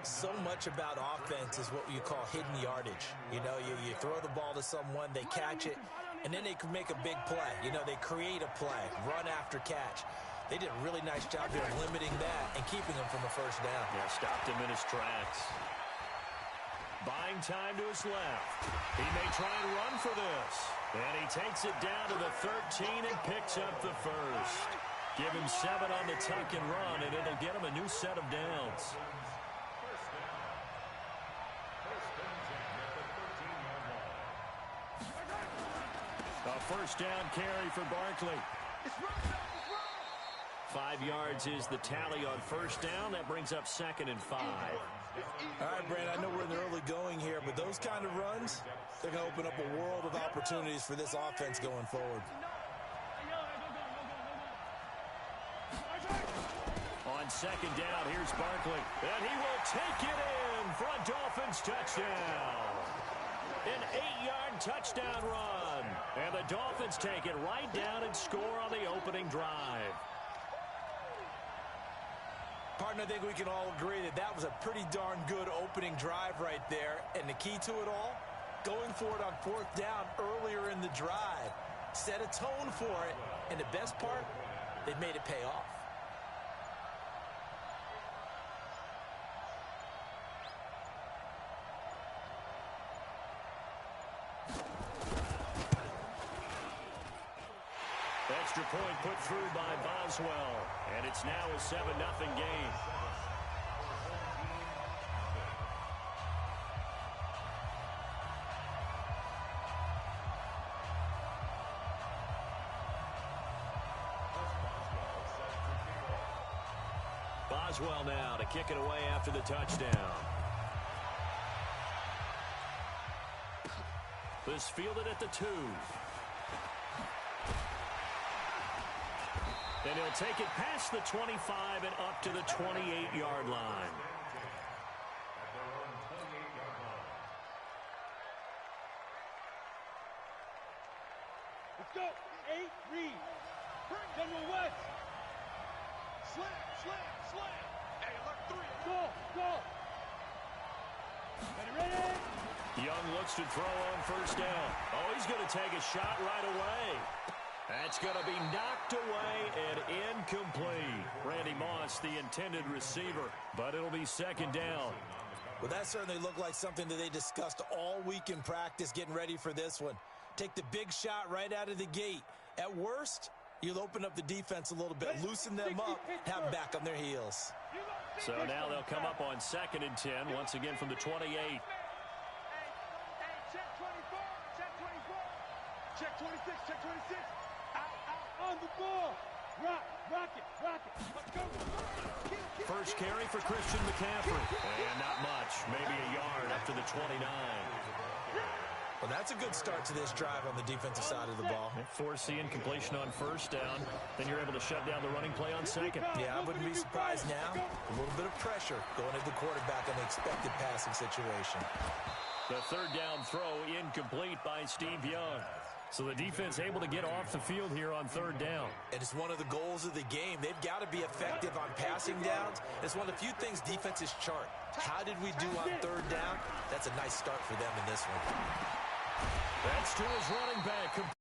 So much about offense is what you call hidden yardage. You know, you throw the ball to someone, they catch it, and then they can make a big play. You know, they create a play, run after catch. They did a really nice job there limiting that and keeping him from a 1st down. Yeah, stopped him in his tracks. Buying time to his left. He may try and run for this. And he takes it down to the 13 and picks up the 1st. Give him 7 on the tuck and run, and it'll get him a new set of downs. A 1st down carry for Barkley. 5 yards is the tally on 1st down. That brings up 2nd and 5. All right, Brand, I know we're in the early going here, but those kind of runs, they're going to open up a world of opportunities for this offense going forward. On 2nd down, here's Barkley. And he will take it in for a Dolphins touchdown. An 8-yard touchdown run. And the Dolphins take it right down and score on the opening drive. Partner, I think we can all agree that that was a pretty darn good opening drive right there. And the key to it all, going for it on 4th down earlier in the drive. Set a tone for it. And the best part, they've made it pay off. Extra point put through by Boswell. And it's now a 7-0 game. Boswell now to kick it away after the touchdown. This fielded at the 2. And he'll take it past the 25 and up to the 28-yard line. Let's go. 8, read. General West. Slam, slam, slam. Hey, alert 3. Go, go. Ready? Young looks to throw on 1st down. Oh, he's going to take a shot right away. That's going to be knocked away and incomplete. Randy Moss, the intended receiver, but it'll be 2nd down. Well, that certainly looked like something that they discussed all week in practice, getting ready for this one. Take the big shot right out of the gate. At worst, you'll open up the defense a little bit, loosen them up, have them back on their heels. So now they'll come up on 2nd and 10, once again from the 28. Hey, check 24, check 24. Check 26, check 26. Out, on the ball. Rock it. Let's go. First carry for Christian McCaffrey. And not much, maybe a yard up to the 29. Well, that's a good start to this drive on the defensive side of the ball. Force the incompletion on 1st down. Then you're able to shut down the running play on 2nd. Yeah, I wouldn't be surprised now. A little bit of pressure going at the quarterback in the expected passing situation. The 3rd down throw incomplete by Steve Young. So the defense able to get off the field here on 3rd down. And it's one of the goals of the game. They've got to be effective on passing downs. It's one of the few things defenses chart. How did we do on 3rd down? That's a nice start for them in this one. That's to his running back.